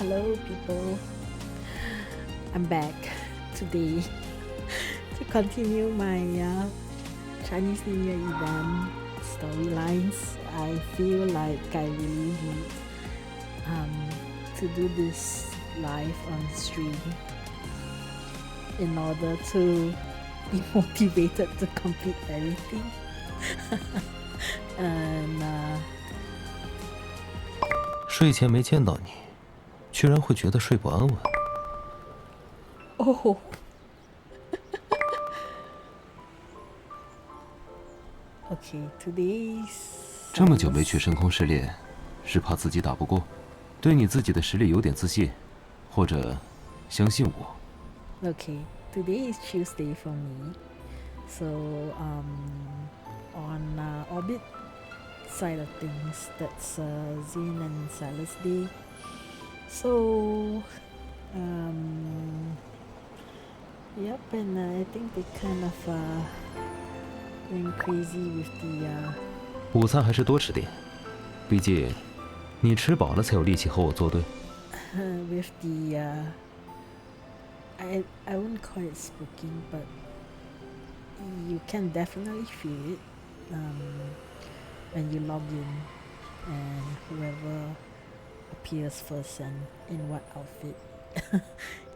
Hello, people. I'm back today to continue my Chinese New Year event storylines. I feel like I really need to do this live on stream in order to be motivated to complete everything. And 睡前没见到你，居然会觉得睡不安稳。oh. Okay, today's 这么久没去深空试炼，是怕自己打不过，对你自己的实力有点自信，或者相信我。Okay, today is Tuesday for me. So on orbit side of things, that's Zayne and Sal's day. So yep, and I think they kind of going crazy with the 午餐还是多吃点，毕竟你吃饱了才有力气和我作对。with the I wouldn't call it spooking, but you can definitely feel it when you log in, and whoever appears first and in what outfit,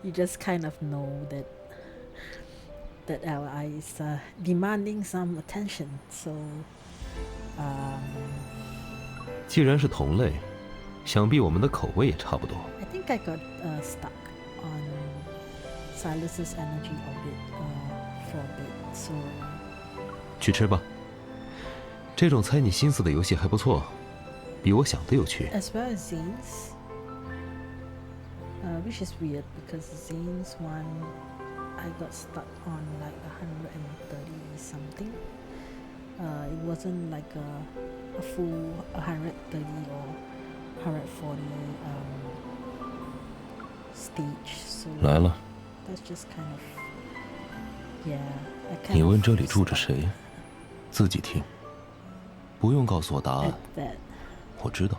you just kind of know that ally is demanding some attention. So 既然是同类，想必我们的口味也差不多。I think I got stuck on Silas's energy orbit for a bit, so 去吃吧。这种猜你心思的游戏还不错，比我想的有趣。 as well as Zayne's, which is weird because Zayne's one I got stuck on like 130 something. It wasn't like a full 130 or 140 stage, so 来了， that's just kind of yeah. I kind 你 of 问这里住着 stuck 谁，自己听，不用告诉我答 at 案， that. 我知道。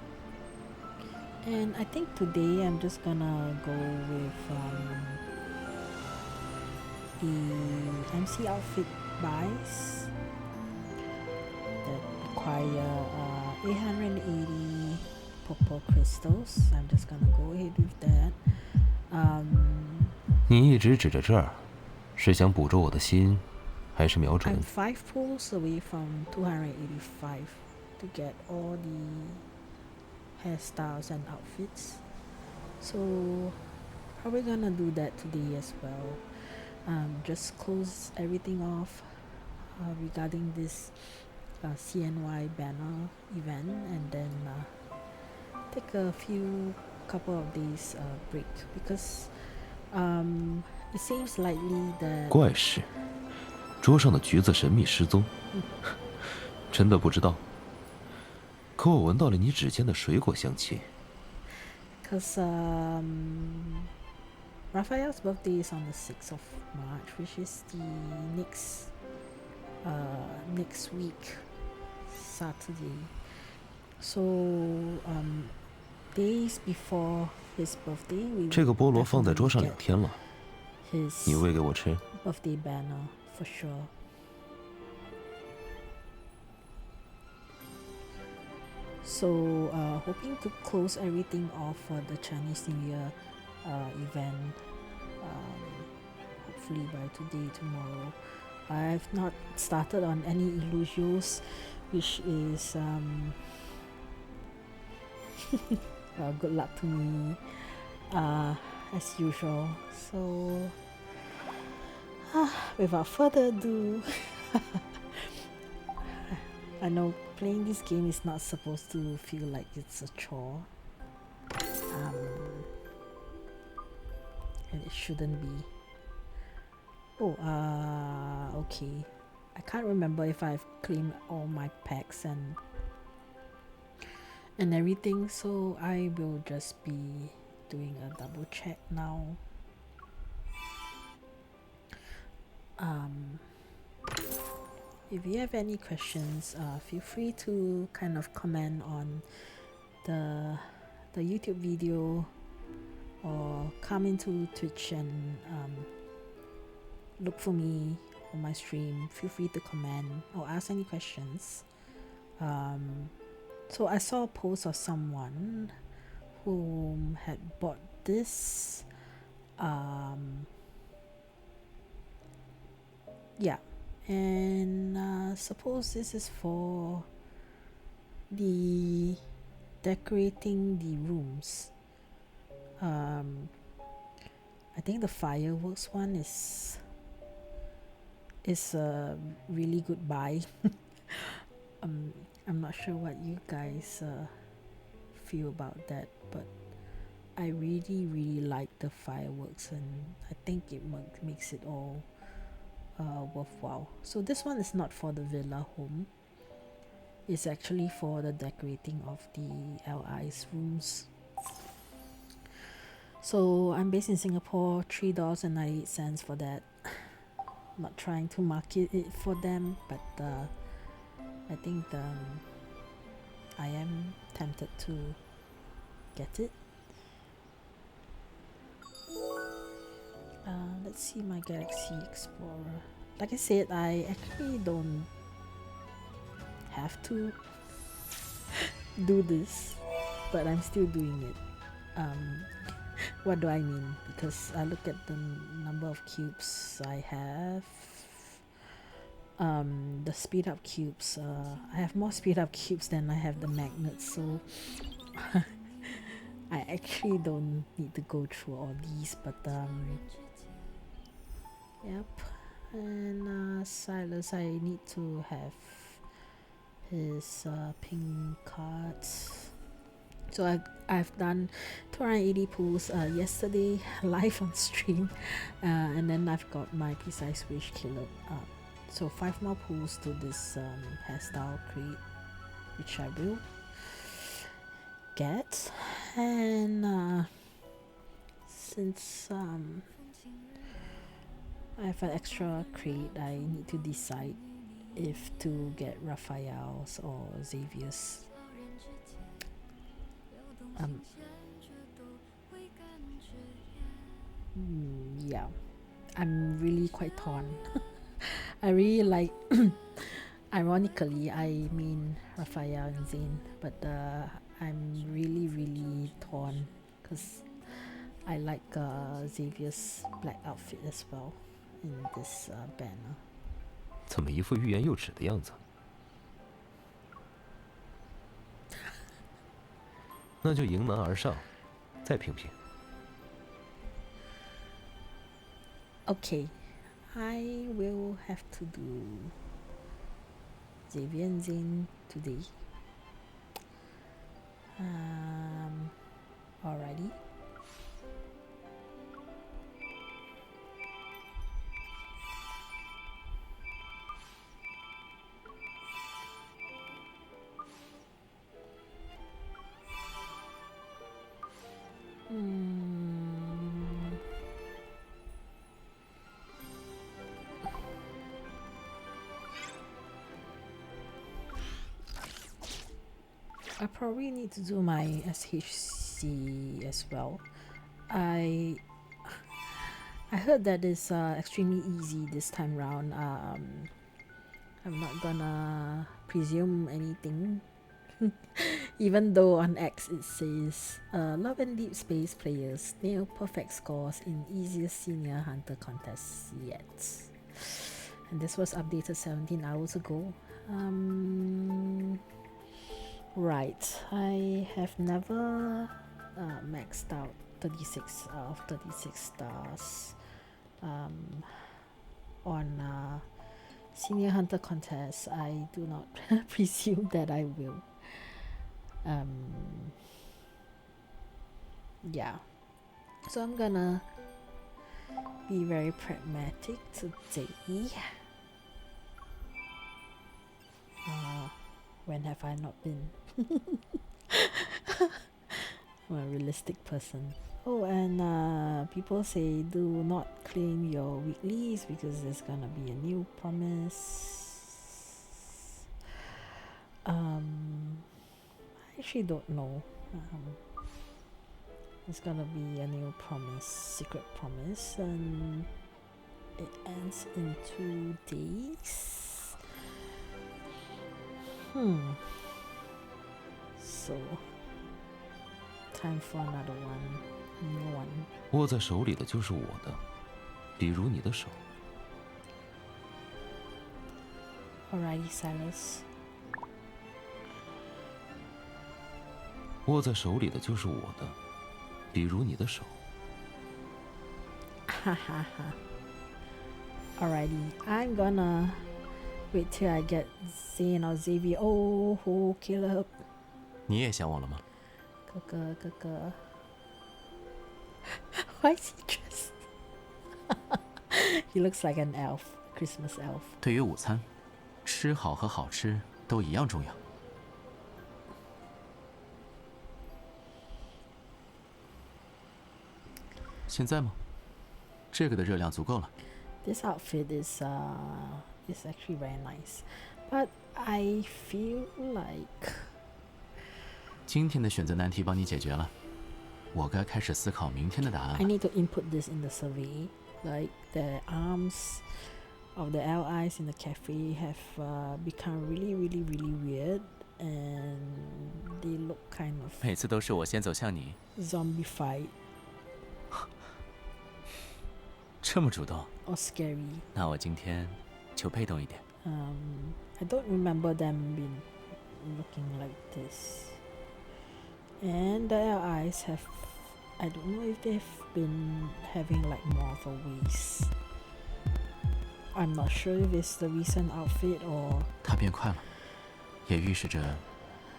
And I think today I'm just gonna go with the MC outfit buys that require 880 purple crystals. I'm just gonna go ahead with that. 你一直指着这儿，是想捕捉我的心，还是瞄准 I'm 5 pulls away from 285 to get all the hairstyles and outfits. So probably gonna do that today as well. Just close everything off regarding this CNY banner event, and then take a couple of days break because it seems likely that 怪事，桌上的橘子神秘失踪，真的不知道。可我闻到了你指尖的水果香气。 because Rafayel's birthday is on the 6th of March, which is the next week, Saturday. So days before his birthday, we 这个菠萝放在桌上 definitely 2天了， get 你 his 喂给我吃。 birthday banner for sure. So hoping to close everything off for the Chinese New Year event, hopefully by today, tomorrow. I've not started on any illusions, which is good luck to me as usual. So without further ado, I know playing this game is not supposed to feel like it's a chore, and it shouldn't be. Oh, okay. I can't remember if I've claimed all my packs and everything, so I will just be doing a double check now. If you have any questions, feel free to kind of comment on the YouTube video or come into Twitch and look for me on my stream, feel free to comment or ask any questions. So I saw a post of someone who had bought this. Yeah, and suppose this is for the decorating the rooms. I think the fireworks one is a really good buy. I'm not sure what you guys feel about that, but I really like the fireworks, and I think it makes it all worthwhile. So this one is not for the villa home. It's actually for the decorating of the LI's rooms. So I'm based in Singapore, $3.98 for that. Not trying to market it for them, but I think I am tempted to get it. Let's see my Galaxy Explorer. Like I said, I actually don't have to do this, but I'm still doing it. What do I mean? Because I look at the number of cubes I have. The speed up cubes. I have more speed up cubes than I have the magnets, so I actually don't need to go through all these. But yep. And Silas, I need to have his pink cards. So I've done 280 pulls yesterday live on stream, and then I've got my precise wish killer up. So 5 more pulls to this hairstyle crate, which I will get. And since I have an extra crate, I need to decide if to get Rafayel's or Xavier's. Yeah, I'm really quite torn. I really like, ironically, I mean Rafayel and Zayne, but I'm really torn because I like Xavier's black outfit as well in this banner. 怎么一副欲言又止的样子？那就迎难而上，再拼拼。Okay, I will have to do Xavier and Zayne today. Alrighty. I probably need to do my SHC as well. I heard that it's extremely easy this time round. I'm not gonna presume anything. Even though on X it says Love and Deep Space players nail perfect scores in easiest senior hunter contests yet. And this was updated 17 hours ago. Right, I have never maxed out 36 out of 36 stars on senior hunter contests. I do not presume that I will. Yeah, so I'm gonna be very pragmatic today. When have I not been? I'm a realistic person. Oh, and people say do not claim your weeklies because there's gonna be a new promise. I actually don't know. It's gonna be a new promise, secret promise, and it ends in 2 days. So, time for another one, new one. 握在手里的就是我的，比如你的手。Alrighty, Silas. 握在手里的就是我的，比如你的手。哈哈哈。Alrighty, I'm gonna wait till I get Zayne or Xavier. Oh, Caleb. 你也想我了吗？哥哥。Why is he dressed? He looks like an elf, Christmas elf. 对于午餐，吃好和好吃都一样重要。现在吗？这个的热量足够了。This outfit is actually very nice, but I feel like 今天的选择难题帮你解决了，我该开始思考明天的答案 I 了。 need to input this in the survey. Like the arms of the allies in the cafe have become really weird, and they look kind of 每次都是我先走向你， zombified 这么主动， or scary. 那我今天就被动一点。I don't remember them being looking like this. And the allies have, I don't know if they've been having like more of a waist. I'm not sure if it's the recent outfit or 它变快了，也预示着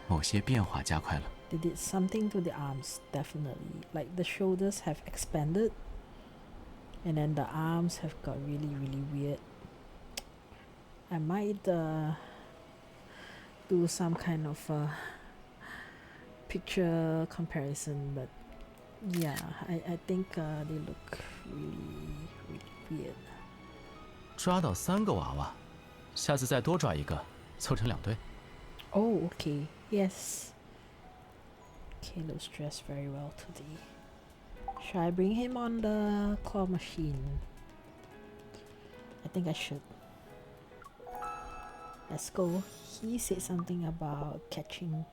某些变化加快了。 they did something to the arms, definitely. Like the shoulders have expanded, and then the arms have got really weird. I might do some kind of picture comparison, but yeah, I think they look really weird. 抓到3个娃娃，下次再多抓一个，凑成2队。 Oh, okay, yes. Caleb's dressed very well today. Should I bring him on the claw machine? I think I should. Let's go. He said something about catching.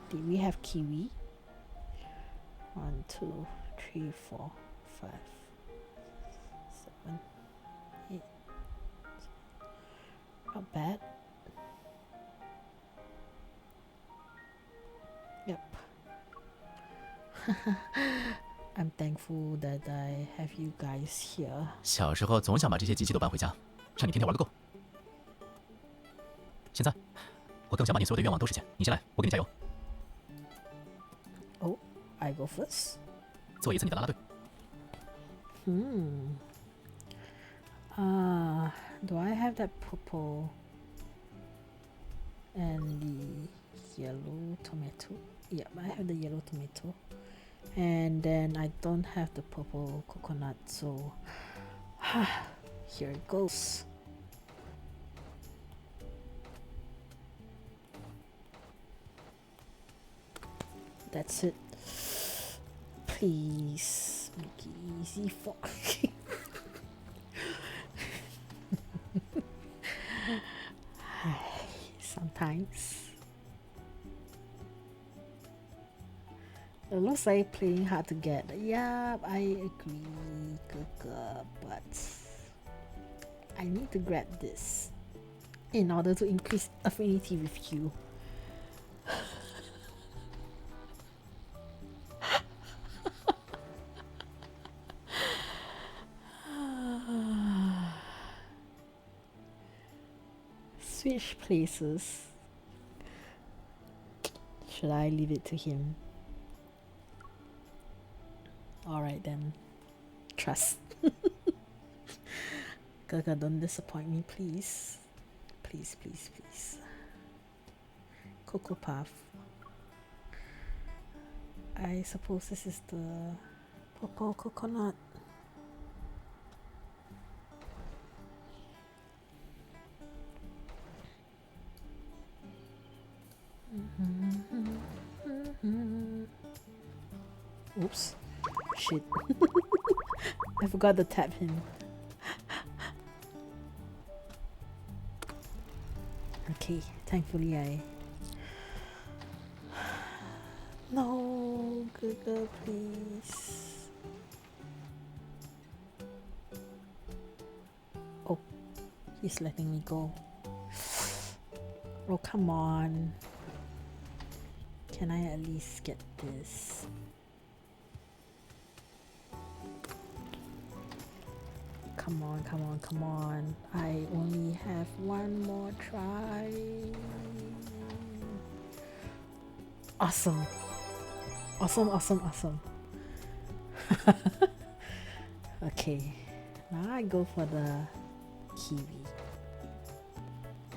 Did we have kiwi? 1, 2, 3, 4, 5, 7, 8. Not bad. Yep. I'm thankful that I have you guys here. 小时候总想把这些机器都搬回家，让你天天玩个够。现在，我更想把你所有的愿望都实现。你先来，我给你加油。 Oh, I go first. 做一次你的啦啦队。 Do I have that purple and the yellow tomato? Yep, I have the yellow tomato. And then I don't have the purple coconut, so here it goes. That's it. Please make it easy for me. Sometimes it looks like playing hard to get. Yeah, I agree, but I need to grab this in order to increase affinity with you. Switch places. Should I leave it to him? Alright then. Trust. Gaga, don't disappoint me, please. Please. Cocoa Puff. I suppose this is the purple coconut. Oops. Shit. I forgot to tap him. Okay, thankfully I... No, Google, please. Oh, he's letting me go. Oh, come on. Can I at least get this? Come on, come on, come on. I only have one more try. Awesome. Awesome, awesome, awesome. Okay, now I go for the kiwi.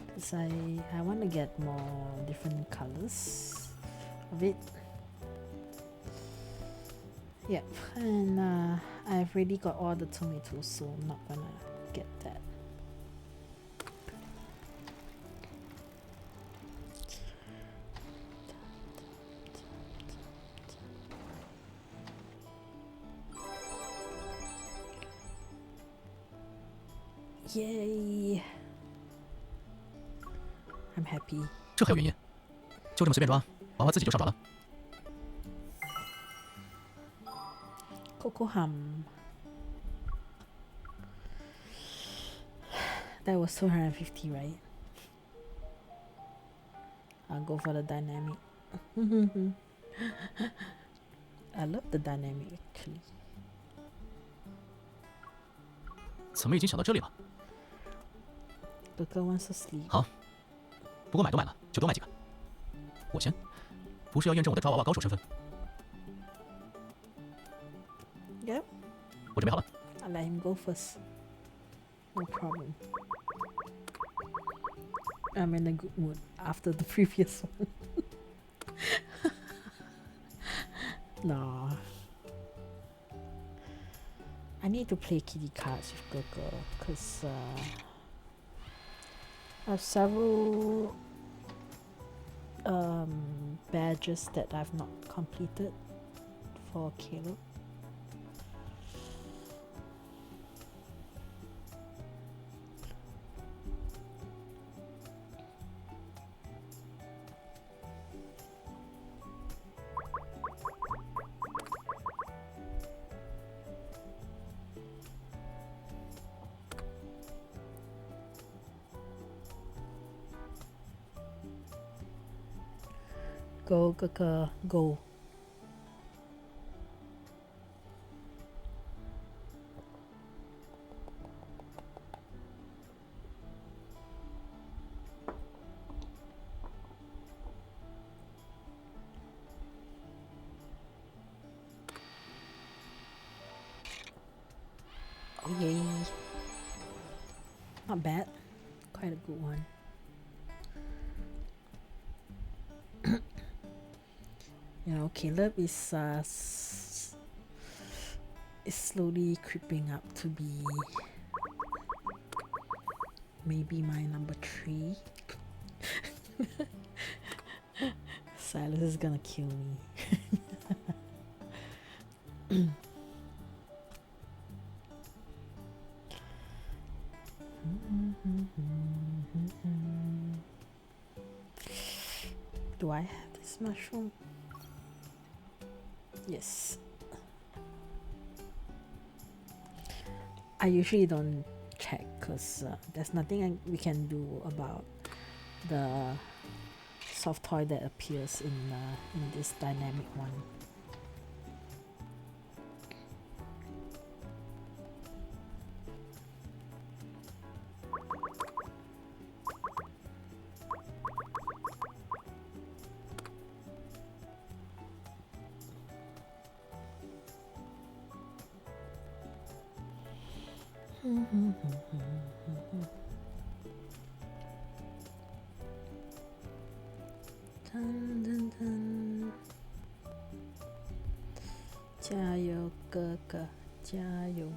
Because I want to get more different colors of it. Yep, and I've already got all the tomatoes, so I'm not gonna get that. Yay! I'm happy. 这还有原因？就这么随便抓，娃娃自己就上船了。 Coco Hum. That was 250, right? I'll go for the dynamic. I love the dynamic actually. 怎么已经想到这里了？ The girl wants to sleep. 好，不过买都买了，就多买几个。我先，不是要验证我的抓娃娃高手身份。 Yep. 我准备好了。 I'll let him go first. No problem. I'm in a good mood after the previous one. Nah. I need to play kitty cards with Gogo because I have several badges that I've not completed for Caleb. Go, Gaga, go. Oh, yay. Not bad. Quite a good one. You know, Caleb is slowly creeping up to be maybe my number 3. Silas is gonna kill me. Do I have this mushroom? Yes. I usually don't check because there's nothing we can do about the soft toy that appears in this dynamic one. Dun, dun, dun. 加油哥哥，加油！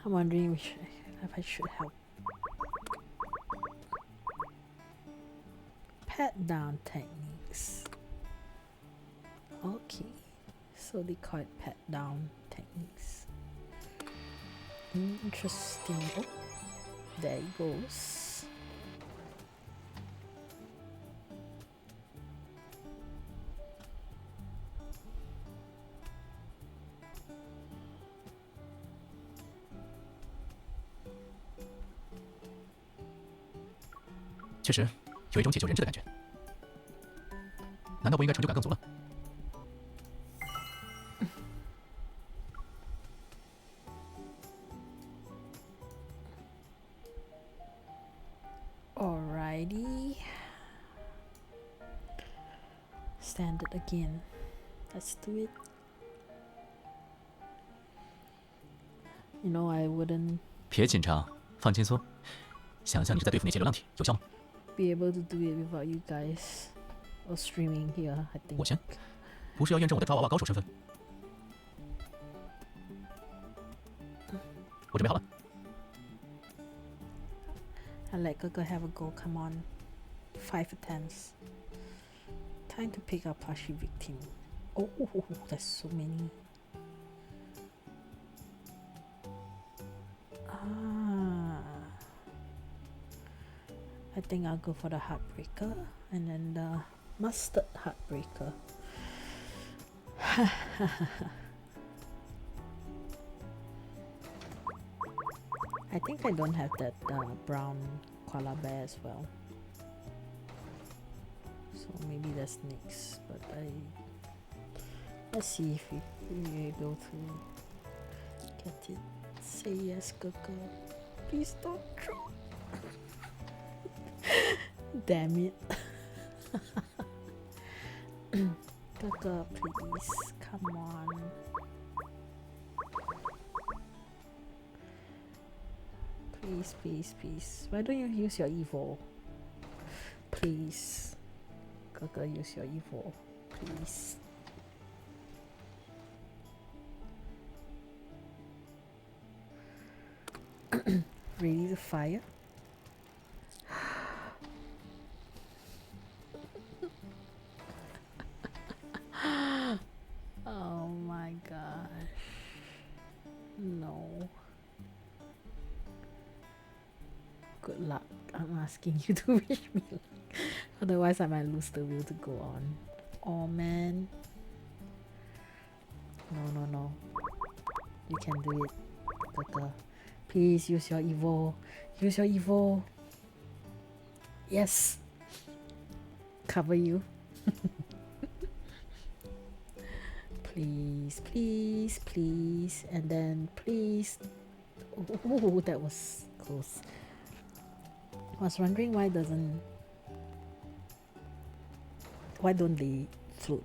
I'm wondering if I should help. Pat down techniques. Okay, so they call it pat down techniques. Interesting. Oh, there it goes.确实有一种解救人质的感觉，难道不应该成就感更足了？Alrighty. Standard again. Let's do it. You know, I wouldn't 别紧张，放轻松，想象你是在对付那些流浪体，有效吗？ be able to do it without you guys or streaming here, I think. 我先，不是要验证我的抓娃娃高手身份。我准备好了。I let Gaga have a go. Come on. 5 attempts. Time to pick up plushie victim. Oh, there's so many. I think I'll go for the heartbreaker and then the mustard heartbreaker. I think I don't have that brown koala bear as well, so maybe that's next. But let's see if we're able to get it. Say yes, Gaga. Please don't drop. Damn it. Gaga, please, come on. Please, please, please. Why don't you use your evil? Please. Gaga, use your evil. Please. Ready to fire? Oh my gosh. No. Good luck. I'm asking you to wish me luck. Otherwise I might lose the will to go on. Oh man. No. You can do it. Gaga. Please use your evil. Use your evil. Yes. Cover you. Please, please, please. And then please. Oh, that was close. I was wondering why don't they float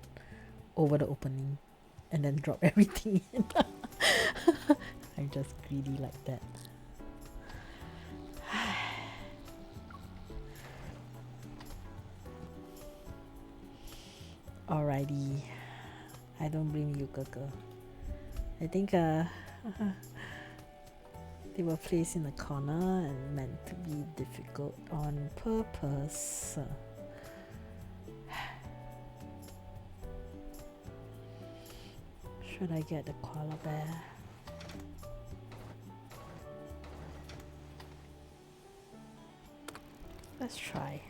over the opening and then drop everything in? I'm just greedy like that. Alrighty. I don't blame you, Gaga. I think they were placed in a corner and meant to be difficult on purpose. Should I get the koala bear? Let's try.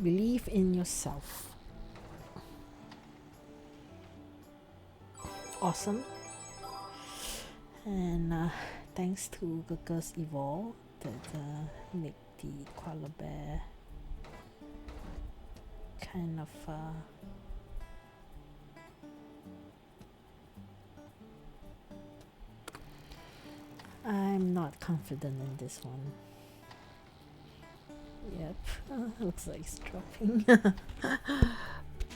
Believe in yourself. Awesome. And thanks to Gaga's Evolve that make the koala bear kind of I'm not confident in this one. Yep, looks like it's dropping.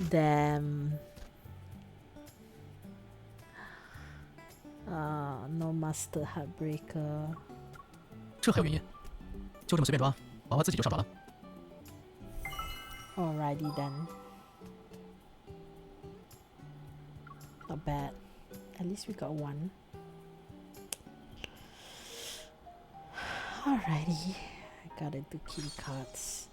Damn. No master heartbreaker. 这还有原因？就这么随便抓，娃娃自己就上爪了。Alrighty then. Not bad. At least we got one. Alrighty, I gotta do kitty cards.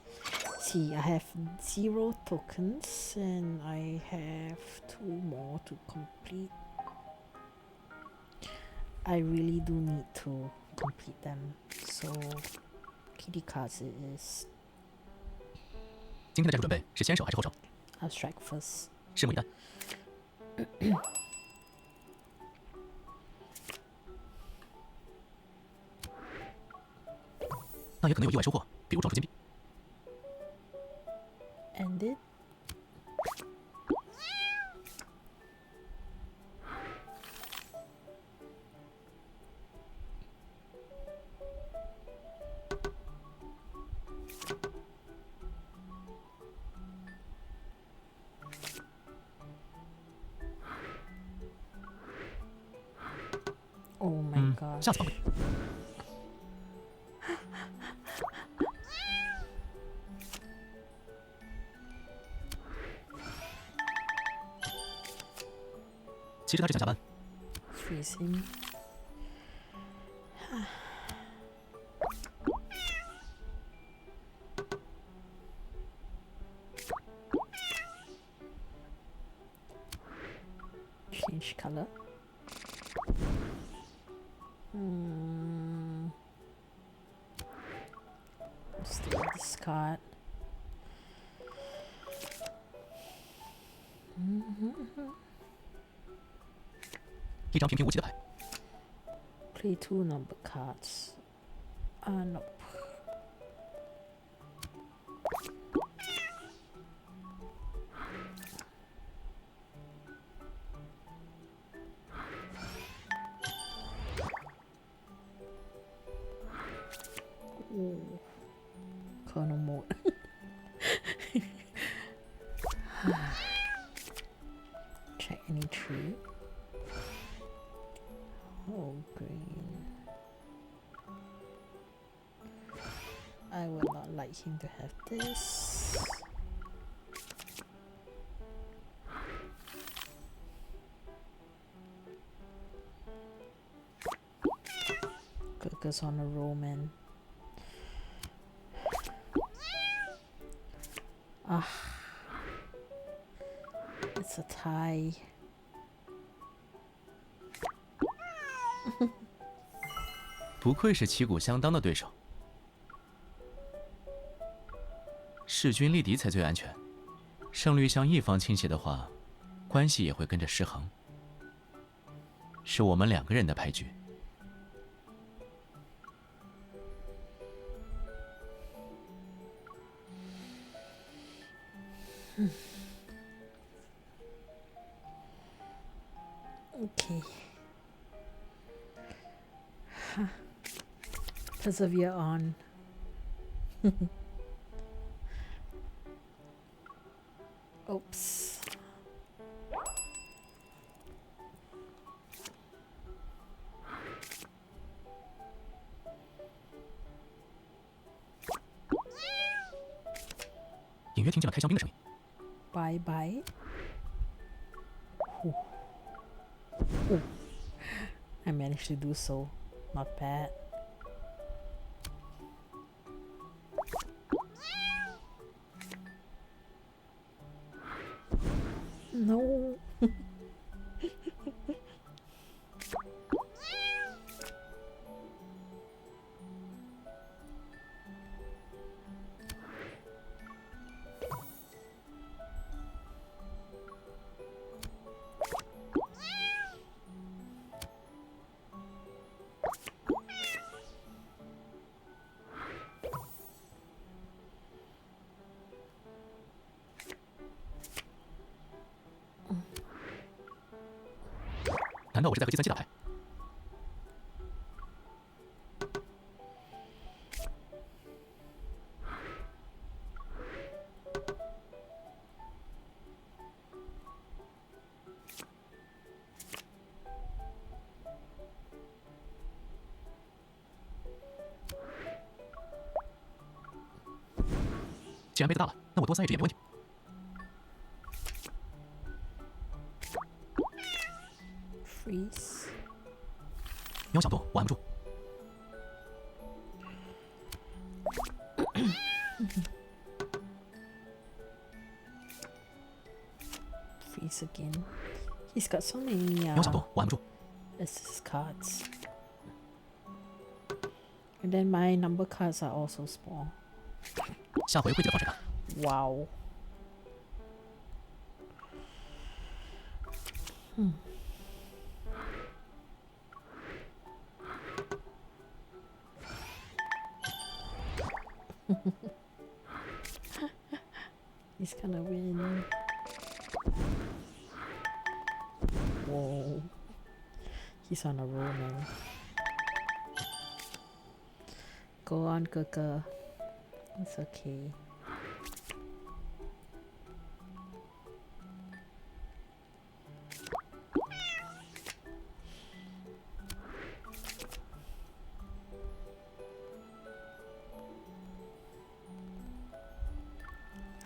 See, I have 0 tokens and I have 2 more to complete. I really do need to complete them, so kitty cards it is. 今天的战术准备是先手还是后手？ I'll strike first. 拭目以待。那也可能有意外收获，比如撞出金币。 End it. Oh my god. 下次放回。其实他只想下班。 Freeze him. Change color. Still discard. Mm-hmm. 一张平平无奇的牌。 Play 2 number cards. Nope. Ooh. Colonel mode. Check any tree. Oh, green. I would not like him to have this. Focus on a roll, man. Ah, it's a tie. 不愧是旗鼓相当的对手。势均力敌才最安全，胜率向一方倾斜的话，关系也会跟着失衡。是我们2个人的牌局。Okay. Persevere on. Oops. “隐约听见了开香槟的声音。 Bye bye. Ooh. Ooh. I managed to do so. Not bad. No. ”难道我是在和计算机打牌？ 既然杯子大了，那我多3一只也没问题。 Freeze. Freeze. 喵小度，我按不住。Freeze again. He's got so many 喵小度，我按不住。 assist cards. And then my number cards are also small. 下回会记得放水的。 Wow. He's gonna win. Whoa. He's on a roll, man. Go on, Kaka. It's okay.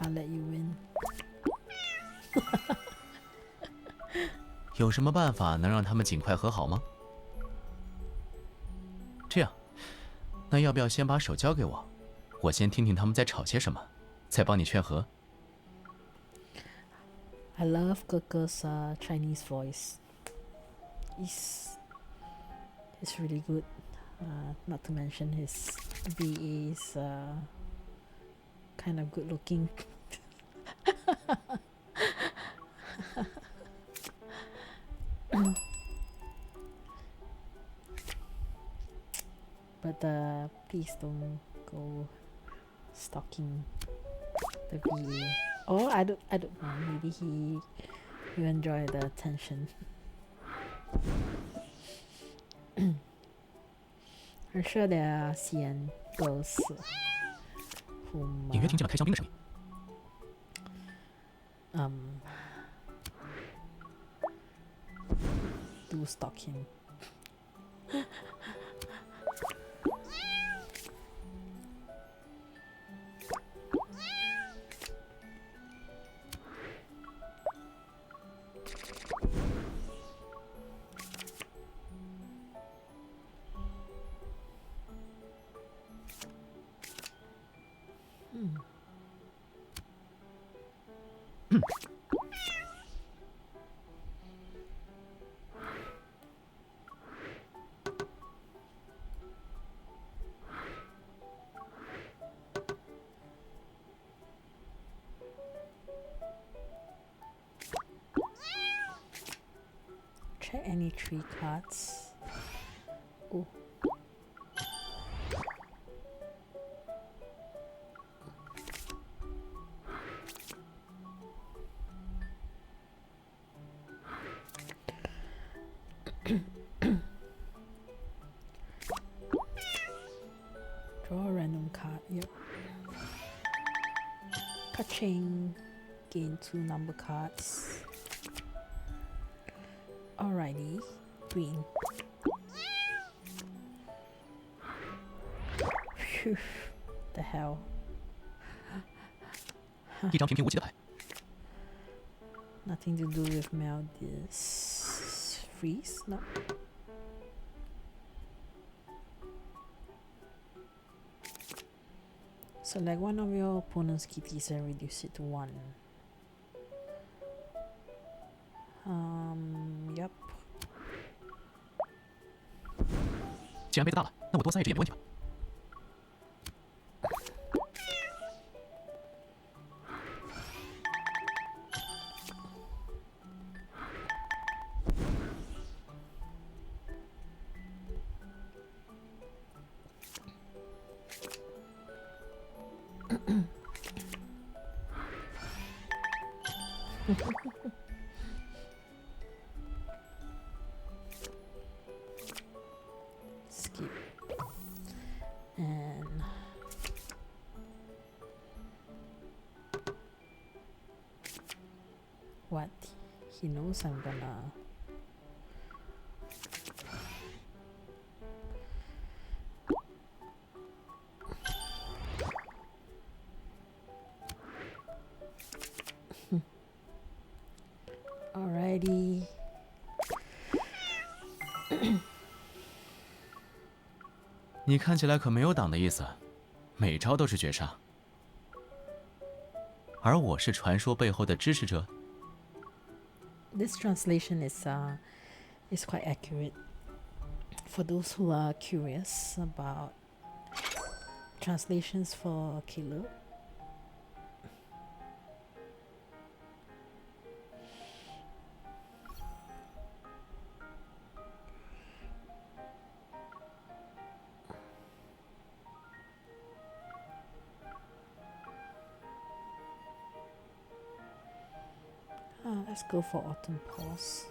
I'll let you win. 有什么办法能让他们尽快和好吗？这样，那要不要先把手交给我，我先听听他们在吵些什么，再帮你劝和。 I love Kaka's Chinese voice. It's really good. Not to mention his VA is kind of good looking. But please don't go stalking the VA. Oh, I don't know. Maybe you enjoy the attention. I'm sure there are CN girls whom 隐约听见了开香槟的声音。 do stalk him. Check any tree cards. Oh. Draw a random card. Yep. Ka-ching. Gain 2 number cards. Alrighty, green. Phew, the hell. 一张平平无奇的牌。 Nothing to do with Meldis. Freeze? No. Select one of your opponent's kitties and reduce it to 1. Yep. 既然杯子大了，那我多塞一只也没问题吧？Skip. And what? He knows I'm gonna alrighty. 你看起来可没有挡的意思，每招都是绝杀。而我是传说背后的支持者。This translation is quite accurate for those who are curious about translations for killer. Let's go for autumn pause.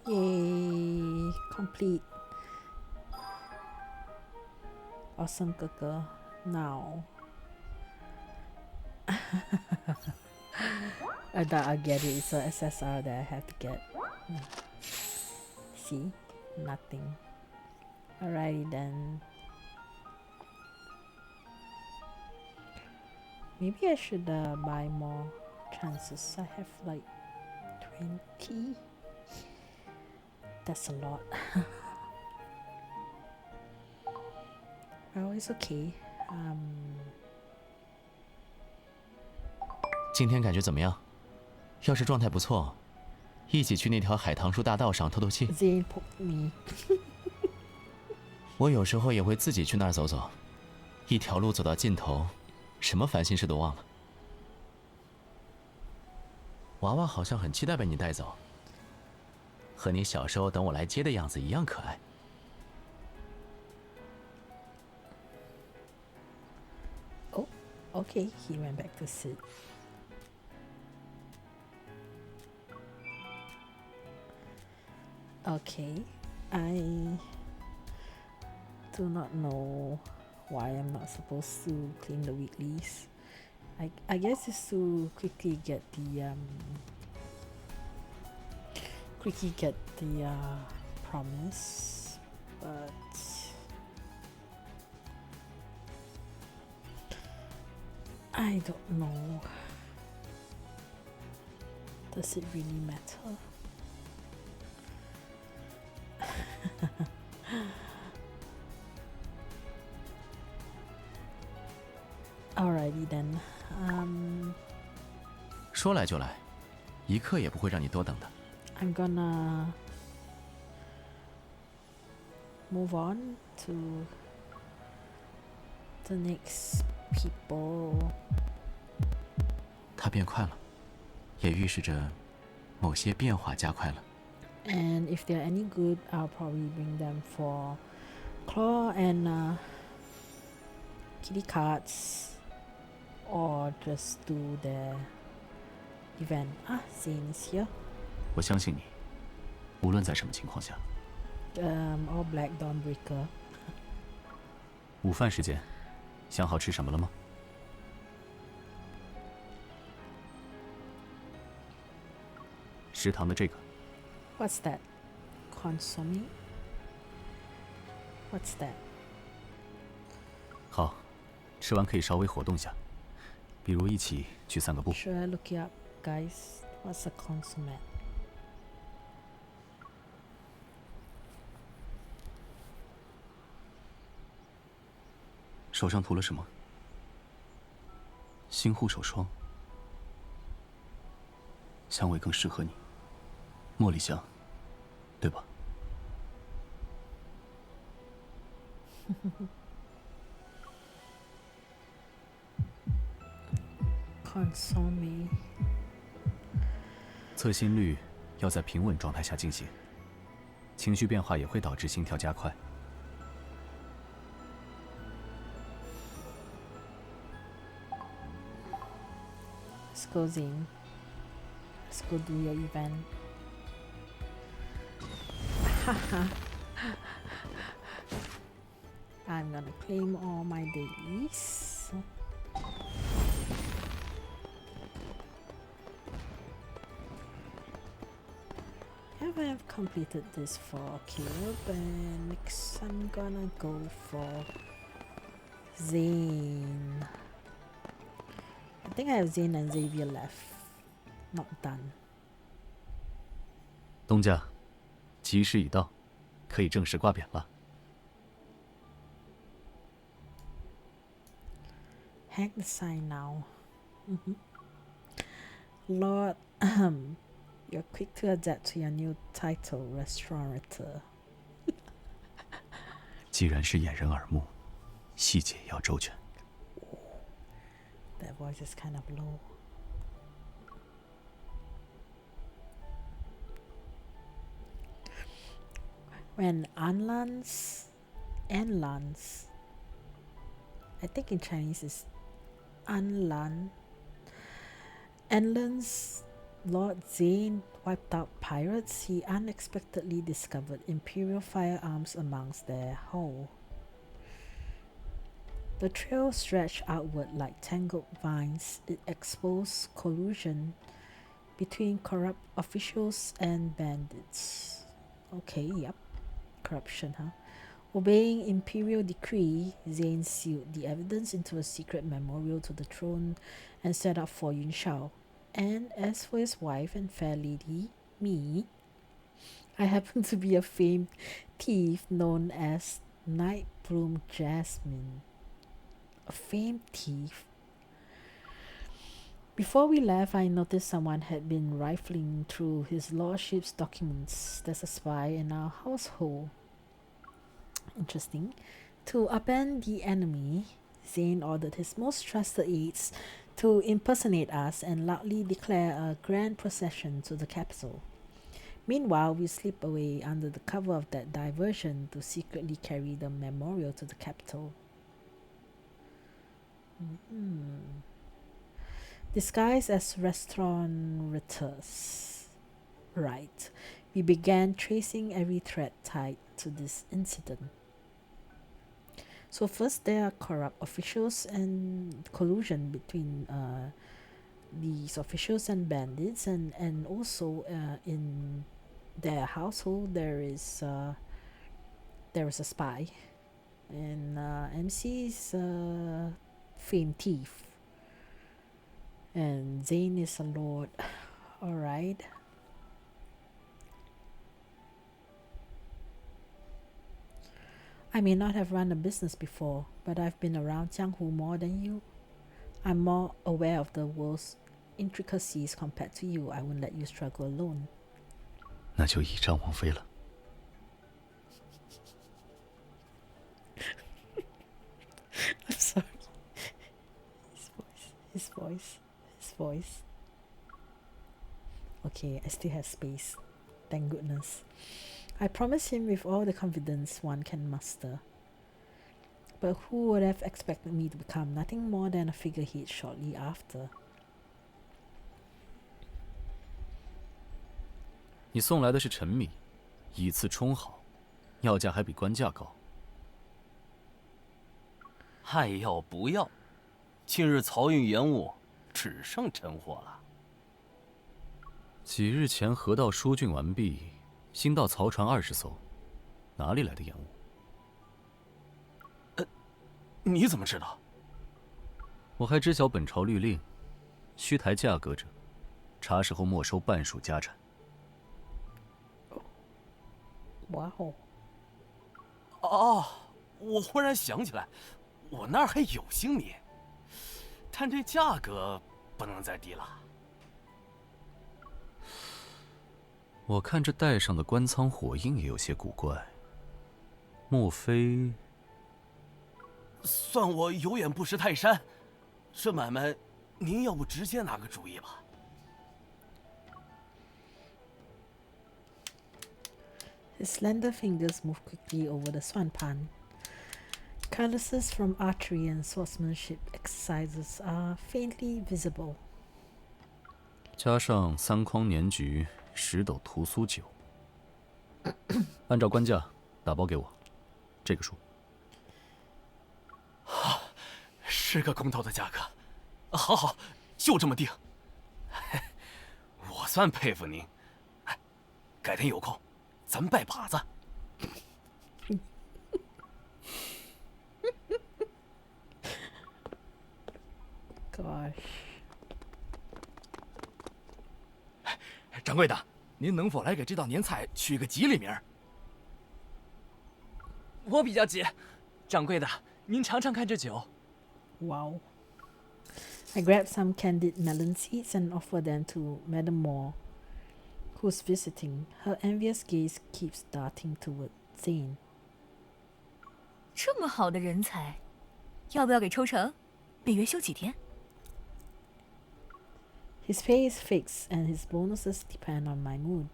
Yay! Complete. Awesome Kaka. Now. I thought I'll get it. It's a SSR that I have to get. See? Nothing. Alrighty then. Maybe I should buy more chances. I have like 20. That's a lot. Well, it's okay. 今天感觉怎么样？要是状态不错，一起去那条海棠树大道上透透气。Zayne poked me. 我有时候也会自己去那儿走走，一条路走到尽头，什么烦心事都忘了。娃娃好像很期待被你带走，和你小时候等我来接的样子一样可爱。Oh, okay. He went back to sit. Okay, I do not know why I'm not supposed to clean the weeklies. I guess it's to quickly get the promise, but I don't know. Does it really matter? Alrighty then. 说来就来，一刻也不会让你多等的。I'm gonna move on to the next people. 它变快了，也预示着某些变化加快了。And if they're any good, I'll probably bring them for claw and kitty cards, or just do the event. Zayne is here. 我相信你，无论在什么情况下。All black Dawnbreaker. 午饭时间，想好吃什么了吗？食堂的这个。What's that? Consomme? What's that? 好，吃完可以稍微活动下，比如一起去散个步。Should I look it up, guys? What's a consomme? 手上涂了什么？新护手霜，香味更适合你，茉莉香，对吧？Consomme. 测心率要在平稳状态下进行，情绪变化也会导致心跳加快。Let's go, Zayne. Let's go do your event. I'm gonna claim all my dailies. I've completed this for Caleb, and next I'm gonna go for Zayne. I think I have Zayne and Xavier left. Not done. 东家，吉时已到，可以正式挂匾了。Hang the sign now. Lord, you're quick to adapt to your new title, restaurateur. 既然是掩人耳目，细节也要周全。That voice is kind of low. When Anlans, I think in Chinese is Anlan's Lord Zayne wiped out pirates, he unexpectedly discovered Imperial firearms amongst their hull. The trail stretched outward like tangled vines. It exposed collusion between corrupt officials and bandits. Okay, yep. Corruption, huh? Obeying imperial decree, Zayne sealed the evidence into a secret memorial to the throne and set up for Yunshao. And as for his wife and fair lady, me, I happen to be a famed thief known as Night Bloom Jasmine. A famed thief. Before we left, I noticed someone had been rifling through his lordship's documents. There's a spy in our household. Interesting. To upend the enemy, Zayne ordered his most trusted aides to impersonate us and loudly declare a grand procession to the capital. Meanwhile, we slip away under the cover of that diversion to secretly carry the memorial to the capital. Disguised as restaurateurs. Right. We began tracing every thread tied to this incident. So first there are corrupt officials and collusion between these officials and bandits, and also in their household there is a spy, and MC is a famed thief, and Zayne is a lord. All right. I may not have run a business before, but I've been around Jianghu more than you. I'm more aware of the world's intricacies compared to you. I won't let you struggle alone. 那就倚仗王妃了。I'm sorry. His voice. Okay, I still have space. Thank goodness. I promised him with all the confidence one can muster. But who would have expected me to become nothing more than a figurehead shortly after? 你送来的是陈米，以次充好，要价还比官价高。爱要不要？近日漕运延误，只剩陈货了。几日前河道疏浚完毕，新到漕船20艘，哪里来的延误？你怎么知道？我还知晓本朝律令，须抬价格者，查实后没收半数家产。哇哦！哦，我忽然想起来，我那儿还有星米，但这价格不能再低了。我看这带上的官仓火印也有些古怪，莫非？算我有眼不识泰山，这买卖，您要不直接拿个主意吧。His slender fingers moved quickly over the swanpan. Cutlasses from archery and swordsmanship exercises are faintly visible. 加上3筐年菊，10斗屠苏酒，按照官价打包给我，这个数。是个公道的价格，好，就这么定。我算佩服您。改天有空，咱们拜把子。Gosh. 掌柜的，您能否来给这道年菜取个吉利名？我比较急，掌柜的，您尝尝看这酒。Wow. I grab some candied melon seeds and offer them to Madame Moore, who's visiting. Her envious gaze keeps darting toward Zayne. 这么好的人才，要不要给抽成？每月休几天？ His pay is fixed and his bonuses depend on my mood.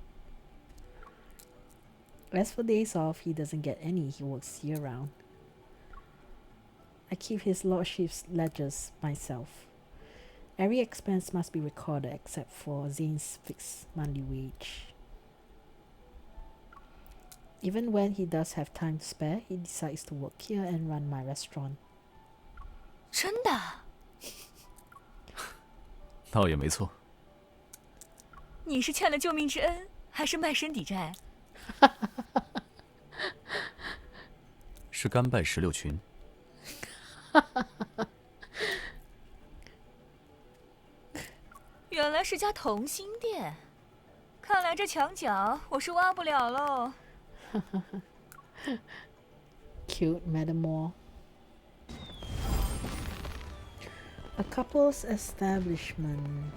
As for days off, he doesn't get any. He works year round. I keep his lordship's ledgers myself. Every expense must be recorded except for Zayne's fixed monthly wage. Even when he does have time to spare, he decides to work here and run my restaurant. 真的？倒也没错。你是欠了救命之恩，还是卖身抵债？是甘拜石榴裙。原来是家同心店，看来这墙角我是挖不了喽。Cute Madame Moore. A couple's establishment.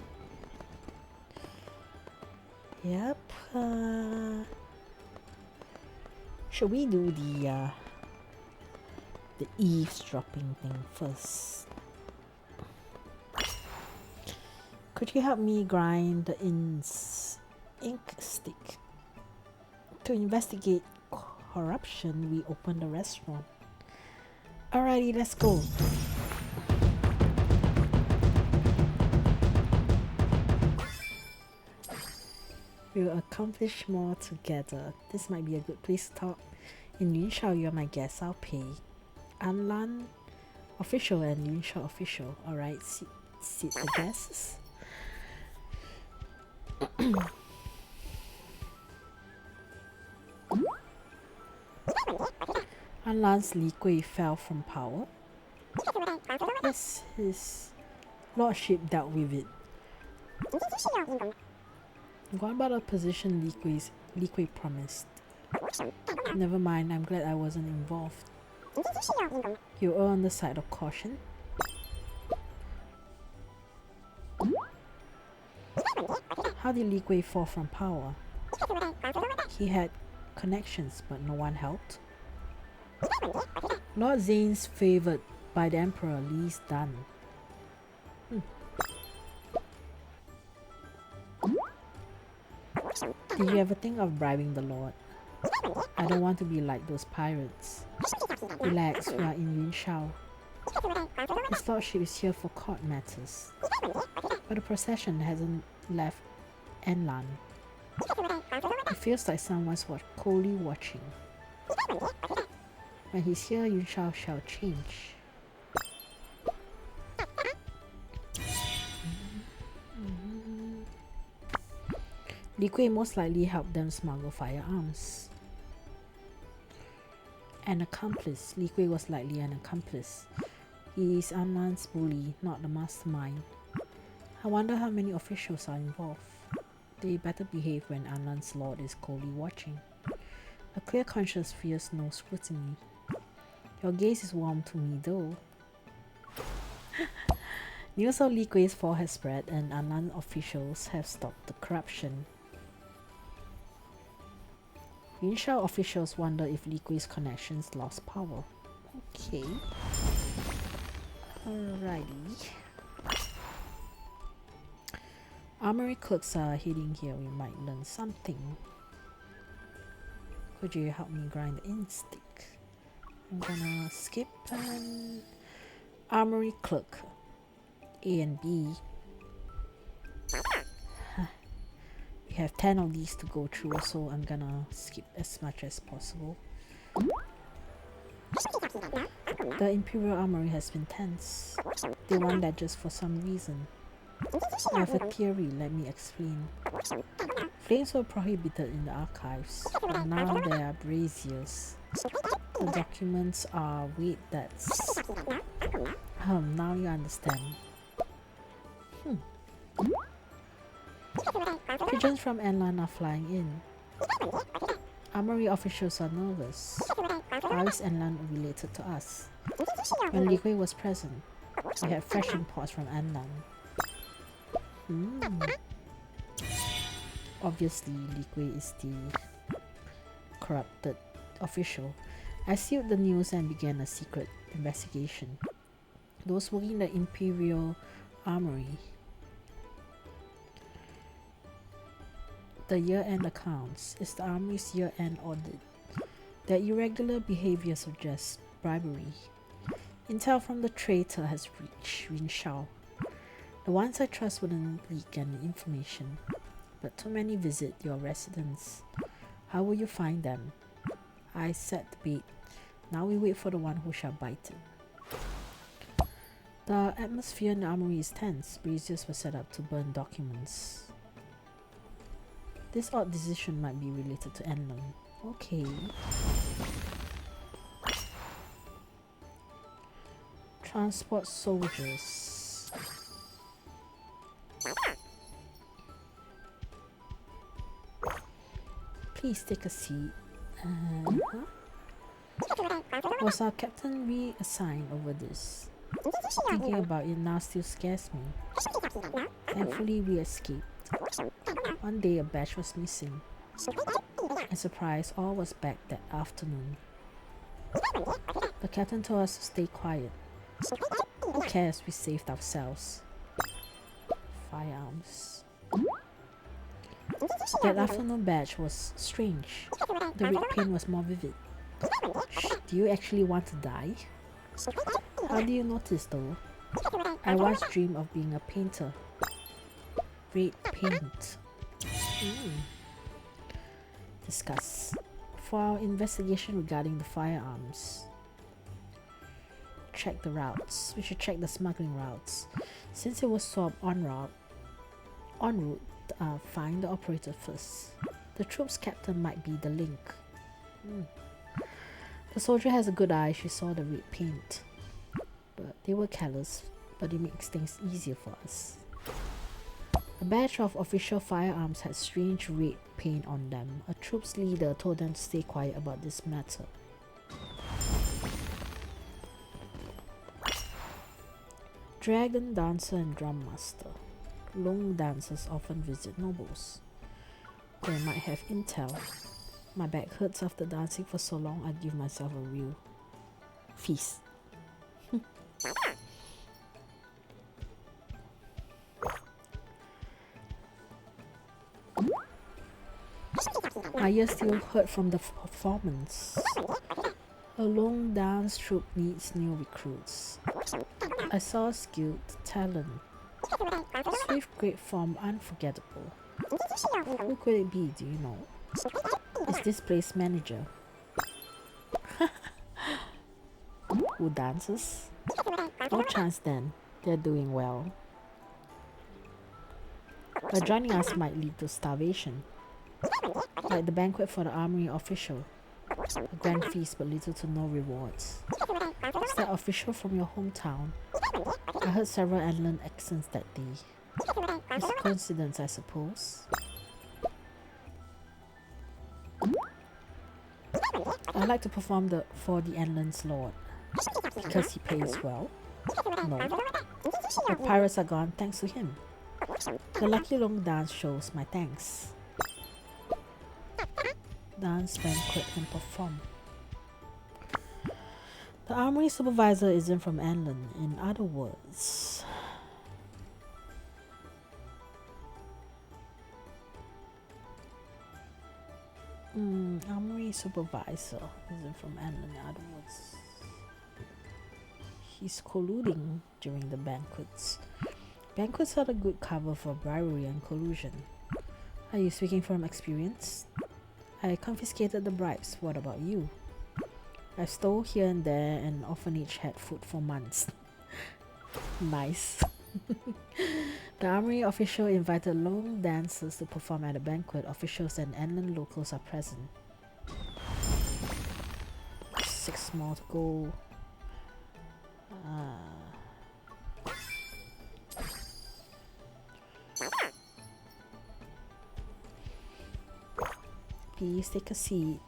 Yep. Should we do the eavesdropping thing first? Could you help me grind the ink stick? To investigate corruption, we open the restaurant. Alrighty, let's go. We'll accomplish more together. This might be a good place to talk. In Yunshao, you're my guest. I'll pay. Anlan official and Yunshao official. Alright, sit the guests. Anlan's Li Gui fell from power. Yes, his lordship dealt with it. What about a position Li Gui promised? Never mind, I'm glad I wasn't involved. You are on the side of caution. How did Li Gui fall from power? He had connections, but no one helped. Lord Zayne's favored by the Emperor Li's done. Did you ever think of bribing the Lord? I don't want to be like those pirates. Relax, we are in Yunshao. His lordship is here for court matters. But the procession hasn't left Enlan. It feels like someone's coldly watching. When he's here, Yunshao shall change. Li Gui most likely helped them smuggle firearms. An accomplice. Li Gui was likely an accomplice. He is Anlan's bully, not the mastermind. I wonder how many officials are involved. They better behave when Anlan's lord is coldly watching. A clear conscience fears no scrutiny. Your gaze is warm to me though. News of Li Gui's fall has spread and Anlan officials have stopped the corruption. Yunshao officials wonder if Li Gui's connections lost power. Okay. Alrighty. Armory clerks are heading here. We might learn something. Could you help me grind the ink stick? I'm gonna skip and Armory clerk. A and B. We have 10 of these to go through, so I'm gonna skip as much as possible. The Imperial Armory has been tense. They want that just for some reason. I have a theory, let me explain. Flames were prohibited in the archives, but now there are braziers. The documents are... wait, that's... now you understand. Pigeons from Enlan are flying in. Armory officials are nervous. How is Enlan related to us? When Li Gui was present, We have fresh imports from Anlan. Obviously, Li Gui is the corrupted official. I sealed the news and began a secret investigation. Those working the Imperial Armory. The year-end accounts is the Armory's year-end audit. Their irregular behavior suggests bribery. Intel from the traitor has reached Rinshao. The ones I trust wouldn't leak any information, but too many visit your residence. How will you find them? I set the bait. Now we wait for the one who shall bite it. The atmosphere in the armory is tense. Braziers were set up to burn documents. This odd decision might be related to Enlon. Okay. Transport soldiers. Please take a seat. Was our captain reassigned over this? Thinking about it now still scares me. Thankfully we escaped. One day a badge was missing. And surprise, all was back that afternoon. The captain told us to stay quiet. Who cares, we saved ourselves. Firearms. That afternoon badge was strange. The red paint was more vivid. Shh, do you actually want to die? How do you notice though? I once dreamed of being a painter. Red paint. Discuss. For our investigation regarding the firearms. Check the routes. We should check the smuggling routes. Since it was swapped en route, find the operator first. The troop's captain might be the link. The soldier has a good eye. She saw the red paint. But they were careless, but it makes things easier for us. A batch of official firearms had strange red paint on them. A troop's leader told them to stay quiet about this matter. Dragon dancer and drum master. Long dancers often visit nobles. They might have intel. My back hurts after dancing for so long. I give myself a real feast. My ears still hurt from the performance. A long dance troupe needs new recruits. I saw skilled talent. Swift, great form, unforgettable. Who could it be, do you know? Is this place manager? Who dances? No chance then. They're doing well. But joining us might lead to starvation. Like the banquet for the armory official. A grand feast but little to no rewards. Is that official from your hometown? I heard several Anlan accents that day. It's a coincidence, I suppose. I'd like to perform for the Anlan's lord. Because he pays well? No. The pirates are gone thanks to him. The lucky long dance shows my thanks. Dance, banquet, and perform. The armory supervisor isn't from Anlan. In other words, armory supervisor isn't from Anlan. In other words, he's colluding during the banquets. Banquets are a good cover for bribery and collusion. Are you speaking from experience? I confiscated the bribes. What about you? I stole here and there, and orphanage had food for months. Nice. The armory official invited long dancers to perform at a banquet. Officials and Anlan locals are present. 6 more to go. Please take a seat.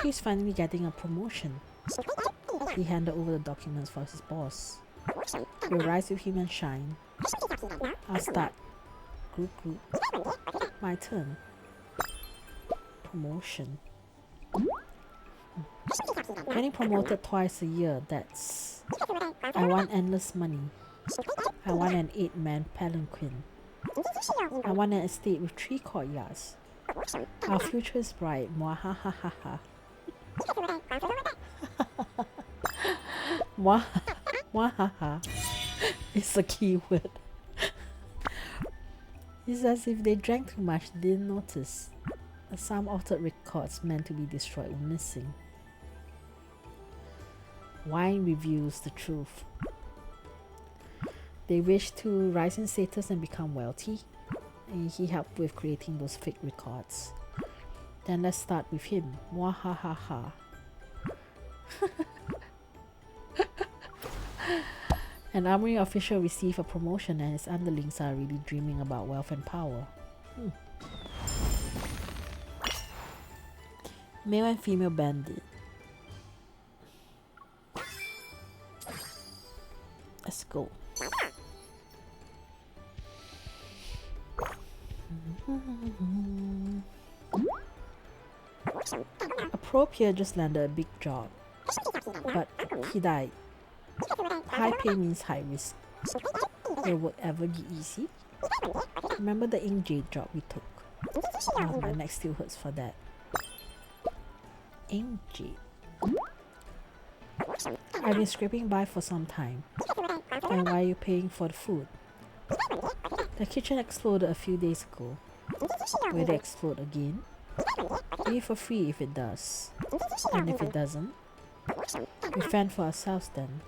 She's finally getting a promotion. He handed over the documents for his boss. You rise with him and shine. I'll start. Group. My turn. Promotion. Getting promoted twice a year, that's... I want endless money. I want an 8-man palanquin. I want an estate with 3 courtyards. Our future is bright. Mwahahaha. Mwahaha is the key word. It's as if they drank too much, didn't notice. Some altered records meant to be destroyed were missing. Wine reveals the truth. They wish to rise in status and become wealthy, and he helped with creating those fake records. Then let's start with him. Mwahahaha. An armory official received a promotion and his underlings are really dreaming about wealth and power. Male and female bandit. Let's go. A probe here just landed a big job, but he died. High pay means high risk. Will work ever be easy? Remember the ink jade job we took? Oh, my neck still hurts for that. Ink jade. I've been scraping by for some time. And why are you paying for the food? The kitchen exploded a few days ago. Will it explode again? Pay for free if it does. And if it doesn't, we fend for ourselves then.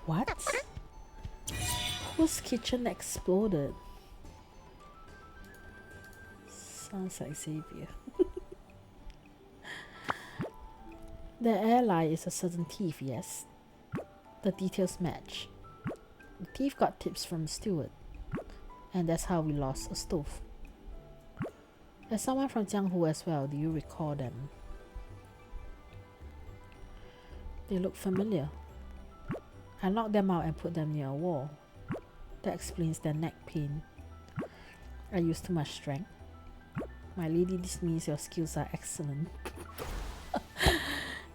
What? Whose kitchen exploded? Sounds like Xavier. The ally is a certain thief, yes. The details match. The thief got tips from the steward, and that's how we lost a stove. There's someone from Jianghu as well. Do you recall them? They look familiar. I knocked them out and put them near a wall. That explains their neck pain. I used too much strength. My lady, this means your skills are excellent.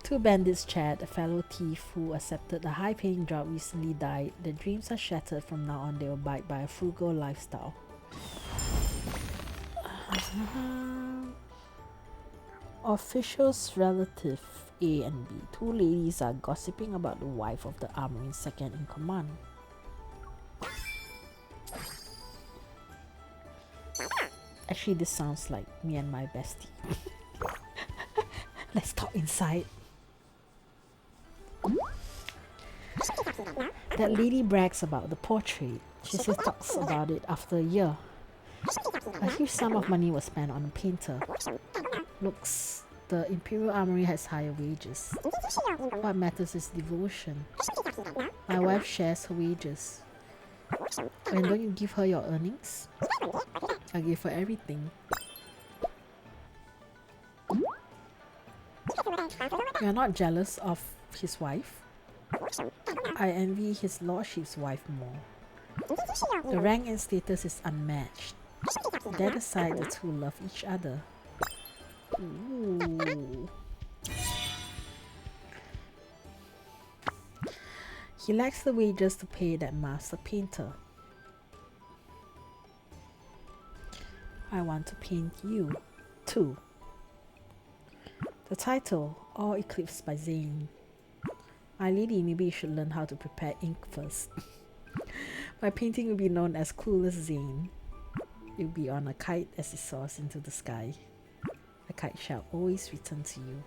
Two bandits chat. A fellow thief who accepted a high-paying job recently died. Their dreams are shattered. From now on, they will abide by a frugal lifestyle. Officials relative A and B. Two ladies are gossiping about the wife of the armory's second in command. Actually, this sounds like me and my bestie. Let's talk inside. That lady brags about the portrait. She still talks about it after a year. A huge sum of money was spent on a painter. Looks, the Imperial Armory has higher wages. What matters is devotion. My wife shares her wages. And don't you give her your earnings? I give her everything. You are not jealous of his wife? I envy his lordship's wife more. The rank and status is unmatched. That aside, the two love each other. Ooh. He lacks the wages to pay that master painter. I want to paint you, too. The title, All Eclipsed by Zayne. My lady, maybe you should learn how to prepare ink first. My painting will be known as Clueless Zayne. It will be on a kite as it soars into the sky. The kite shall always return to you.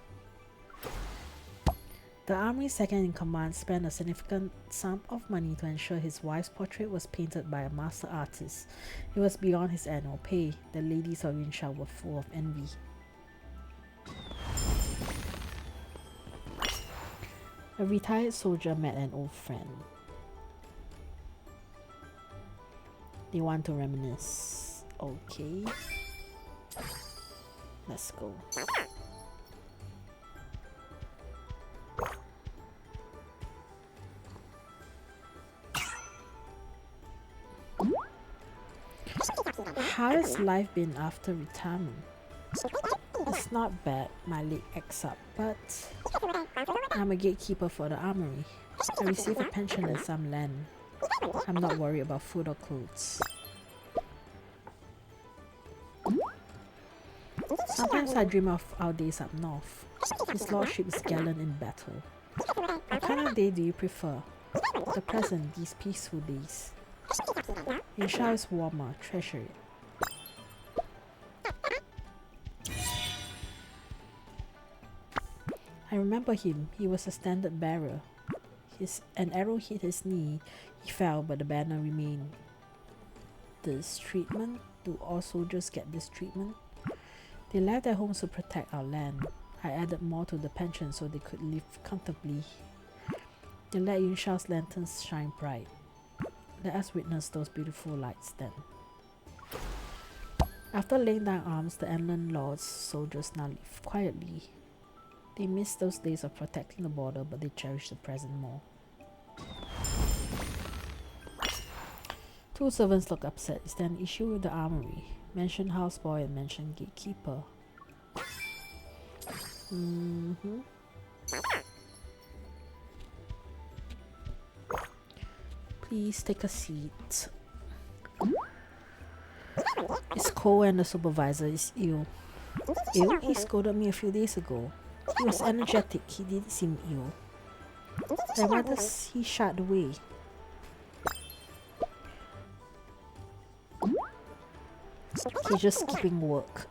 The armory's second in command spent a significant sum of money to ensure his wife's portrait was painted by a master artist. It was beyond his annual pay. The ladies of Yunshao were full of envy. A retired soldier met an old friend. They want to reminisce. Okay. Let's go. How has life been after retirement? It's not bad, my leg acts up, but I'm a gatekeeper for the armory. I receive a pension and some land. I'm not worried about food or clothes. Sometimes I dream of our days up north. His lordship is gallant in battle. What kind of day do you prefer? The present, these peaceful days. Yunshao is warmer, treasure it. I remember him. He was a standard bearer. An arrow hit his knee. He fell, but the banner remained. This treatment? Do all soldiers get this treatment? They left their homes to protect our land. I added more to the pension so they could live comfortably. They let Yunshao's lanterns shine bright. Let us witness those beautiful lights then. After laying down arms, the Enland Lord's soldiers now live quietly. They miss those days of protecting the border, but they cherish the present more. Two servants look upset. Is there an issue with the armory? Mention houseboy and mention gatekeeper. Please take a seat. It's cold and the supervisor is ill. Ill? He scolded me a few days ago. He was energetic. He didn't seem ill. Then why does he shut away? He's just skipping work.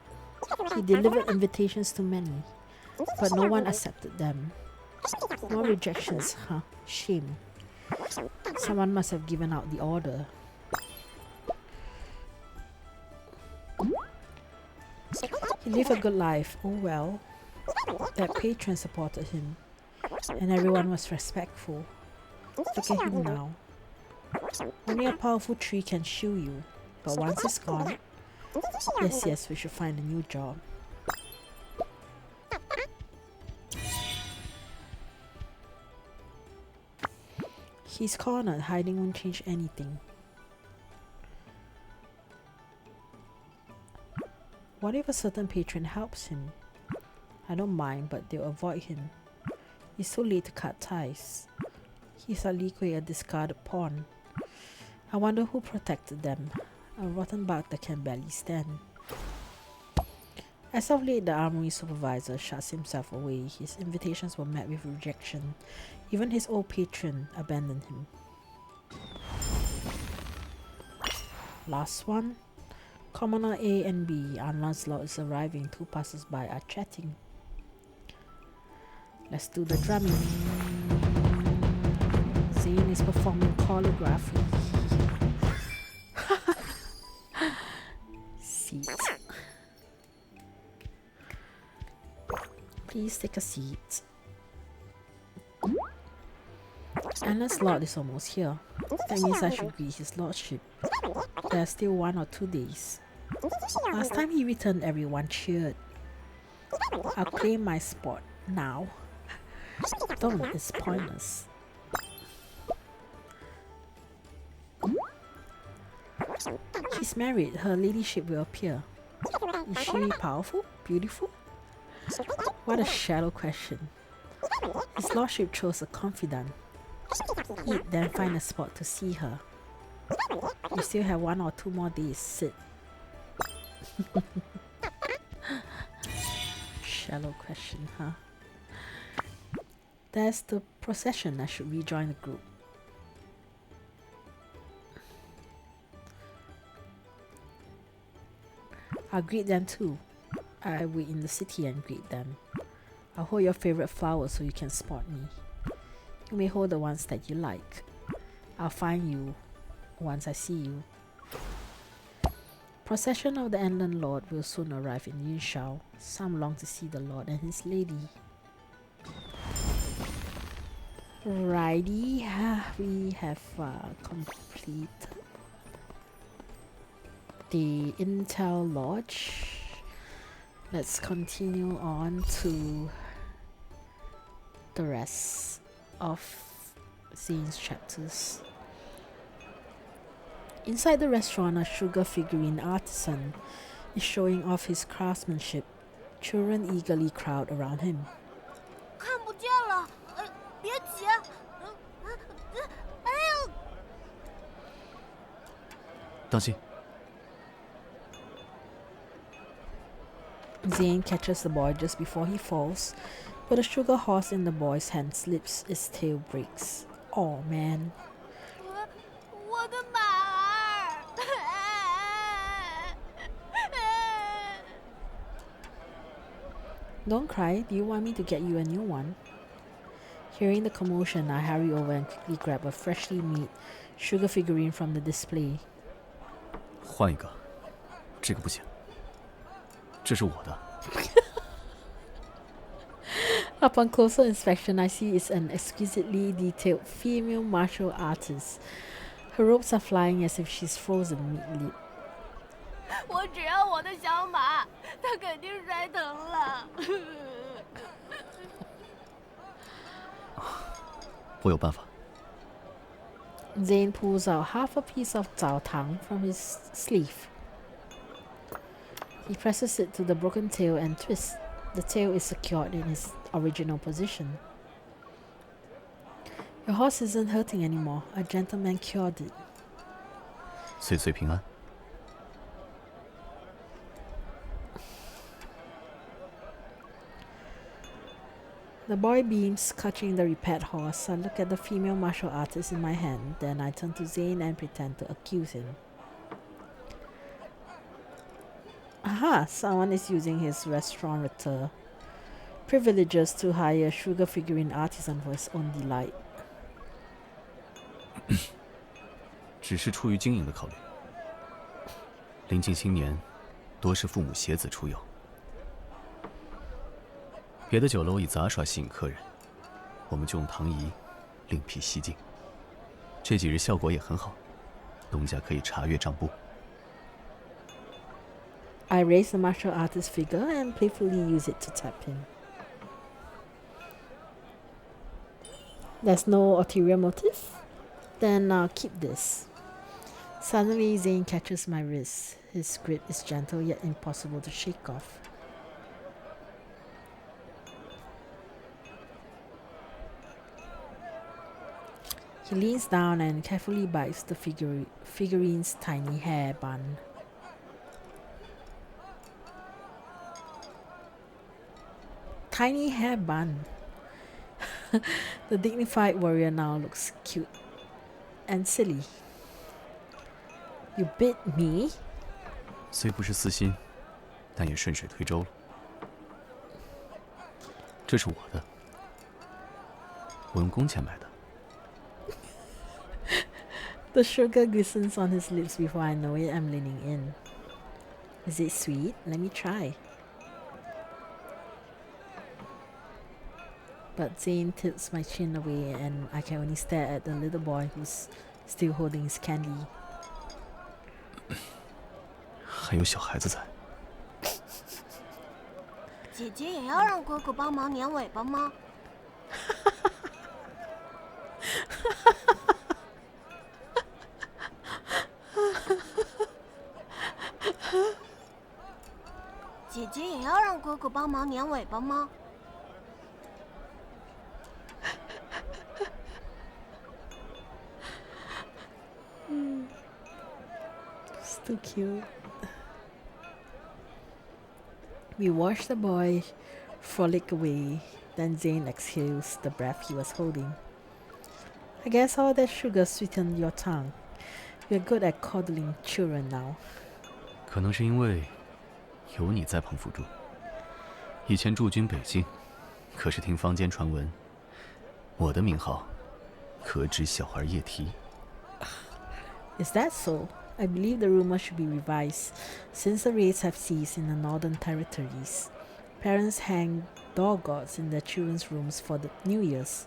He delivered invitations to many, but no one accepted them. More rejections, huh? Shame. Someone must have given out the order. He lived a good life. Oh well. That patron supported him, and everyone was respectful. Look at him now. Only a powerful tree can shield you, but once it's gone, yes, we should find a new job. He's cornered. Hiding won't change anything. What if a certain patron helps him? I don't mind, but they'll avoid him. It's too late to cut ties. He's a Li Kui, a discarded pawn. I wonder who protected them. A rotten bug that can barely stand. As of late, the armory supervisor shuts himself away. His invitations were met with rejection. Even his old patron abandoned him. Last one. Commoner A and B. Our Lancelot is arriving. Two passers-by are chatting. Let's do the drumming. Zayne is performing choreography. Seat. Please take a seat. And Lancelot is almost here. That means I should greet his lordship. There are still 1 or 2 days. Last time he returned, everyone cheered. I'll claim my spot now. Don't, it's pointless. She's married. Her ladyship will appear. Is she powerful? Beautiful? What a shallow question. His lordship chose a confidant. Eat, then find a spot to see her. You still have 1 or 2 more days. Sit. Shallow question, huh? There's the procession. I should rejoin the group. I'll greet them too. I'll wait in the city and greet them. I'll hold your favorite flowers so you can spot me. You may hold the ones that you like. I'll find you once I see you. Procession of the Enland Lord will soon arrive in Yunshao. Some long to see the Lord and his lady. Righty, we have completed the Intel Lodge. Let's continue on to the rest of Zayne's chapters. Inside the restaurant, a sugar figurine artisan is showing off his craftsmanship. Children eagerly crowd around him. 看不见了，别挤。哎呦！当心！ Zayne catches the boy just before he falls, but a sugar horse in the boy's hand slips, its tail breaks. Oh man. 我的马儿！ Don't cry, do you want me to get you a new one? Hearing the commotion, I hurry over and quickly grab a freshly made sugar figurine from the display. 换一个，这个不行，这是我的。Upon closer inspection, I see it's an exquisitely detailed female martial artist. Her robes are flying as if she's frozen mid-leap. 我只要我的小马，它肯定摔疼了。我有办法。 Zayne pulls out half a piece of zao tang from his sleeve. He presses it to the broken tail and twists. The tail is secured in its original position. Your horse isn't hurting anymore. A gentleman cured it. 岁岁平安。 The boy beams, clutching the repaired horse. I look at the female martial artist in my hand. Then I turn to Zayne and pretend to accuse him. Aha! Someone is using his restaurateur privileges to hire a sugar figurine artisan for his own delight. 只是出于经营的考虑。临近新年，多是父母携子出游。别的酒楼以杂耍吸引客人，我们就用糖饴另辟蹊径。这几日效果也很好，农家可以查阅账簿。 I raise the martial artist figure and playfully use it to tap him. There's no ulterior motive? Then I'll keep this. Suddenly, Zayne catches my wrist. His grip is gentle yet impossible to shake off. He leans down and carefully bites the figurine's tiny hair bun. Tiny hair bun. The dignified warrior now looks cute and silly. You bit me? 虽不是私心，但也顺水推舟了。这是我的，我用工钱买的。 The sugar glistens on his lips before I know it. I'm leaning in. Is it sweet? Let me try. But Zayne tilts my chin away and I can only stare at the little boy who's still holding his candy. 还有小孩子在。姐姐也要让哥哥帮忙粘尾巴吗？姐姐也要让哥哥帮忙粘尾巴吗？ Still cute. We watch the boy frolic away. Then Zayne exhales the breath he was holding. I guess all that sugar sweetened your tongue. We're good at coddling children now. 可能是因为有你在旁辅助。以前驻军北京，可是听坊间传闻，我的名号可指小儿夜啼。 Is that so? I believe the rumor should be revised, since the raids have ceased in the northern territories. Parents hang door gods in their children's rooms for the New Year's.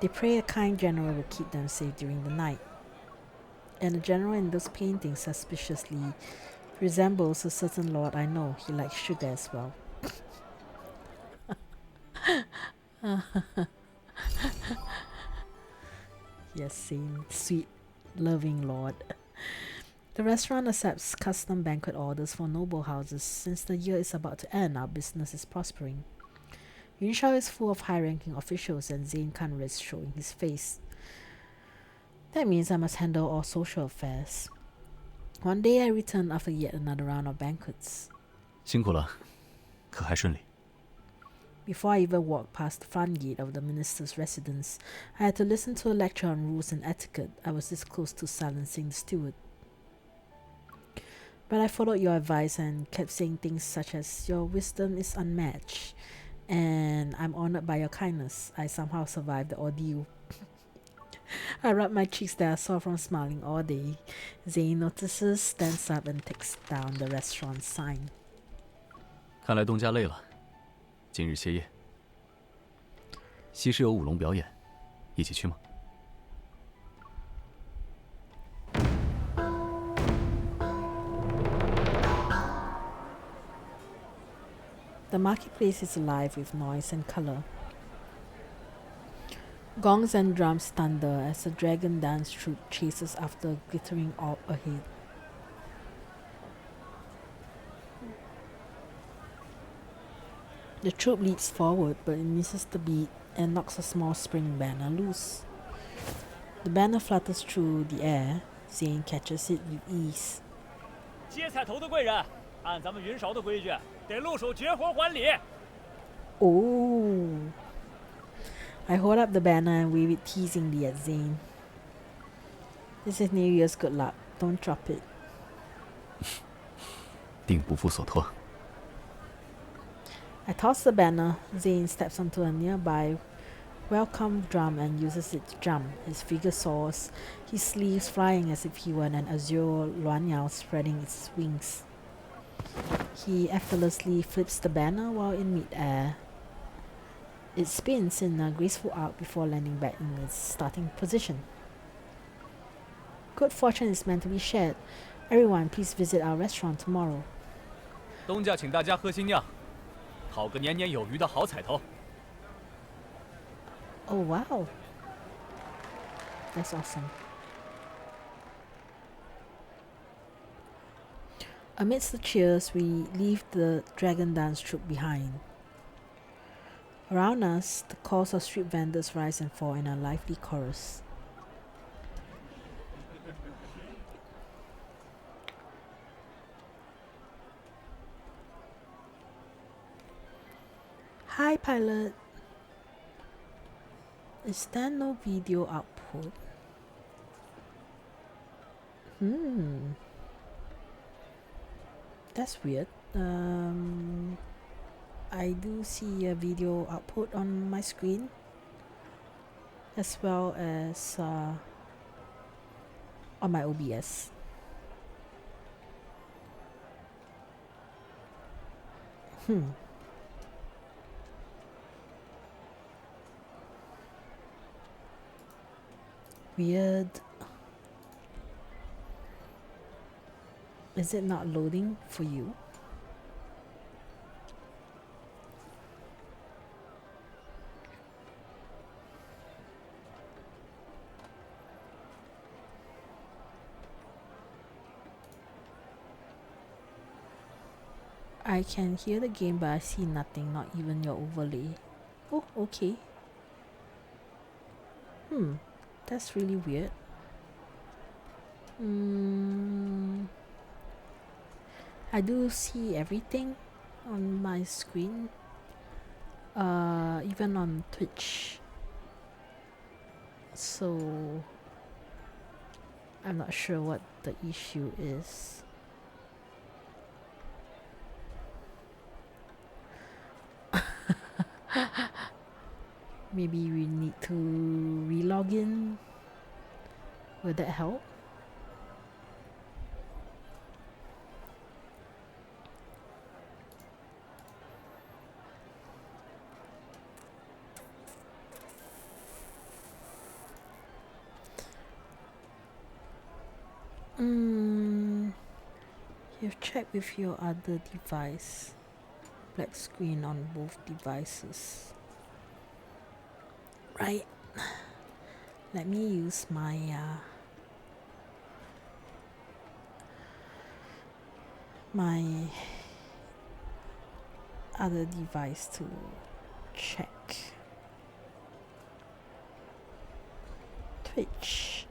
They pray a kind general will keep them safe during the night. And the general in those paintings suspiciously resembles a certain lord I know. He likes sugar as well. Yes, same sweet, loving lord. The restaurant accepts custom banquet orders for noble houses. Since the year is about to end, our business is prospering. Yunshao is full of high-ranking officials and Zayne can't risk showing his face. That means I must handle all social affairs. One day I return after yet another round of banquets. 辛苦了，可还顺利？ Before I even walked past the front gate of the minister's residence, I had to listen to a lecture on rules and etiquette. I was this close to silencing the steward. But I followed your advice and kept saying things such as, "Your wisdom is unmatched, and I'm honored by your kindness." I somehow survived the ordeal. I rub my cheeks that are sore from smiling all day. Zayne notices, stands up and takes down the restaurant sign. 看来东家累了，今日歇业。西市有舞龙表演，一起去吗？ The marketplace is alive with noise and color. Gongs and drums thunder as the dragon dance troupe chases after a glittering orb ahead. The troupe leaps forward, but it misses the beat and knocks a small spring banner loose. The banner flutters through the air. Zayne catches it with ease. 接彩头的贵人，按咱们云韶的规矩，得露手绝活还礼。 Oh! I hold up the banner and wave it teasingly at Zayne. This is New Year's good luck. Don't drop it. 定不负所托。 I toss the banner. Zayne steps onto a nearby welcome drum and uses it to jump. His figure soars, his sleeves flying as if he were an azure luanyao spreading its wings. He effortlessly flips the banner while in mid-air. It spins in a graceful arc before landing back in its starting position. Good fortune is meant to be shared. Everyone, please visit our restaurant tomorrow. 东家请大家喝新酿，讨个年年有余的好彩头。 Oh wow. That's awesome. Amidst the cheers, we leave the dragon dance troupe behind. Around us, the calls of street vendors rise and fall in a lively chorus. Hi, pilot. Is there no video output? That's weird. I do see a video output on my screen, as well as on my OBS. Weird. Is it not loading for you? I can hear the game, but I see nothing, not even your overlay. Oh, okay. That's really weird. I do see everything on my screen, even on Twitch. So I'm not sure what the issue is. Maybe we need to re-log in. Will that help? You've checked with your other device. Black screen on both devices. Right. Let me use my my other device to check. Twitch.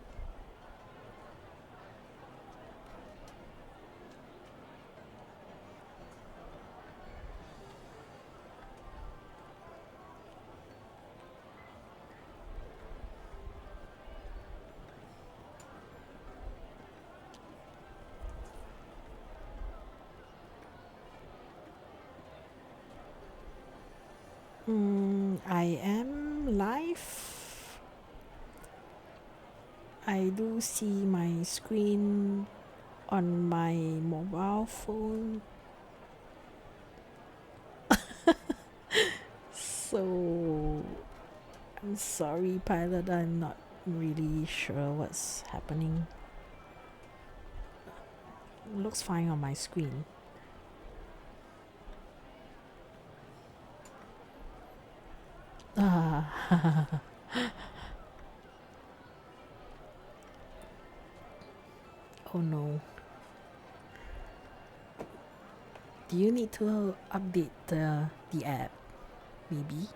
I am live. I do see my screen on my mobile phone. So I'm sorry, pilot, I'm not really sure what's happening. Looks fine on my screen. Oh no. Do you need to update the app? Maybe.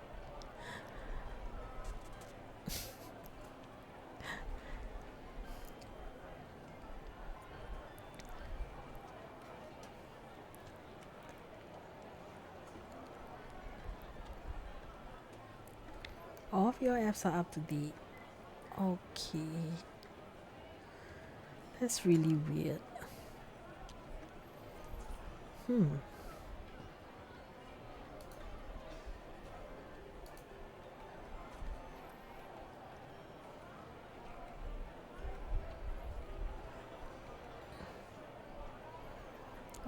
All of your apps are up to date. Okay. That's really weird. I'm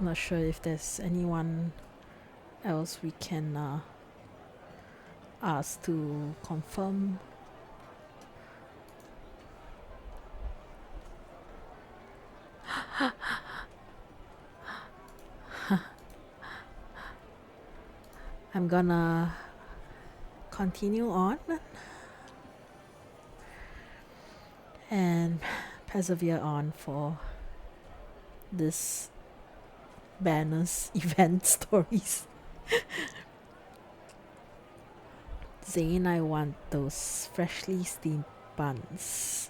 not sure if there's anyone else we can ask to confirm. I'm gonna continue on and persevere on for this banners event stories. Zayne, I want those freshly steamed buns.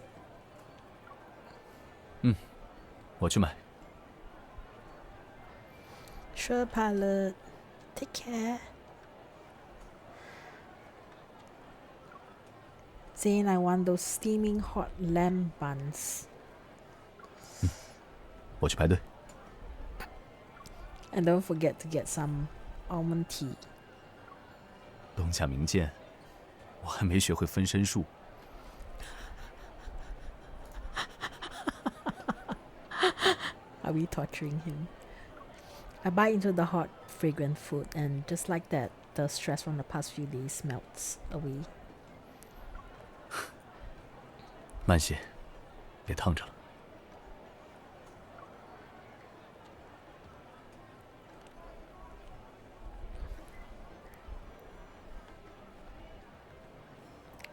我去买。 Sure, pilot. Take care. Zayne, I want those steaming hot lamb buns. 我去排队。 And don't forget to get some almond tea. 龙下明剑，我还没学会分身术。 Are we torturing him? I bite into the hot, fragrant food, and just like that, the stress from the past few days melts away. 慢些，别烫着了。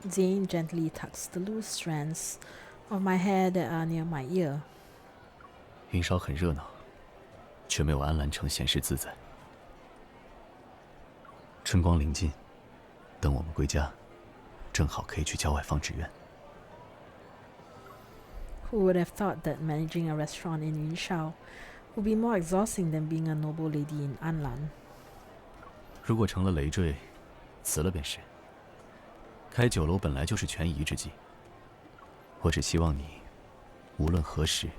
Zayne gently tucks the loose strands of my hair that are near my ear. 云梢很热闹，却没有安澜城闲适自在。春光临近，等我们归家，正好可以去郊外放纸鸢。 Who would have thought that managing a restaurant in Yunshao would be more exhausting than being a noble lady in Anlan? 如果成了累赘，辞了便是。开酒楼本来就是权宜之计。我只希望你，无论何时，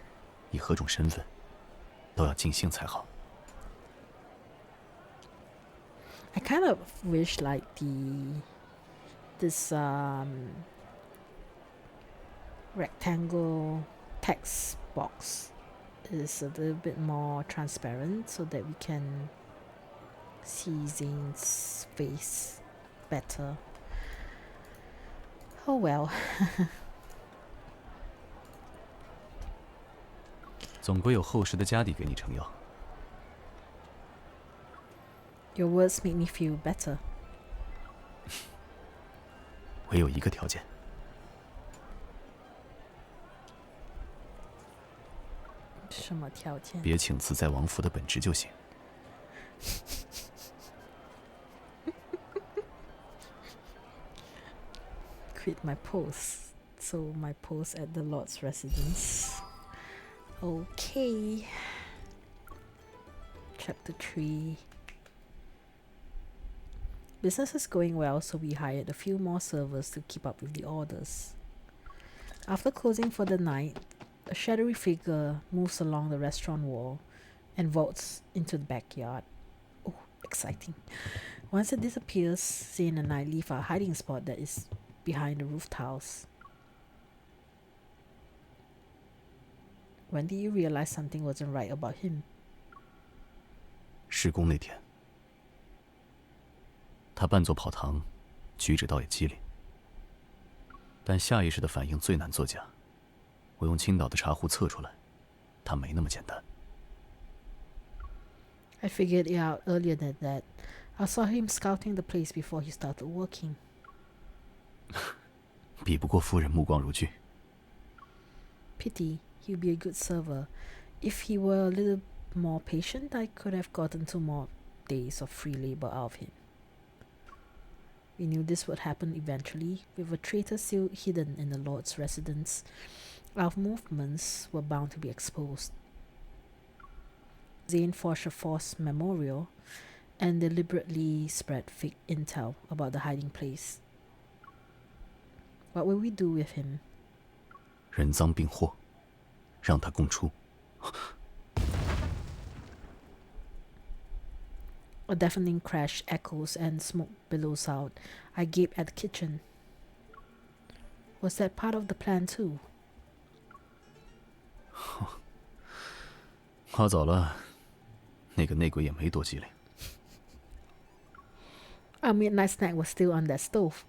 以何种身份，都要尽兴才好。 I kind of wish like this rectangle text box is a little bit more transparent so that we can see Zayne's face better. Oh well. 总归有厚实的家底给你撑腰。 Your words make me feel better. 唯有一个条件。 Sure. 什么条件？别请辞在王府的本职就行。Quit my post. So my post at the Lord's residence. Okay. Chapter 3. Business is going well, so we hired a few more servers to keep up with the orders. After closing for the night, a shadowy figure moves along the restaurant wall and vaults into the backyard. Oh, exciting. Once it disappears, Zayne and I leave our hiding spot that is behind the roof tiles. When did you realize something wasn't right about him? 施工那天，他扮作跑堂，举止倒也机灵，但下意识的反应最难作假。我用青岛的茶壶测出来，他没那么简单。I figured it out earlier than that. I saw him scouting the place before he started working. 比不过夫人目光如炬。 Pity, he'd be a good server. If he were a little more patient, I could have gotten 2 more days of free labor out of him. We knew this would happen eventually. With a traitor still hidden in the Lord's residence, our movements were bound to be exposed. Zayne forged a false memorial and deliberately spread fake intel about the hiding place. What will we do with him? 人赃并获，让他供出。 A deafening crash echoes and smoke billows out. I gape at the kitchen. Was that part of the plan too? 好早了，那个内鬼也没多机灵。 Our midnight snack was still on that stove.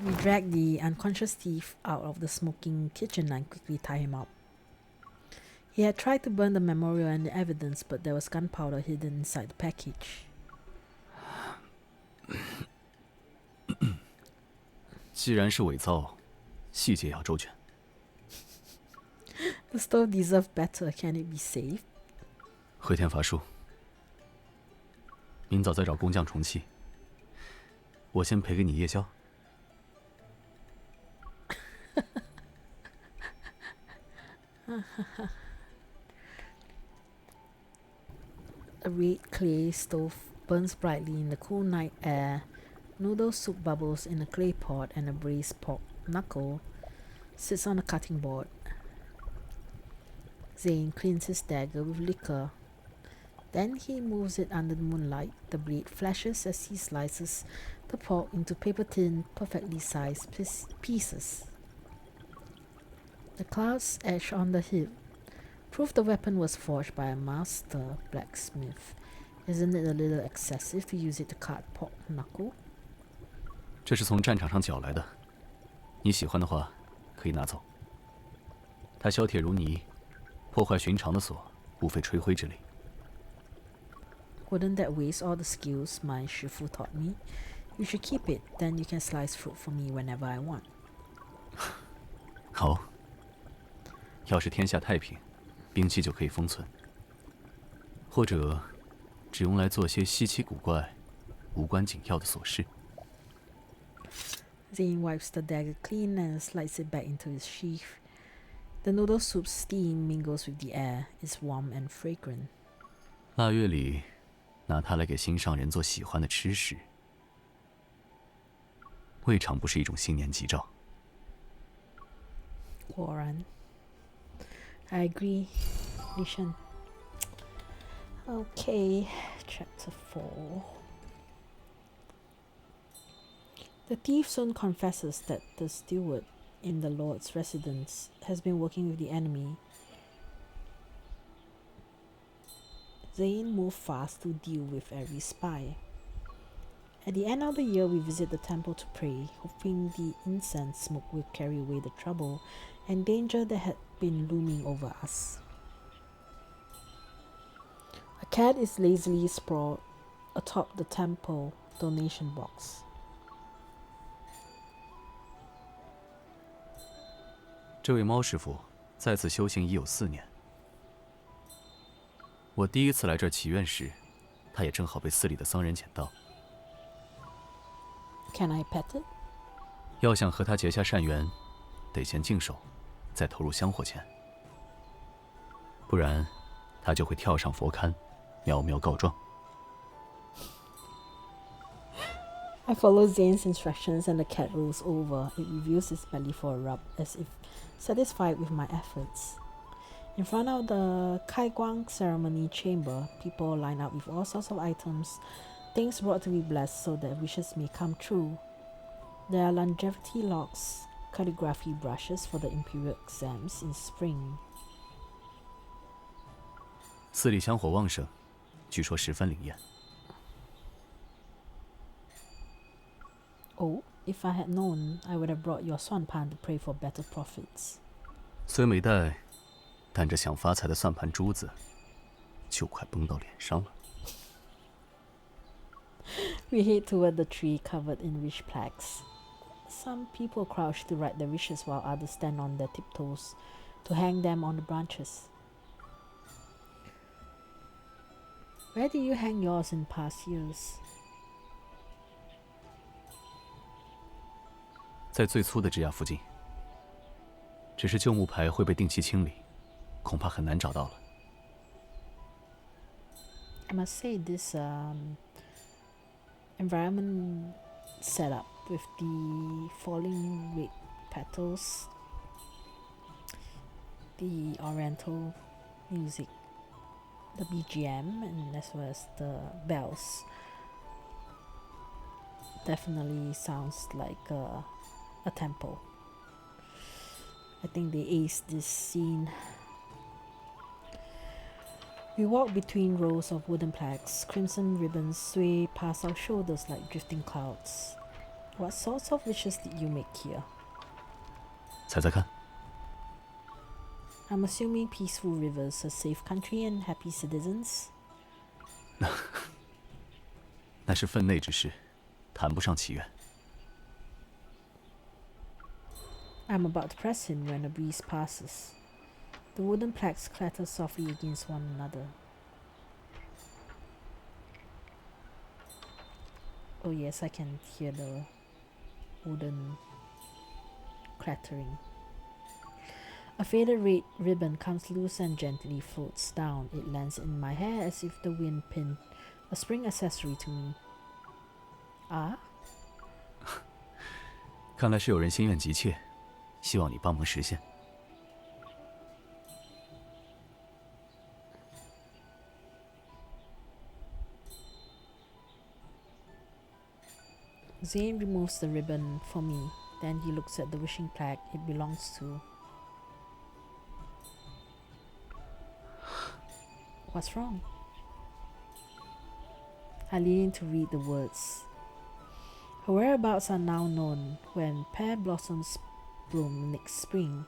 We dragged the unconscious thief out of the smoking kitchen and quickly tied him up. He had tried to burn the memorial and the evidence, but there was gunpowder hidden inside the package. 既然是伪造，细节要周全。 The stove deserved better. Can it be saved? 回天乏术，明早再找工匠重砌。我先赔给你夜宵。 A red clay stove burns brightly in the cool night air. Noodle soup bubbles in a clay pot, and a braised pork knuckle sits on a cutting board. Zayne cleans his dagger with liquor. Then he moves it under the moonlight. The blade flashes as he slices the pork into paper-thin, perfectly sized pieces. The clouds etch on the hilt. Proof the weapon was forged by a master blacksmith. Isn't it a little excessive to use it to cut pork knuckle? 这是从战场上缴来的，你喜欢的话，可以拿走。它削铁如泥，破坏寻常的锁，无非吹灰之力。 Wouldn't that waste all the skills my shifu taught me? You should keep it, then you can slice fruit for me whenever I want. 好，要是天下太平，兵器就可以封存，或者只用来做些稀奇古怪、无关紧要的琐事。 Zayne wipes the dagger clean and slides it back into its sheath. The noodle soup's steam mingles with the air. It's warm and fragrant. 腊月里，拿它来给心上人做喜欢的吃食，未尝不是一种新年吉兆。 果然 I agree, Lishan. Okay, chapter 4. The thief soon confesses that the steward in the Lord's residence has been working with the enemy. Zayne moved fast to deal with every spy. At the end of the year, we visit the temple to pray, hoping the incense smoke will carry away the trouble and danger that had been looming over us. A cat is lazily sprawled atop the temple donation box. 这位猫师傅在此修行已有4年。我第一次来这儿祈愿时，他也正好被寺里的僧人捡到。Can I pet it? 要想和他结下善缘，得先净手，再投入香火钱，不然他就会跳上佛龛，喵喵告状。I follow Zayne's instructions and the cat rolls over. It reveals its belly for a rub, as if satisfied with my efforts. In front of the Kaiguang ceremony chamber, people line up with all sorts of items, things brought to be blessed so that wishes may come true. There are longevity locks, calligraphy brushes for the imperial exams in spring. 寺里香火旺盛，据说十分灵验。Oh, if I had known, I would have brought your swan pan to pray for better profits. 虽没带，但这想发财的算盘珠子，就快崩到脸上了。We head toward the tree covered in wish plaques. Some people crouch to write their wishes while others stand on their tiptoes to hang them on the branches. Where did you hang yours in past years? 在最粗的枝桠附近，只是旧木牌会被定期清理，恐怕很难找到了。I must say this environment setup with the falling red petals, the oriental music, the BGM, and as well as the bells definitely sounds like a temple. I think they aced this scene. We walk between rows of wooden plaques. Crimson ribbons sway past our shoulders like drifting clouds. What sorts of wishes did you make here? 猜猜看。I'm assuming peaceful rivers, a safe country, and happy citizens. 那是分内之事，谈不上祈愿。I'm about to press him when a breeze passes. The wooden plaques clatter softly against one another. Oh yes, I can hear the wooden clattering. A faded red ribbon comes loose and gently floats down. It lands in my hair as if the wind pinned a spring accessory to me. Ah? 看来是有人心愿急切，希望你帮忙实现。Zayne removes the ribbon for me. Then he looks at the wishing plaque it belongs to. What's wrong? I lean in to read the words. Her whereabouts are now known. When pear blossoms bloom next spring,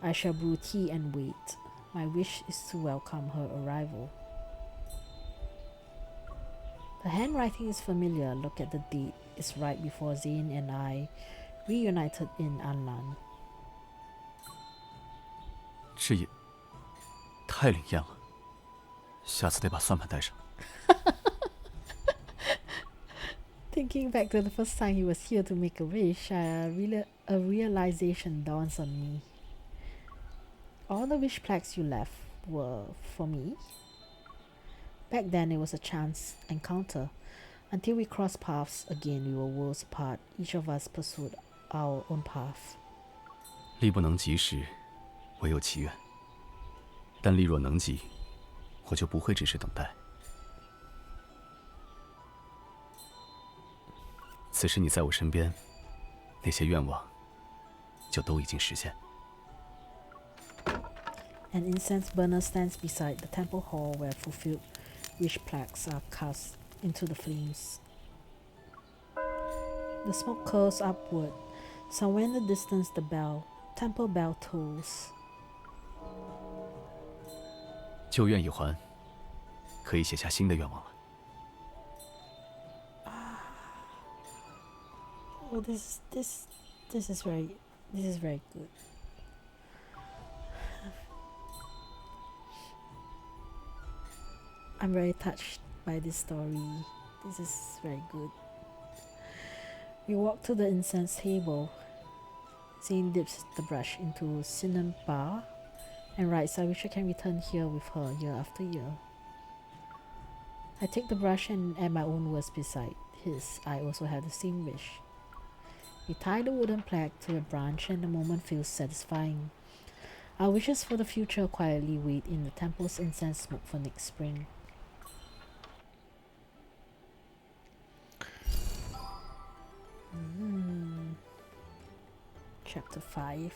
I shall brew tea and wait. My wish is to welcome her arrival. The handwriting is familiar. Look at the date. It's right before Zayne and I reunited in Anlan. 这也太灵验了，下次得把算盘带上。Thinking back to the first time he was here to make a wish, a realization dawns on me. All the wish plaques you left were for me. Back then it was a chance encounter. Until we crossed paths again, we were worlds apart. Each of us pursued our own path. 力不能及时，唯有祈愿。但力若能及，我就不会只是等待。此时你在我身边，那些愿望就都已经实现。An incense burner stands beside the temple hall where fulfilled wish plaques are cast into the flames. The smoke curls upward. Somewhere in the distance, the temple bell tolls. 旧愿已还，可以写下新的愿望了。Oh, this is very good. I'm very touched by this story. This is very good. We walk to the incense table. Zayne dips the brush into cinnamon bar and writes, I wish I can return here with her year after year. I take the brush and add my own words beside his. I also have the same wish. We tie the wooden plaque to a branch and the moment feels satisfying. Our wishes for the future quietly wait in the temple's incense smoke for next spring. Chapter 5.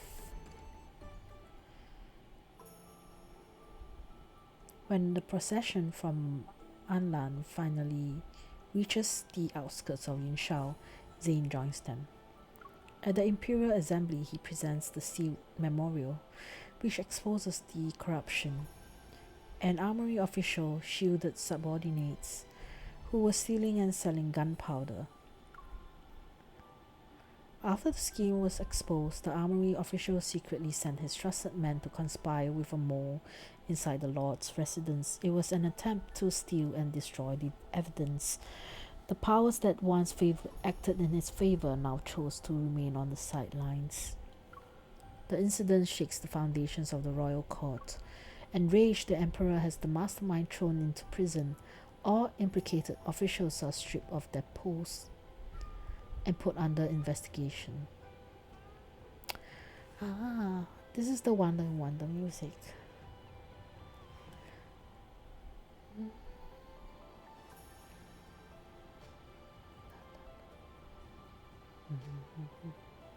When the procession from Anlan finally reaches the outskirts of Yinshao, Zayne joins them. At the Imperial Assembly, he presents the sealed memorial, which exposes the corruption. An armory official shielded subordinates who were stealing and selling gunpowder. After the scheme was exposed, the armory official secretly sent his trusted men to conspire with a mole inside the Lord's residence. It was an attempt to steal and destroy the evidence. The powers that once acted in his favor now chose to remain on the sidelines. The incident shakes the foundations of the royal court. Enraged, the emperor has the mastermind thrown into prison. All implicated officials are stripped of their posts and put under investigation. This is the Wonder music.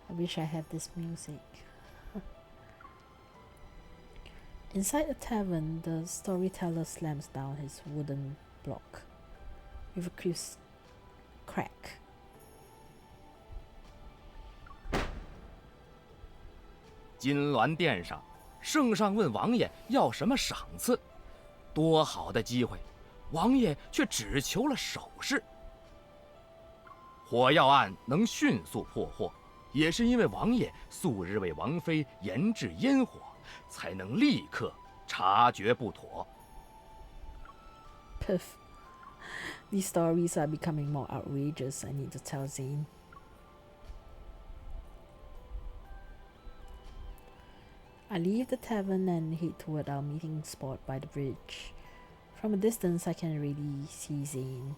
I wish I had this music. Inside a tavern, the storyteller slams down his wooden block with a crisp crack. 金銮殿上，圣上问王爷要什么赏赐，多好的机会，王爷却只求了首饰。火药案能迅速破获，也是因为王爷素日为王妃研制烟火，才能立刻察觉不妥。Piff. These stories are becoming more outrageous. I need to tell Zayne. I leave the tavern and head toward our meeting spot by the bridge. From a distance, I can already see Zayne.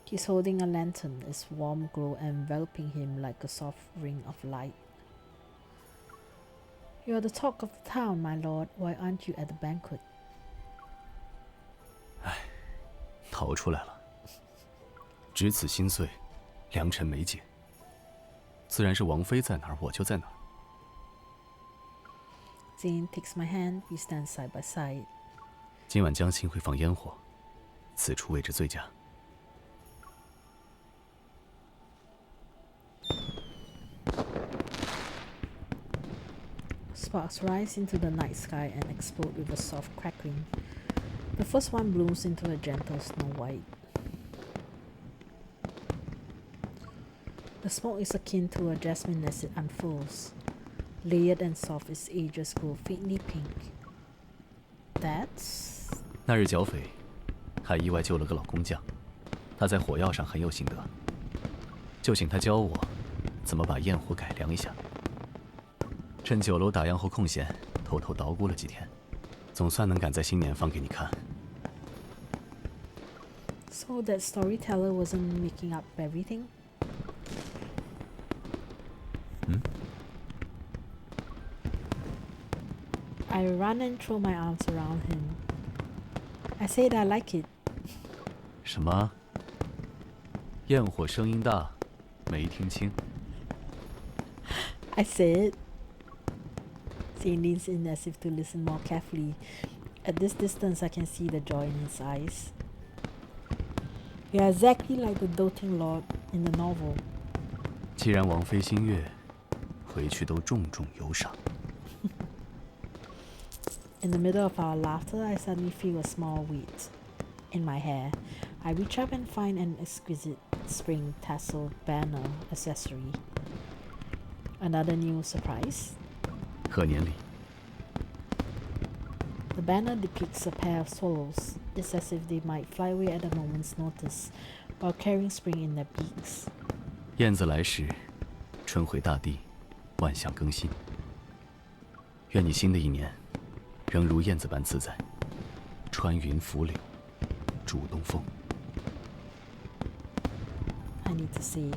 He's holding a lantern, its warm glow enveloping him like a soft ring of light. You are the talk of the town, my lord. Why aren't you at the banquet? 唉，逃出来了。值此心碎，良辰美景。自然是王妃在哪儿，我就在哪儿。Zayne takes my hand. We stand side by side. 今晚江心会放烟火，此处位置最佳。Sparks rise into the night sky and explode with a soft crackling. The first one blooms into a gentle snow white. The smoke is akin to a jasmine as it unfolds. Layered and soft, its edges glow faintly pink. That's... 那日剿匪，还意外救了个老工匠，他在火药上很有心得，就请他教我怎么把焰火改良一下。趁酒楼打烊后空闲，偷偷捣鼓了几天，总算能赶在新年放给你看。So that storyteller wasn't making up everything? I run and throw my arms around him. I said I like it. 什么？焰火声音大，没听清。I said. Zayne leans in as if to listen more carefully. At this distance, I can see the joy in his eyes. We are exactly like the doting lord in the novel. 既然王妃心悦，回去都重重有赏。In the middle of our laughter, I suddenly feel a small weight in my hair. I reach up and find an exquisite spring tassel banner accessory. Another new surprise. 贺年礼， banner depicts a pair of swallows. It's as if they might fly away at a moment's notice, while carrying spring in their beaks. 燕子来时，春回大地，万象更新。愿你新的一年，仍如燕子般自在，穿云拂柳，逐东风。I need to save.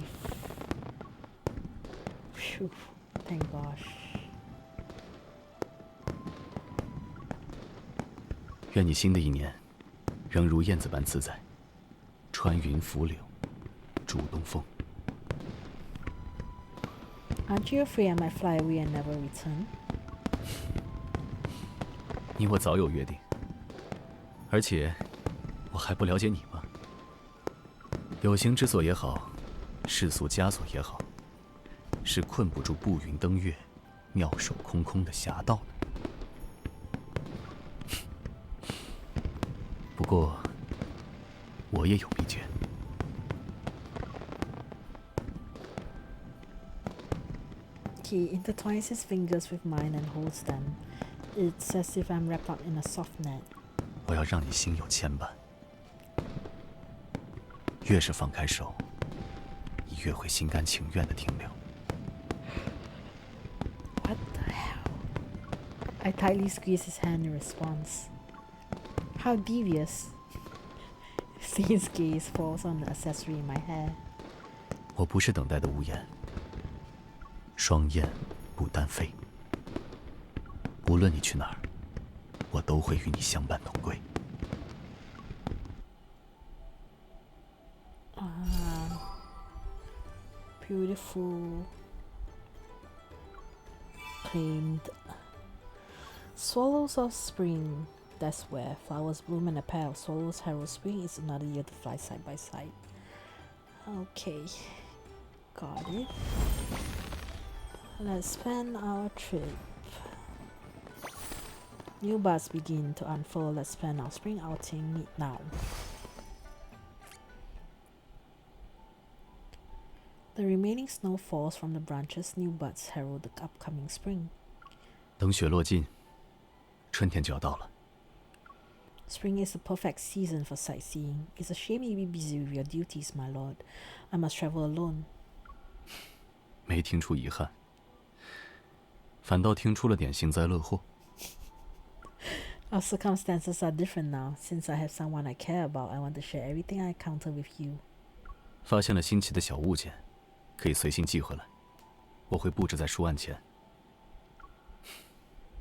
Phew, thank gosh. 愿你新的一年，仍如燕子般自在，穿云拂柳，逐东风。Aren't you afraid I might fly away and never return? 你我早有约定，而且我还不了解你吗？有形之所也好，世俗枷锁也好，是困不住步云登月、妙手空空的侠盗的。不过，我也有秘诀。He intertwines his fingers with mine and holds them. It's as if I'm wrapped up in a soft net. 我要让你心有牵绊，越是放开手，你越会心甘情愿地停留。What the hell? I tightly squeeze his hand in response. How devious. Zayne's gaze falls on the accessory in my hair. 我不是等待的屋檐，双燕不单飞。无论你去哪儿，我都会与你相伴同归。Beautiful. Claimed. Swallows of spring. That's where flowers bloom and a pair of swallows herald spring is another year to fly side by side. Okay. Got it. Let's plan our trip. New buds begin to unfold. Let's plan our spring outing. Meet now. The remaining snow falls from the branches. New buds herald the upcoming spring. 等雪落尽，春天就要到了。Spring is the perfect season for sightseeing. It's a shame you be busy with your duties, my lord. I must travel alone. 没听出遗憾，反倒听出了点幸灾乐祸。Our circumstances are different now. Since I have someone I care about, I want to share everything I encounter with you. 发现了新奇的小物件，可以随信寄回来，我会布置在书案前。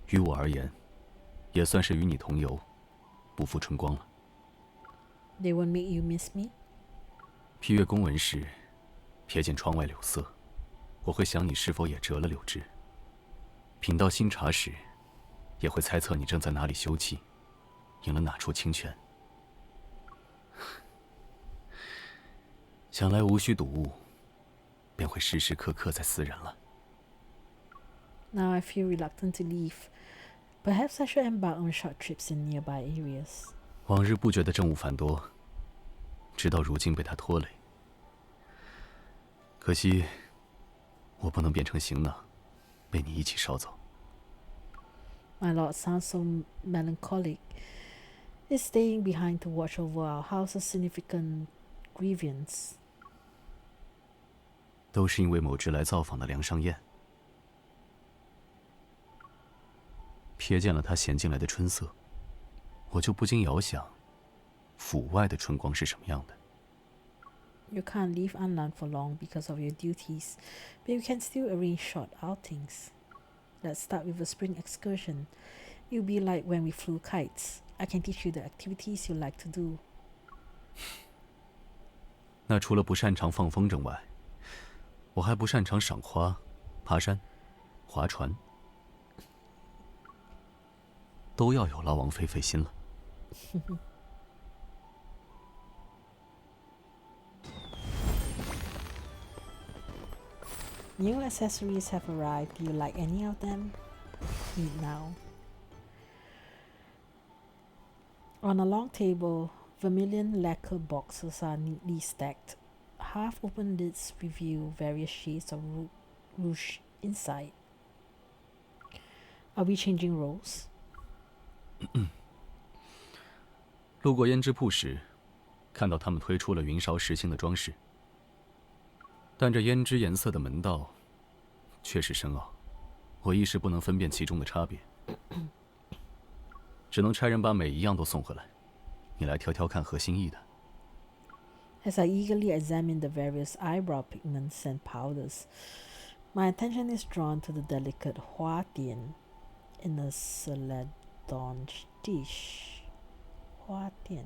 于我而言，也算是与你同游，不负春光了。They won't make you miss me? 批阅公文时，瞥见窗外柳色，我会想你是否也折了柳枝；品到新茶时，也会猜测你正在哪里休憩，饮了哪处清泉。想来无需睹物，便会时时刻刻在思人了。Now I feel reluctant to leave. Perhaps I should embark on short trips in nearby areas. 往日不觉得政务繁多，直到如今被他拖累。可惜，我不能变成行囊，被你一起捎走。My lord sounds so melancholic. Is staying behind to watch over our house a significant grievance? 都是因为某只来造访的梁上燕。瞥见了他衔进来的春色，我就不禁遥想，府外的春光是什么样的。You can't leave Anlan for long because of your duties, but you can still arrange short outings. Let's start with a spring excursion. It'll be like when we flew kites. I can teach you the activities you like to do. 那除了不擅长放风筝外，我还不擅长赏花、爬山、划船，都要有劳王妃费心了。New accessories have arrived. Do you like any of them? Meet now. On a long table, vermilion lacquer boxes are neatly stacked. Half-open lids reveal various shades of rouge inside. Are we changing roles? 路过胭脂铺时，看到他们推出了云烧实心的装饰，但这胭脂颜色的门道确实深奥，我一时不能分辨其中的差别，只能差人把每一样都送回来，你来挑挑看合心意的。As I eagerly examine the various eyebrow pigments and powders, my attention is drawn to the delicate hoa tian in a celadon dish. Hoa tian.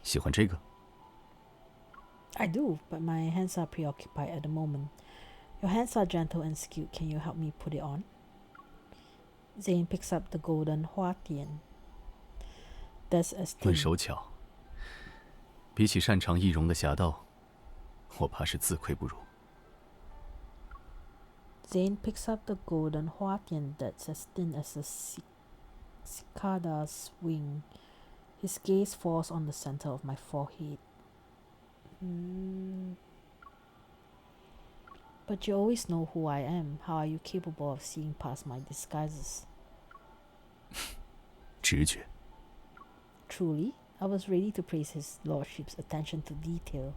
喜欢这个？ I do, but my hands are preoccupied at the moment. Your hands are gentle and skilled. Can you help me put it on? Zayne picks up the golden hoa tian. That's as 论 thin. 手巧，比起擅长易容的侠盗，我怕是自愧不如。 Zayne picks up the golden hoa tian that's as thin as a cicada's wing. His gaze falls on the center of my forehead. But you always know who I am. How are you capable of seeing past my disguises? 直觉。 Truly, I was ready to praise his lordship's attention to detail.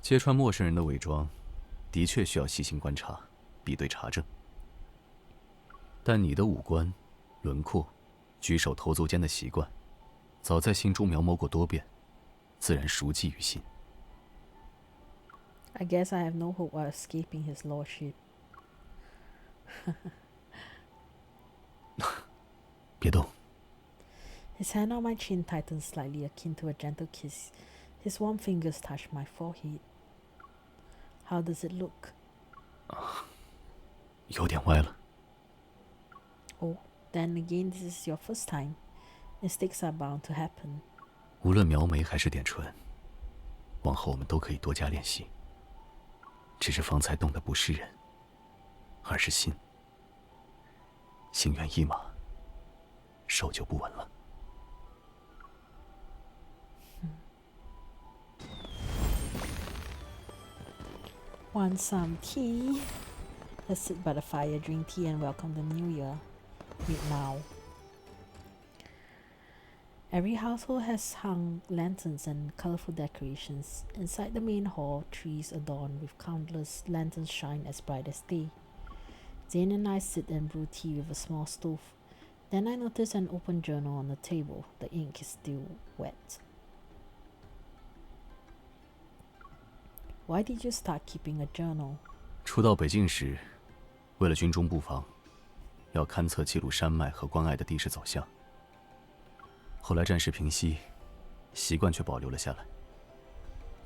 揭穿陌生人的伪装，的确需要细心观察，比对查证。但你的五官、轮廓、举手投足间的习惯，早在心中描摹过多遍，自然熟记于心。 I guess I have no hope of escaping his lordship. 别动。 His hand on my chin tightens slightly, akin to a gentle kiss. His warm fingers touch my forehead. How does it look? 有点歪了。 Oh, then again, this is your first time. Mistakes are bound to happen. 无论描眉还是点唇，往后我们都可以多加练习。只是方才动的不是人，而是心。心猿意马，手就不稳了。 Want some tea? Let's sit by the fire, drink tea, and welcome the new year. Meet now. Every household has hung lanterns and colorful decorations. Inside the main hall, trees adorned with countless lanterns shine as bright as day. Zayne and I sit and brew tea with a small stove. Then I notice an open journal on the table. The ink is still wet. Why did you start keeping a journal? 初到北境时，为了军中布防，要勘测记录山脉和关隘的地势走向。后来战事平息，习惯却保留了下来。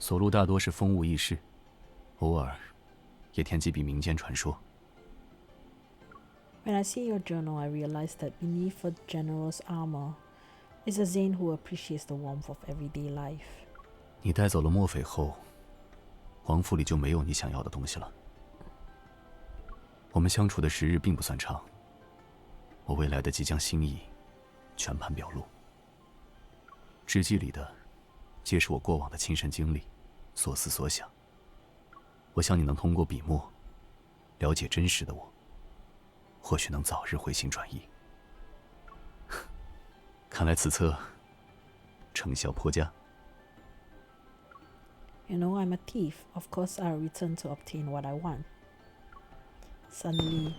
所录大多是风物轶事，偶尔也添几笔民间传说。 When I see your journal, I realize that beneath a general's armor is a Zayne who appreciates the warmth of everyday life. 你带走了墨匪后，王府里就没有你想要的东西了。我们相处的时日并不算长，我未来的即将心意，全盘表露。日记里的，皆是我过往的亲身经历，所思所想。我想你能通过笔墨，了解真实的我，或许能早日回心转意。看来此策成效颇佳。 You know I'm a thief. Of course I'll return to obtain what I want. Suddenly,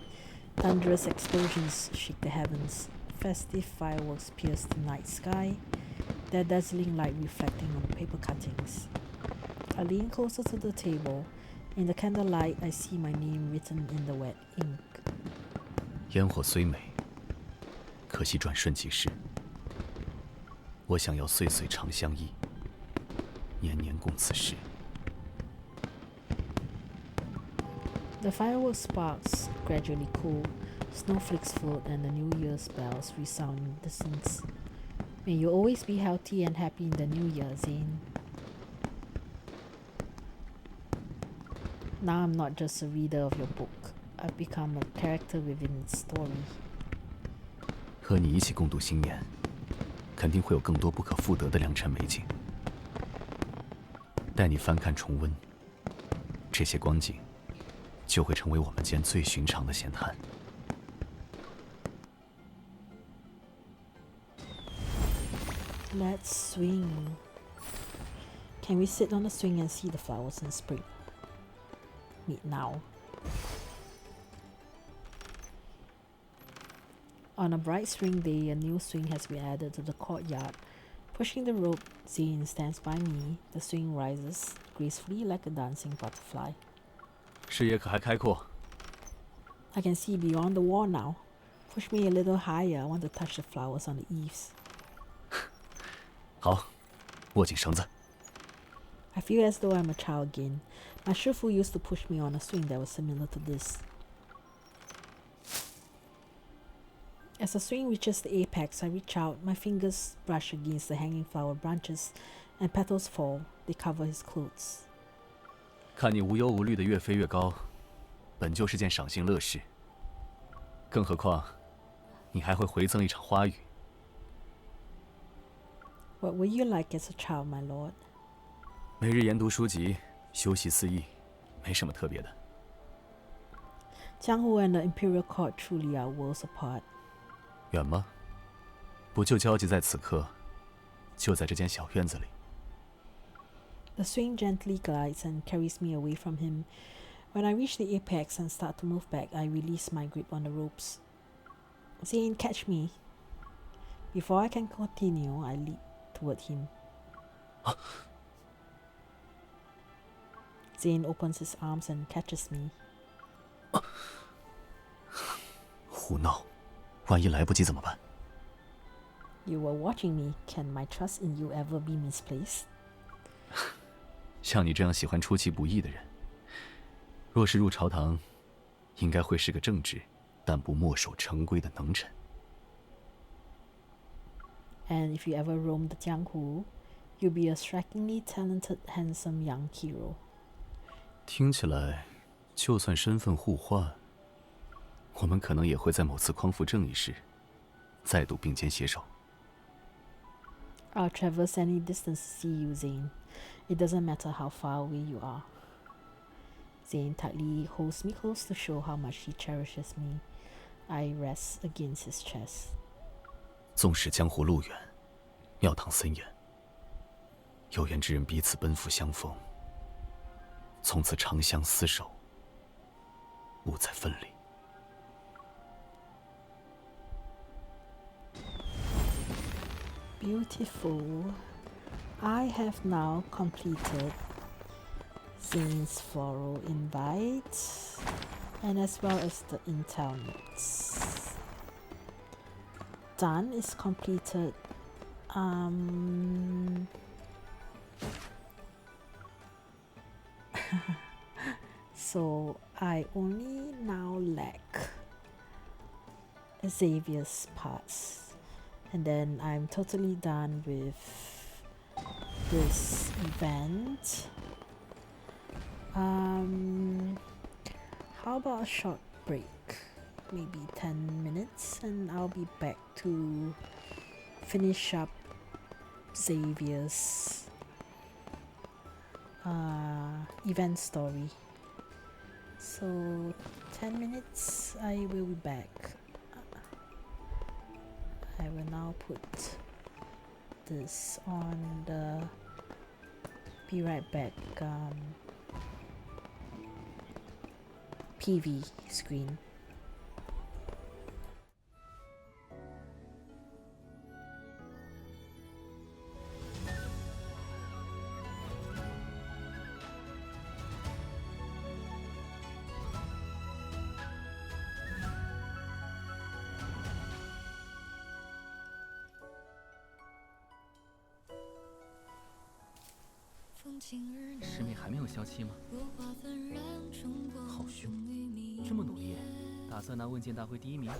thunderous explosions shake the heavens. Festive fireworks pierce the night sky, their dazzling light reflecting on the paper cuttings. I lean closer to the table. In the candlelight, I see my name written in the wet ink. 烟火虽美，可惜转瞬即逝。我想要岁岁长相依，年年共此时。 The fireworks sparks gradually cool, snowflakes float, and the New Year's bells resound in the distance. May you always be healthy and happy in the new year, Zayne. Now I'm not just a reader of your book. I've become a character within its story. 和你一起共度新年，肯定会有更多不可复得的良辰美景。带你翻看重温，这些光景，就会成为我们间最寻常的闲谈。Let's swing. Can we sit on the swing and see the flowers in spring? Meet now. On a bright spring day, a new swing has been added to the courtyard. Pushing the rope, Zayne stands by me. The swing rises gracefully like a dancing butterfly. 视野可还开阔？ I can see beyond the wall now. Push me a little higher. I want to touch the flowers on the eaves. 好，握紧绳子。 I feel as though I'm a child again. My shifu used to push me on a swing that was similar to this. As the swing reaches the apex, I reach out. My fingers brush against the hanging flower branches, and petals fall. They cover his clothes. 看你无忧无虑的越飞越高，本就是件赏心乐事。更何况，你还会回赠一场花语。 What were you like as a child, my lord? 每日研读书籍，修习四艺，没什么特别的。 Jianghu and the imperial court truly are worlds apart. 远吗？不就交集在此刻，就在这间小院子里。 The swing gently glides and carries me away from him. When I reach the apex and start to move back, I release my grip on the ropes. Zayne, catch me. Before I can continue, I leap toward him. Zayne opens his arms and catches me. 胡闹！万一来不及怎么办？ You were watching me. Can my trust in you ever be misplaced? 像你这样喜欢出其不意的人，若是入朝堂，应该会是个正直但不墨守成规的能臣。 And if you ever roam the Jianghu, you'll be a strikingly talented, handsome young hero. 听起来，就算身份互换，我们可能也会在某次匡扶正义时，再度并肩携手。 I'll traverse any distance to see you, Zayne. It doesn't matter how far away you are. Zayne tightly holds me close to show how much he cherishes me. I rest against his chest. 纵使江湖路远，庙堂森严，有缘之人彼此奔赴相逢，从此长相厮守，不再分离。 Beautiful. I have now completed Zayne's Floral Invites and as well as the intel notes. Done is completed. So I only now lack Xavier's parts. And then I'm totally done with this event. How about a short break? Maybe 10 minutes and I'll be back to finish up Xavier's event story. So 10 minutes, I will be back. I will now put this on the be right back PV screen. “师妹还没有消气吗？好凶，这么努力，打算拿问剑大会第1名。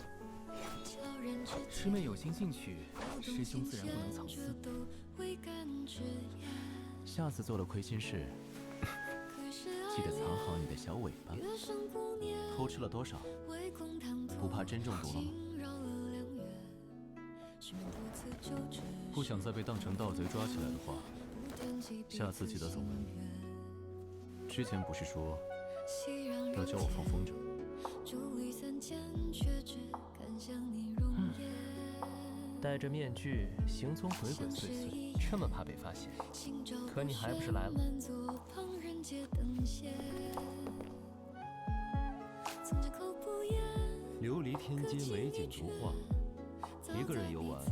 师妹有心进取，师兄自然不能藏私。下次做了亏心事，记得藏好你的小尾巴。偷吃了多少？不怕真中毒了吗？不想再被当成盗贼抓起来的话。” 下次记得走门。之前不是说要教我放风筝？戴着面具行踪鬼鬼祟祟，这么怕被发现，可你还不是来了？琉璃天街美景如画，一个人游玩，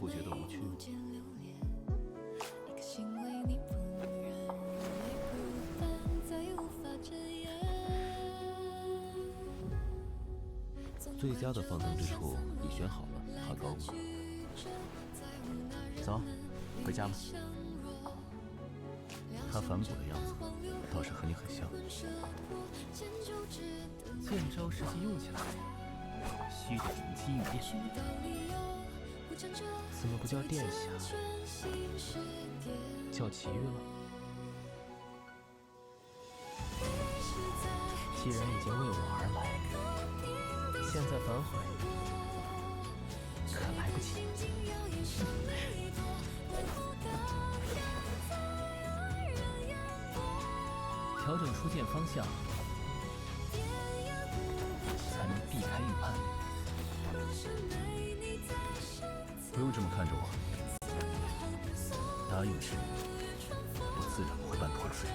不觉得无趣吗？最佳的放灯之处已选好了，还高吗？走，回家吧。他反哺的样子，倒是和你很像。见招时机用起来，须得灵机应变。怎么不叫殿下，叫齐玉了？既然已经为我而来，现在反悔可来不及。调整出剑方向，才能避开预判。不用这么看着我，答应时，我自然不会半途而废。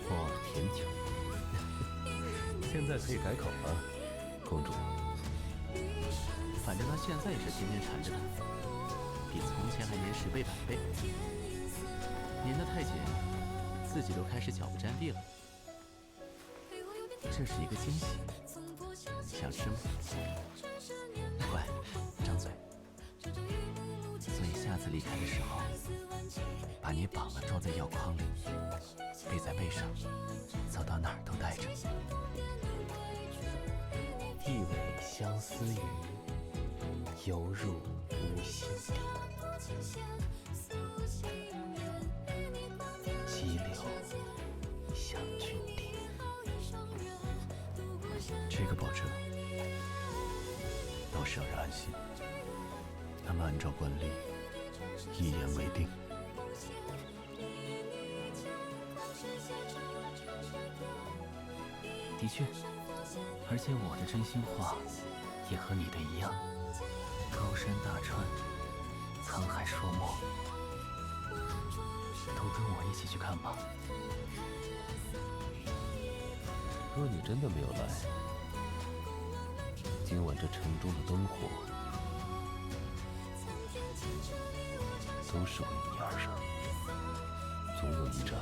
哇，甜酒，现在可以改口了，公主。反正他现在也是天天缠着的，比从前还黏10倍100倍，黏得太紧，自己都开始脚不沾地了。这是一个惊喜，想吃吗？乖，张嘴。所以下次离开的时候，把你绑了装在药筐里，背在背上，走到哪儿都带着。一尾相思鱼，游入无心底。激流向君顶。这个保证倒是让人安心。那么按照惯例，一言为定。的确，而且我的真心话也和你的一样。高山大川，沧海说墨，都跟我一起去看吧。若你真的没有来，今晚这城中的灯火都是为你而燃，总有一盏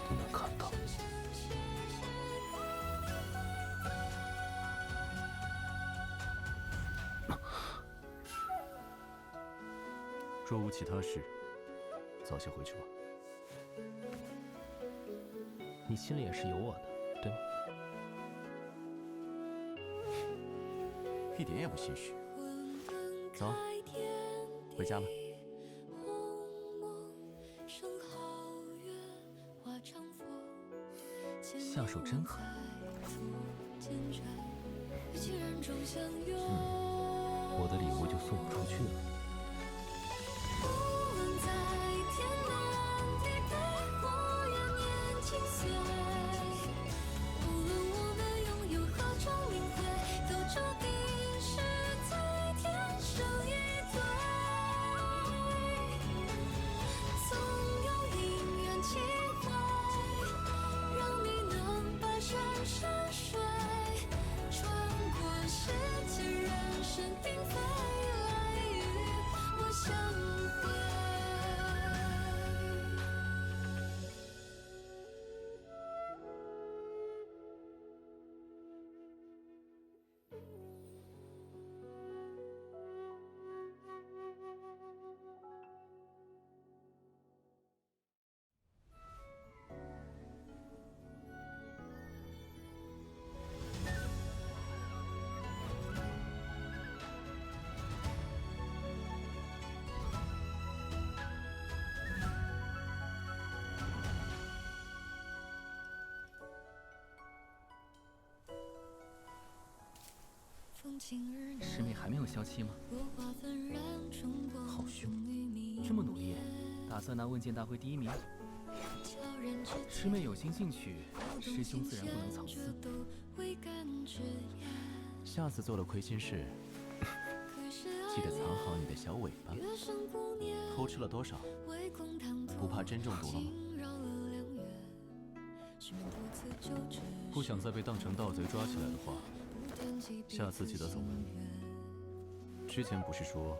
你能看到。若无其他事，早些回去吧。你心里也是有我的，对吗？一点也不心虚。走，回家吧。下手真狠。我的礼物就送不出去了。师妹还没有消气吗？好凶，这么努力，打算拿问剑大会第1名？师妹有心进取，师兄自然不能藏私。下次做了亏心事，记得藏好你的小尾巴。偷吃了多少？不怕真中毒了吗？不想再被当成盗贼抓起来的话，下次记得走稳。之前不是说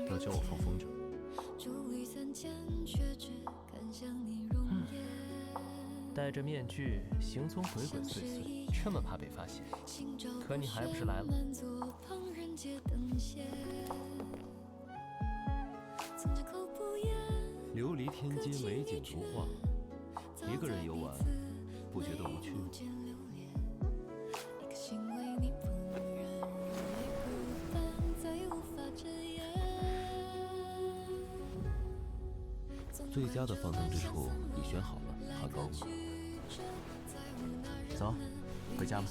要叫我放风筝？戴着面具行踪鬼鬼祟祟，这么怕被发现，可你还不是来了？琉璃天街美景如画，一个人游玩不觉得无趣吗？最佳的放灯之处你选好了，韩高吗？走，回家吧。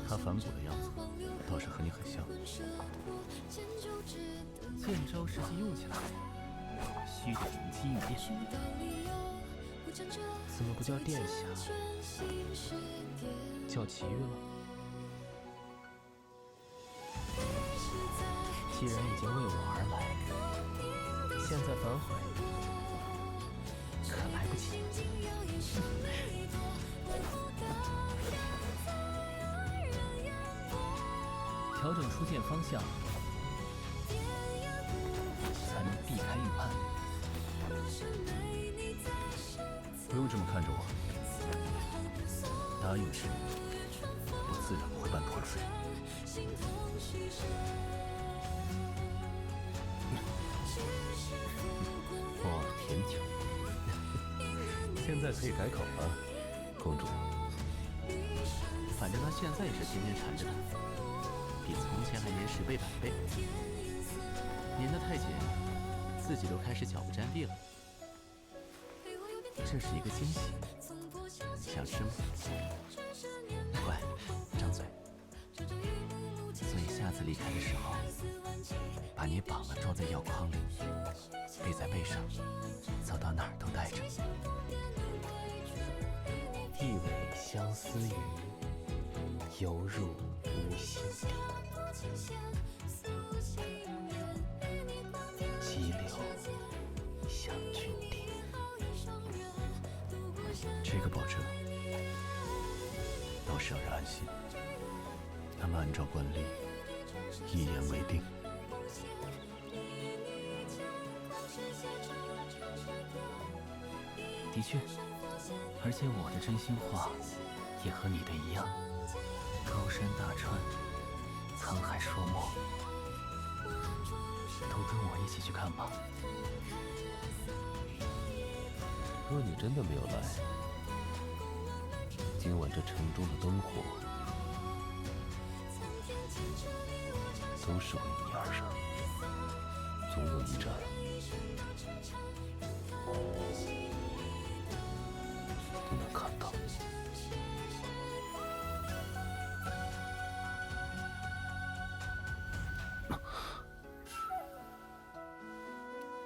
他反哺的样子倒是和你很像。剑招实际用起来，须得灵机一变。怎么不叫殿下，叫齐玉了？既然已经为我而来，现在反悔可来不及。调整出剑方向，才能避开预判。不用这么看着我，答应的事，我自然不会半途而废。哇，甜酒，现在可以改口了，公主。反正他现在也是天天缠着他，比从前还黏10倍100倍。黏得太紧，自己都开始脚不沾地了。这是一个惊喜，想吃吗？乖，张嘴。所以下次离开的时候，把你绑了装在药筐里，背在背上，走到哪儿都带着。一尾相思鱼，游入无心底。激流向君地。这个保证倒是让人安心。那么按照惯例，一言为定。的确，而且我的真心话也和你的一样。高山大川，沧海说墨，都跟我一起去看吧。若你真的没有来，今晚这城中的灯火都是为你而生，总有一盏不能看到。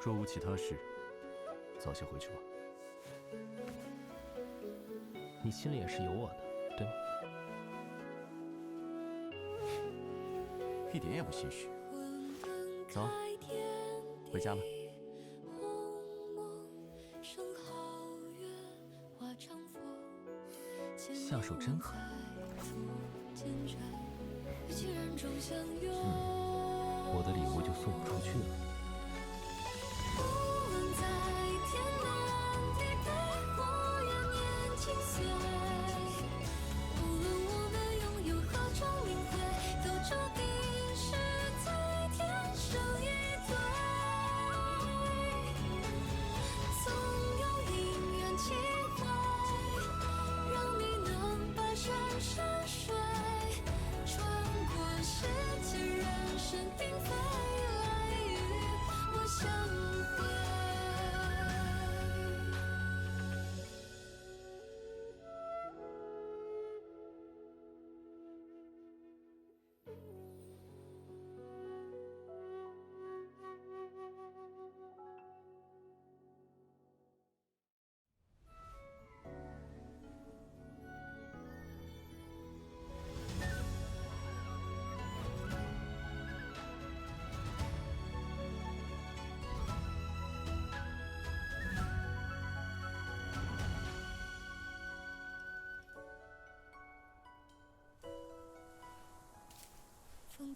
若无其他事，早些回去吧。你心里也是有我的，对吗？一点也不心虚。走，回家吧。下手真狠。我的礼物就送不出去了。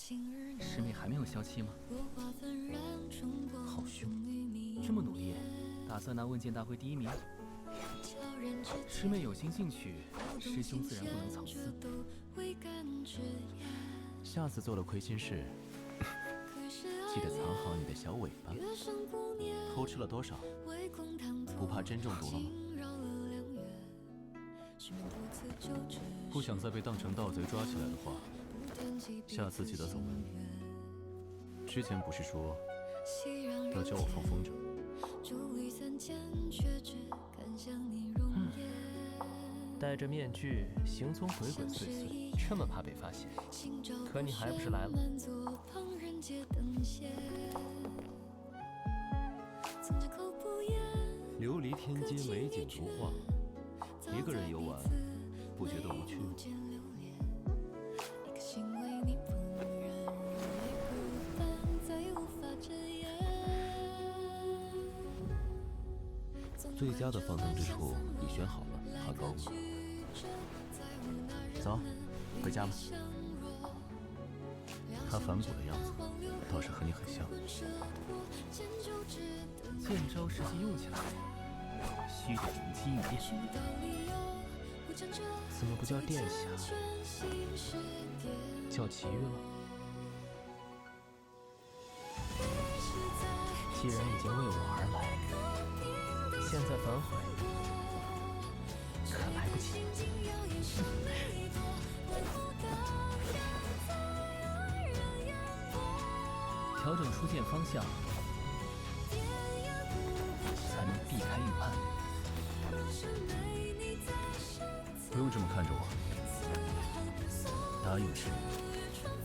师妹还没有消气吗？好凶，这么努力，打算拿问剑大会第1名。师妹有心进取，师兄自然不能藏私。下次做了亏心事，记得藏好你的小尾巴。偷吃了多少？不怕真中毒了吗？不想再被当成盗贼抓起来的话，下次记得走人。之前不是说要叫我放风筝？戴着面具行踪鬼鬼祟祟，这么怕被发现，可你还不是来了？琉璃天街美景如画，一个人游玩不觉得无趣吗？最佳的放灯之处你选好了，爬高吗？走，回家吧。他反哺的样子倒是和你很像。剑招实际用起来，需得灵机应变。怎么不叫殿下，叫齐玉了？既然已经为我而来，现在反悔可来不及。调整出剑方向，才能避开预判。不用这么看着我，答应时，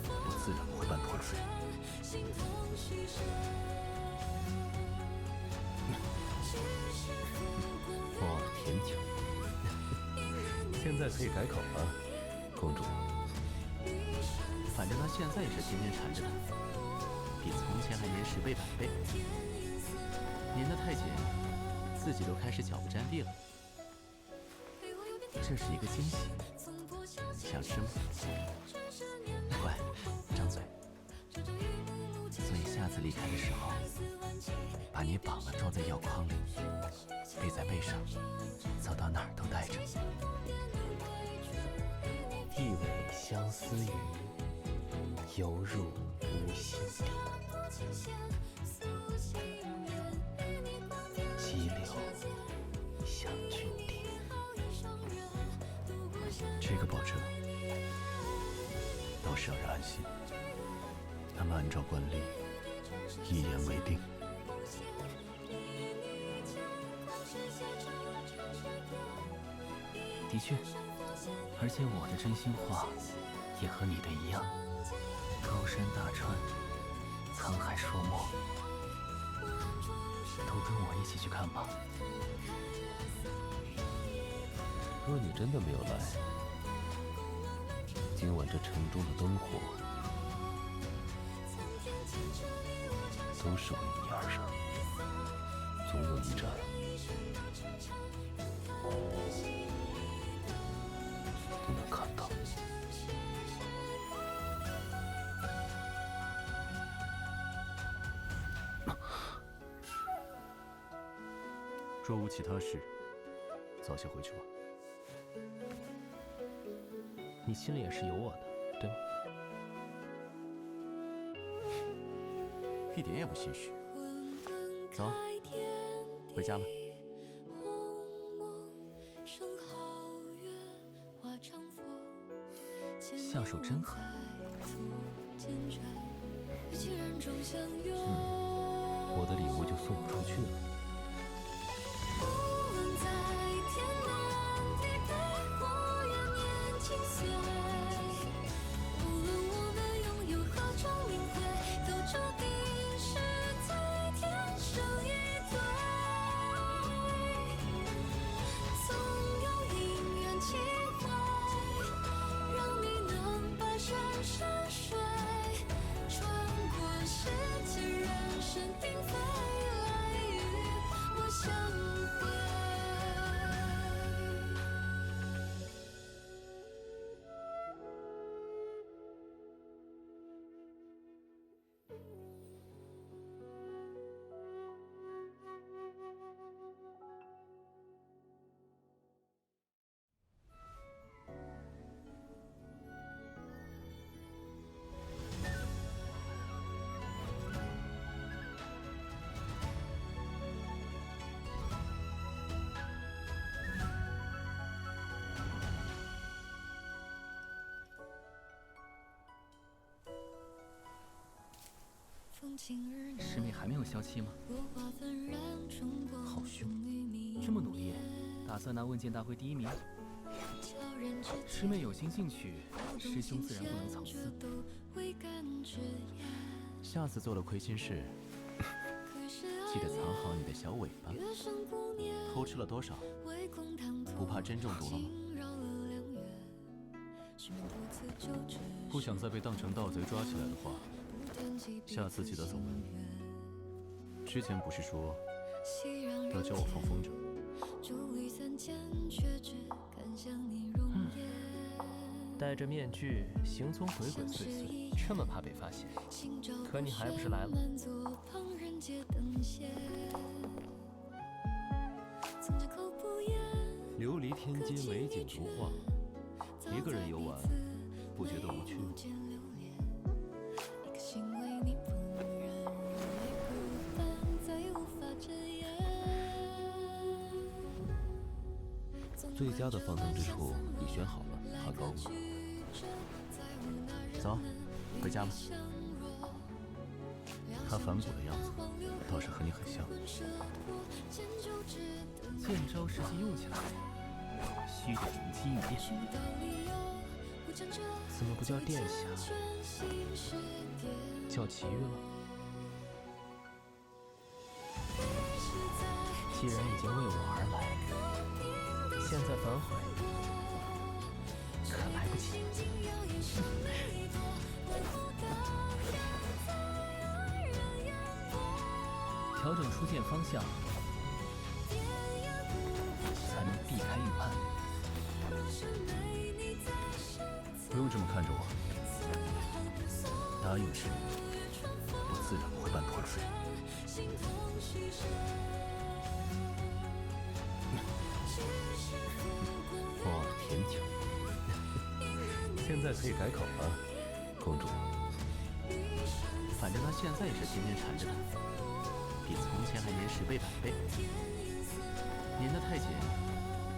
我自然不会半途而废。哇，甜巧。现在可以改口了，公主。反正他现在也是天天缠着他，比从前还粘10倍100倍，粘得太紧，自己都开始脚不沾地了。这是一个惊喜，想吃吗？乖，张嘴。所以下次离开的时候，把你绑了装在药筐里，背在背上，走到哪儿都带着。一尾相思鱼，游入无心底。激流向君顶。这个保证倒是让人安心。那么按照惯例，一言为定。的确，而且我的真心话也和你的一样，高山大川，沧海硕漠，都跟我一起去看吧。若你真的没有来，今晚这城中的灯火都是为你而生，总有一盏不能看到。若无其他事，早些回去吧。你心里也是有我的，对吗？一点也不心虚。走，回家吧。下手真狠。我的礼物就送不出去了。师妹还没有消气吗？好凶，这么努力，打算拿问剑大会第1名。师妹有心进取，师兄自然不能藏私。下次做了亏心事，记得藏好你的小尾巴。偷吃了多少？不怕真中毒了吗？不想再被当成盗贼抓起来的话，下次记得走稳。之前不是说要教我放风筝？戴着面具行踪鬼鬼祟祟，这么怕被发现，可你还不是来了？琉璃天街美景如画，一个人游玩，不觉得无趣吗？最佳的放灯之处你选好了，爬高吗？走，回家吧。他反哺的样子，倒是和你很像。剑招实际用起来，须得灵机应变。怎么不叫殿下，叫奇遇了？既然已经为我而来，现在反悔可来不及。调整出剑方向，才能避开预判。不用这么看着我，答应的事，我自然不会半途而废。哇，甜酒！现在可以改口了，公主。反正他现在也是天天缠着他，比从前还黏10倍100倍。黏得太紧，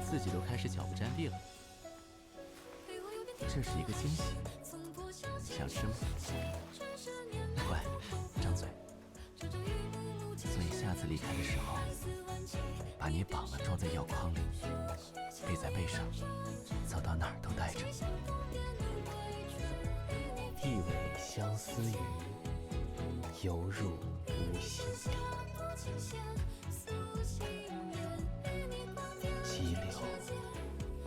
自己都开始脚不沾地了。这是一个惊喜，想吃吗？乖，张嘴。所以下次离开的时候，把你绑了装在药筐里，背在背上，走到哪儿都带着。一尾相思鱼，游入无心底。激流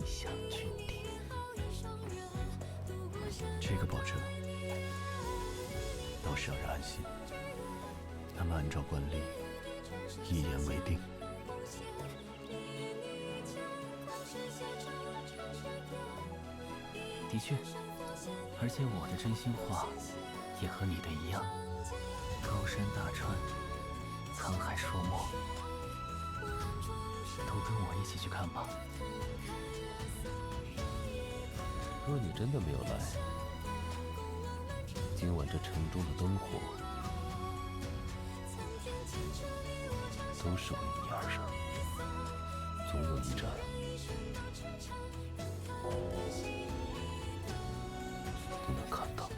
向君庭。这个保证倒是让人安心。那么按照惯例，一言为定。的确，而且我的真心话也和你的一样。高山大川，沧海说墨，都跟我一起去看吧。若你真的没有来，今晚这城中的灯火都是为你而生，总有一盏都能看到。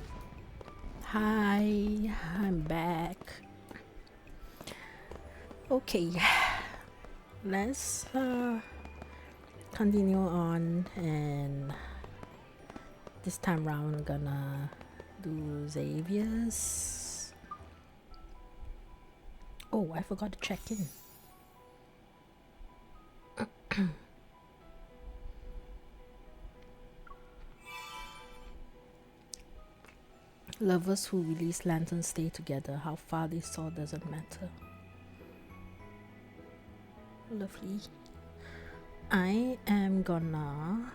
Hi, I'm back. Okay, let's continue on, and this time round I'm gonna do Xavier's. Oh, I forgot to check in. Lovers who release lanterns stay together. How far they saw doesn't matter. Lovely. I am gonna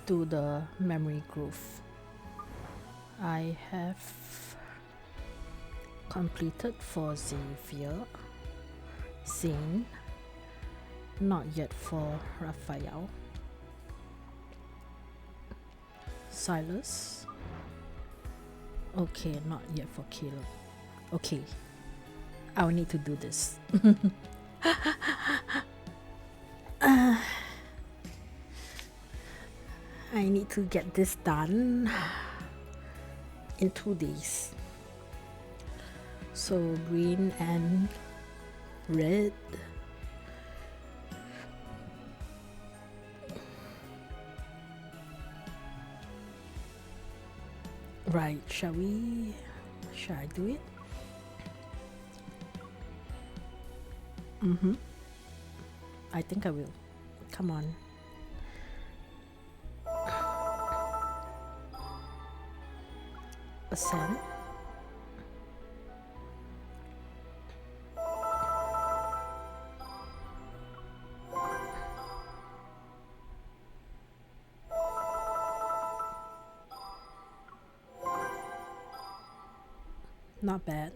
do the memory groove. I have completed for Xavier, Zayne, not yet for Rafayel, Silas. Okay, not yet for Caleb. Okay, I'll need to do this. I need to get this done in 2 days. So green and red. Right, shall I do it? I think I will. Come on. Ascend. Not bad.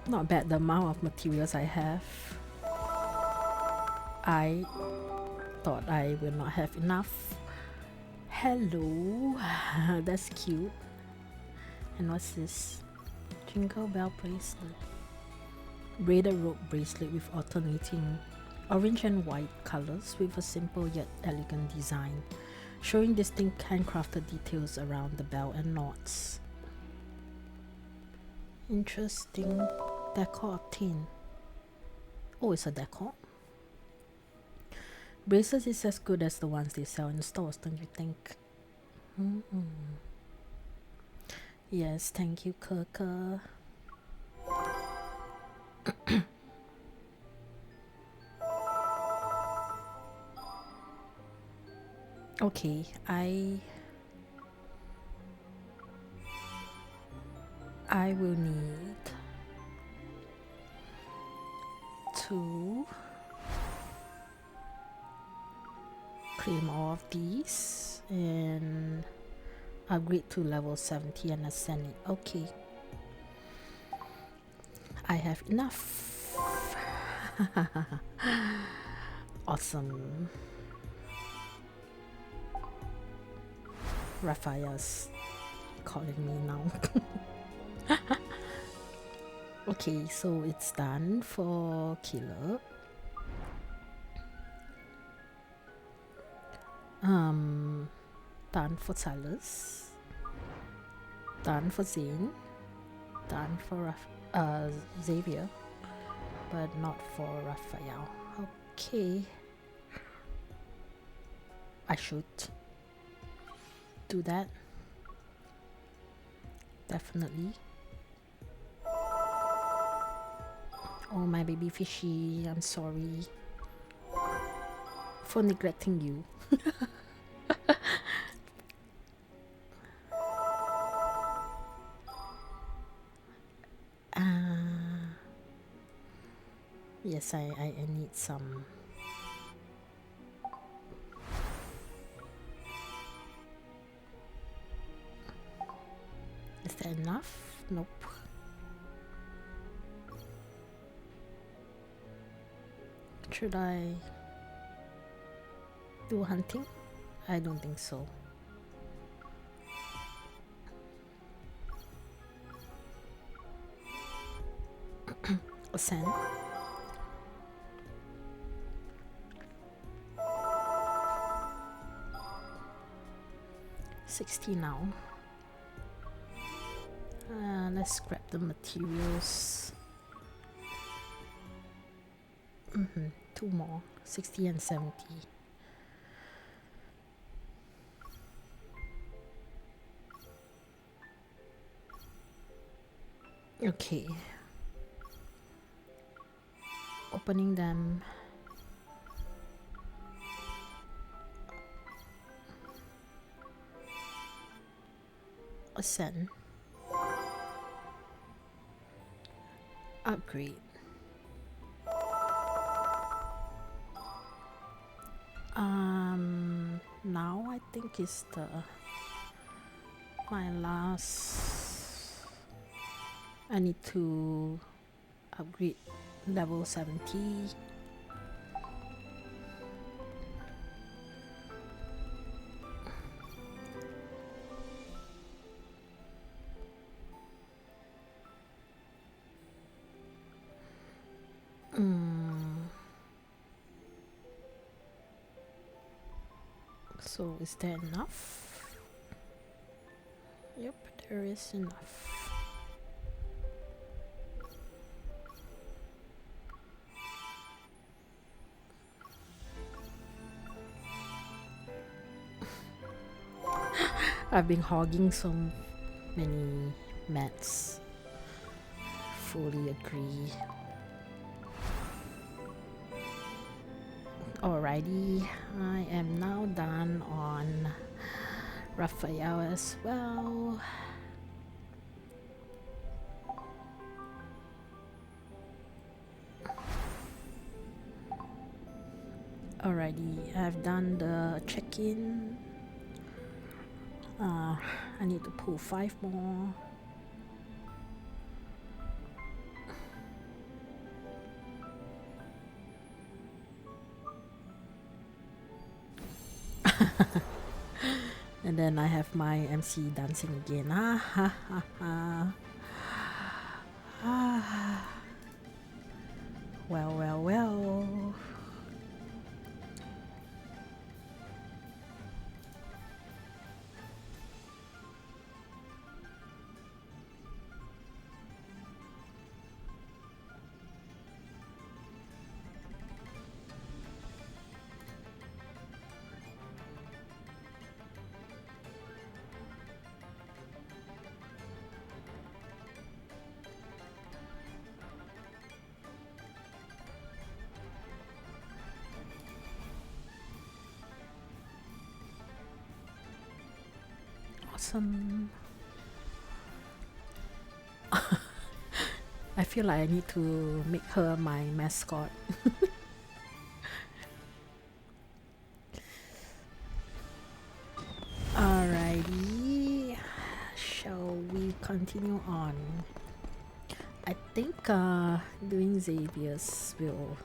Not bad the amount of materials I have. I thought I will not have enough. Hello, that's cute. And what's this? Jingle bell bracelet. Braided rope bracelet with alternating orange and white colors with a simple yet elegant design, showing distinct handcrafted details around the bell and knots. Interesting. Decor obtained. Oh, it's a decor. Bracelets is as good as the ones they sell in stores, don't you think? Yes, thank you, Kirka. Okay, I will need to claim all of these and upgrade to level 70 and ascend it. Okay, I have enough. Awesome. Rafayel's calling me now. Okay, so it's done for Killer. Done for Silas. Done for Zayne. Done for Xavier, but not for Rafayel. Okay, I should do that. Definitely. Oh, my baby fishy, I'm sorry for neglecting you. Yes, I need some. Is that enough? Nope. Should I do hunting? I don't think so. Ascend. $60 now. Let's scrap the materials. 2 more, 60 and 70. Okay. Opening them. Ascend. Upgrade. Now I think it's my last. I need to upgrade level 70. So is that enough? Yep, there is enough. I've been hogging so many mats. Fully agree. Alrighty, I am now done on Rafayel as well. Alrighty, I've done the check-in. I need to pull 5 more. And then I have my MC dancing again. Well. Awesome. I feel like I need to make her my mascot. Alrighty, shall we continue on? I think doing Xavier's will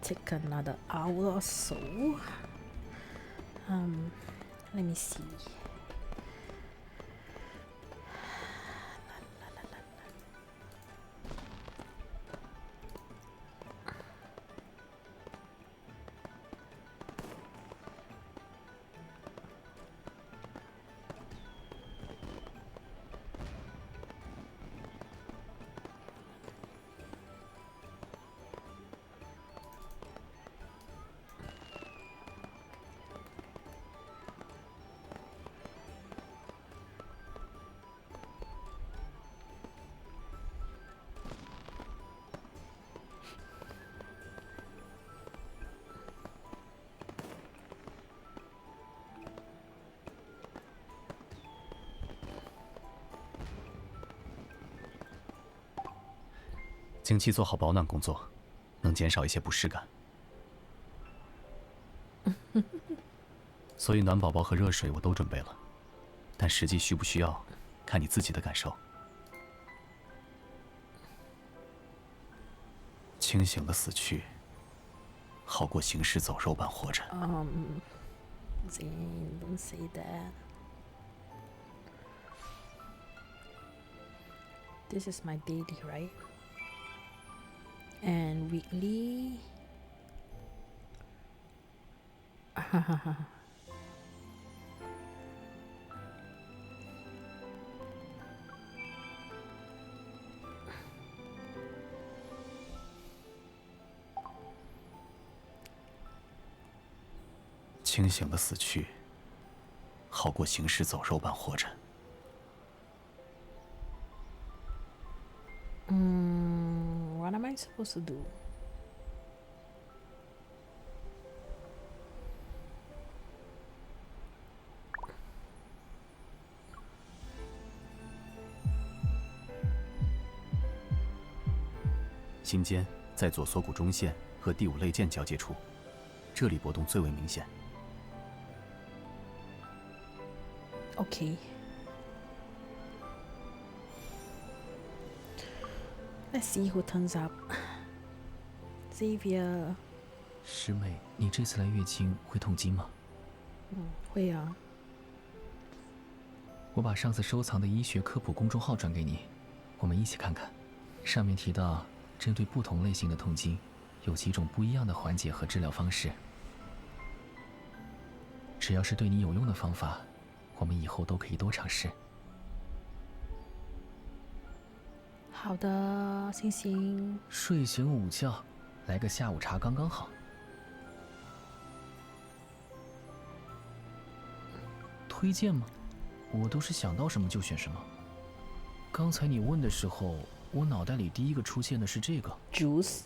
take another hour or so. Let me see.经期做好保暖工作，能减少一些不适感。所以暖宝宝和热水我都准备了，但实际需不需要，看你自己的感受。清醒的死去，好过行尸走肉般活着。Zayne, don't say that. This is my daily, right? And weekly. 清醒的死去，好过行尸走肉般活着。What am I supposed to do? 心尖在左锁骨中线和第5肋间交界处，这里波动最为明显。Okay. Let's see who turns up. Xavier. 师妹，你这次来月经会痛经吗？会啊。我把上次收藏的医学科普公众号转给你，我们一起看看。上面提到，针对不同类型的痛经，有几种不一样的缓解和治疗方式。只要是对你有用的方法，我们以后都可以多尝试。好的，星星。睡醒午觉，来个下午茶刚刚好。推荐吗？我都是想到什么就选什么。刚才你问的时候，我脑袋里第一个出现的是这个 juice。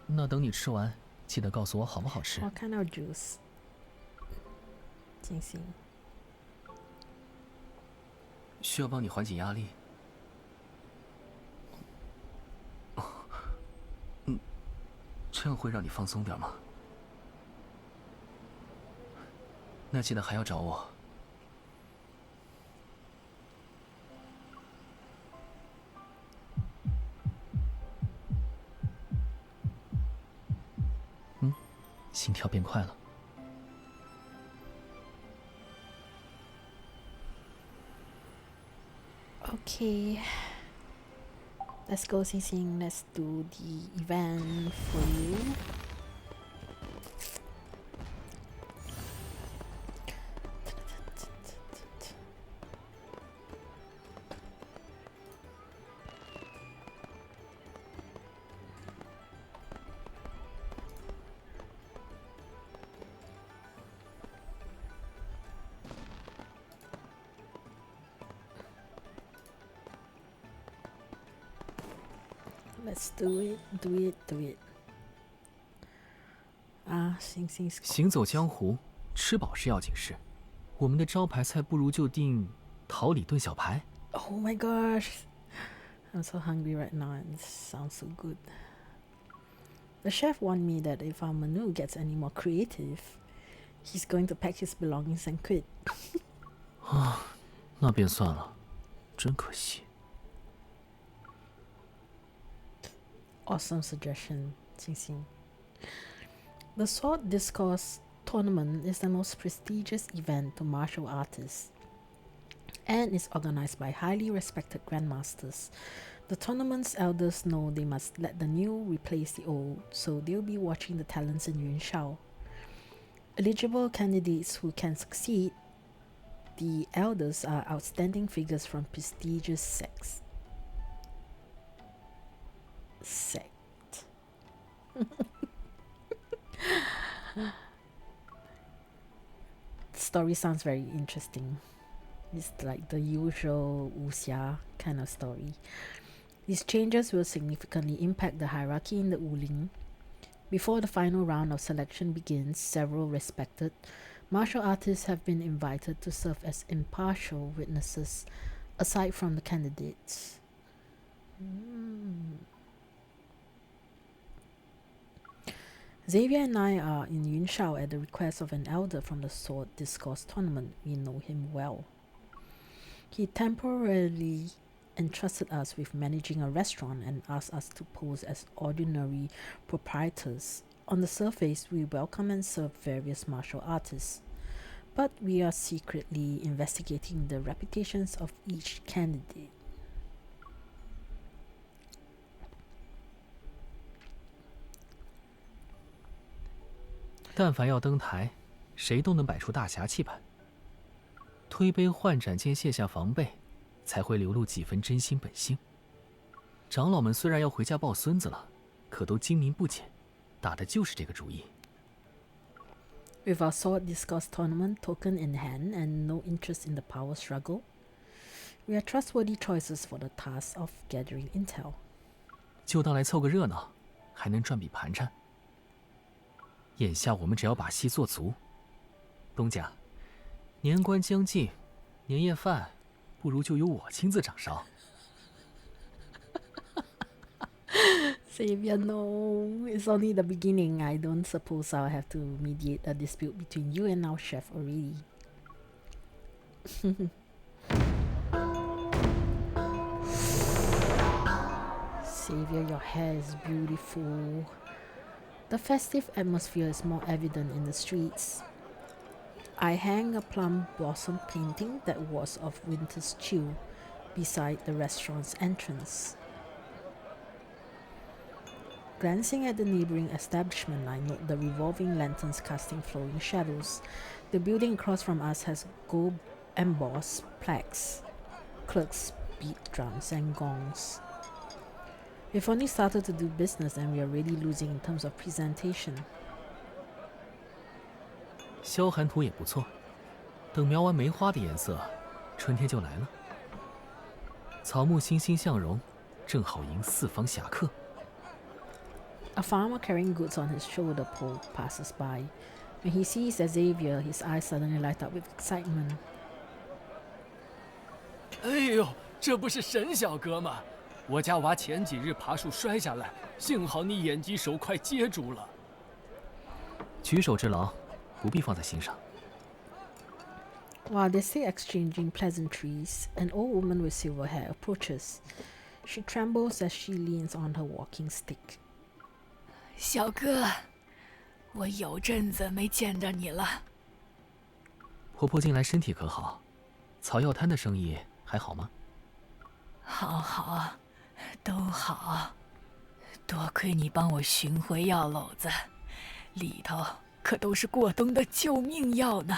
那等你吃完，记得告诉我好不好吃。What kind of juice？ 星星。需要帮你缓解压力。这样会让你放松点吗？那记得还要找我。心跳变快了。Okay. Let's go, Xing Xing. Let's do the event for you. Let's do it. 啊，星星。行走江湖，吃饱是要紧事。我们的招牌菜不如就定桃李炖小排。Oh my gosh, I'm so hungry right now and it sounds so good. The chef warned me that if our menu gets any more creative, he's going to pack his belongings and quit. 啊，那便算了，真可惜。Awesome suggestion, Xing Xing. The Sword Discourse Tournament is the most prestigious event to martial artists and is organized by highly respected grandmasters. The tournament's elders know they must let the new replace the old, so they'll be watching the talents in Yunshao. Eligible candidates who can succeed, the elders are outstanding figures from prestigious sects. Sect. Story sounds very interesting. It's like the usual wuxia kind of story. These changes will significantly impact the hierarchy in the Wuling. Before the final round of selection begins, several respected martial artists have been invited to serve as impartial witnesses aside from the candidates. Xavier and I are in Yunshao at the request of an elder from the Sword Discourse Tournament. We know him well. He temporarily entrusted us with managing a restaurant and asked us to pose as ordinary proprietors. On the surface, we welcome and serve various martial artists, but we are secretly investigating the reputations of each candidate. 但凡要登台，谁都能摆出大侠气派。推杯换盏间卸下防备，才会流露几分真心本性。长老们虽然要回家抱孙子了，可都精明不减，打的就是这个主意。With our Sword Discourse Tournament token in hand and no interest in the power struggle, we are trustworthy choices for the task of gathering intel. 就当来凑个热闹，还能赚笔盘缠。眼下我们只要把戏做足。东家，年关将近，年夜饭不如就由我亲自掌勺。Xavier, no, it's only the beginning. I don't suppose I'll have to mediate a dispute between you and our chef already. Xavier, your hair is beautiful. The festive atmosphere is more evident in the streets. I hang a plum blossom painting that was of winter's chill beside the restaurant's entrance. Glancing at the neighboring establishment, I note the revolving lanterns casting flowing shadows. The building across from us has gold embossed plaques. Clerks beat drums and gongs. We've only started to do business and we are really losing in terms of presentation. 消寒图也不错，等描完梅花的颜色，春天就来了。草木欣欣向荣，正好迎四方侠客。A farmer carrying goods on his shoulder pole passes by. When he sees Xavier, his eyes suddenly light up with excitement. 哎呦，这不是沈小哥吗？我家娃前几日爬树摔下来，幸好你眼疾手快接住了。举手之劳，不必放在心上。While they stay exchanging pleasantries, an old woman with silver hair approaches. She trembles as she leans on her walking stick. 小哥，我有阵子没见着你了。婆婆近来身体可好？草药摊的生意还好吗？好，都好。多亏你帮我寻回药篓子，里头可都是过冬的救命药呢。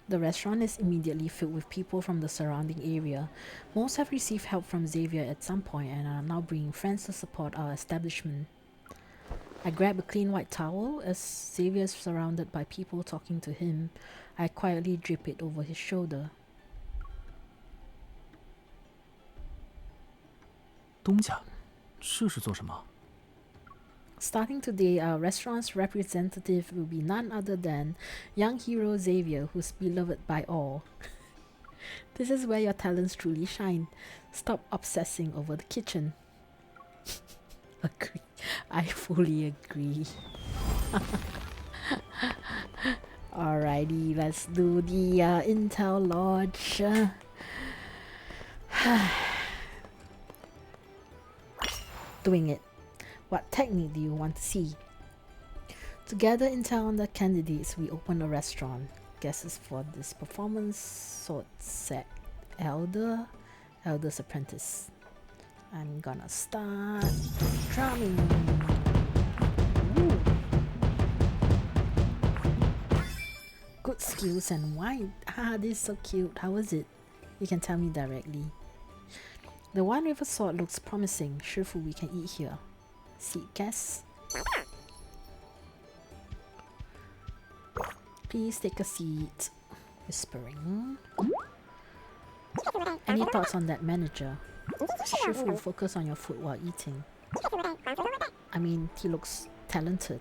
The restaurant is immediately filled with people from the surrounding area. Most have received help from Xavier at some point and are now bringing friends to support our establishment. I grab a clean white towel as Xavier is surrounded by people talking to him. I quietly drip it over his shoulder. 东家，这是做什么？ Starting today, our restaurant's representative will be none other than young hero Xavier, who's beloved by all. This is where your talents truly shine. Stop obsessing over the kitchen. Agree. I fully agree. Alrighty, let's do the Intel Lodge. Doing it. What technique do you want to see? To gather intel on the candidates, we open a restaurant. Guesses for this performance: sword set, elder's apprentice. I'm gonna start drumming. Ooh. Good skills and wine. Ah, this is so cute. How was it? You can tell me directly. The one with a sword looks promising. Shifu, we can eat here. Seat guests. Please take a seat. Whispering. Any thoughts on that manager? Shifu, focus on your food while eating. I mean, he looks talented.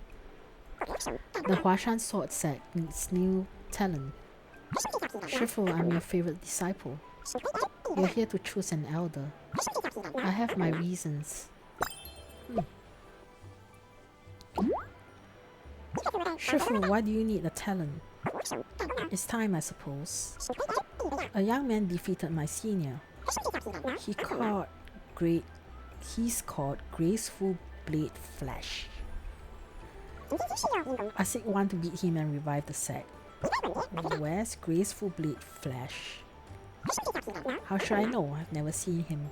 The Huashan sword set needs new talent. Shifu, I'm your favorite disciple. You're here to choose an elder. I have my reasons. Shifu, why do you need a talent? It's time, I suppose. A young man defeated my senior. He's called Graceful Blade Flash. I seek one to beat him and revive the sect. Where's Graceful Blade Flash? How should I know? I've never seen him.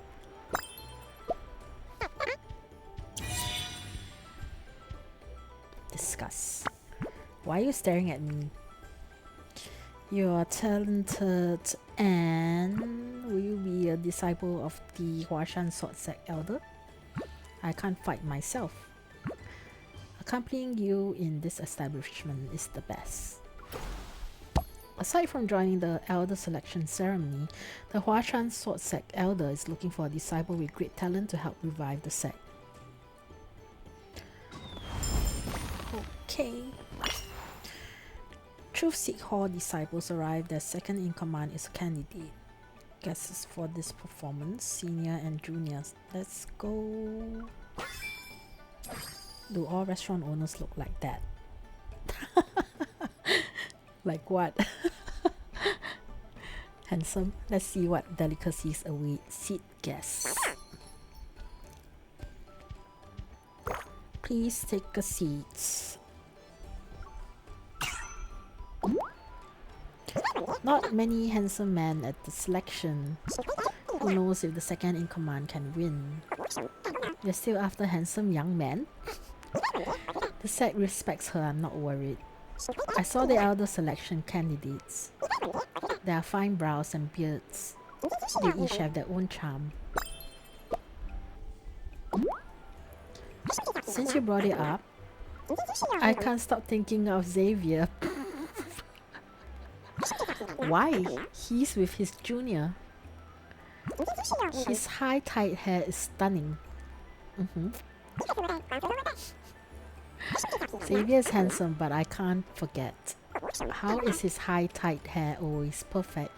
Discuss. Why are you staring at me? You are talented and will you be a disciple of the Huashan Sword Sect Elder? I can't fight myself. Accompanying you in this establishment is the best. Aside from joining the Elder Selection Ceremony, the Huashan Sword Sect Elder is looking for a disciple with great talent to help revive the sect. Okay. Truth Seek Hall disciples arrive. Their second in command is a candidate. Guesses for this performance: senior and juniors. Let's go. Do all restaurant owners look like that? Like what? Handsome. Let's see what delicacies await seat guests. Please take a seat. Not many handsome men at the selection. Who knows if the second in command can win? You're still after handsome young man? The sect respects her, I'm not worried. I saw the elder selection candidates. They are fine brows and beards. They each have their own charm. Since you brought it up, I can't stop thinking of Xavier. Why? He's with his junior. His high tight hair is stunning. Xavier is handsome, but I can't forget. How is his high tight hair always perfect?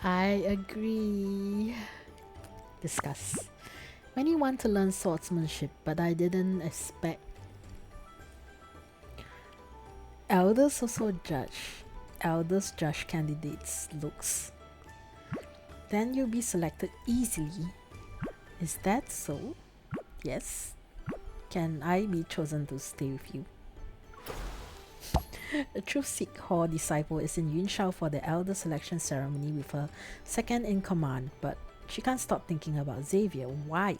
I agree. Discuss. Many want to learn swordsmanship, but I didn't expect. Elders also judge. Elders judge candidates' looks. Then you'll be selected easily. Is that so? Yes. Can I be chosen to stay with you? A true Sikh Hall disciple is in Yunshao for the elder selection ceremony with her second in command, but she can't stop thinking about Xavier. Why?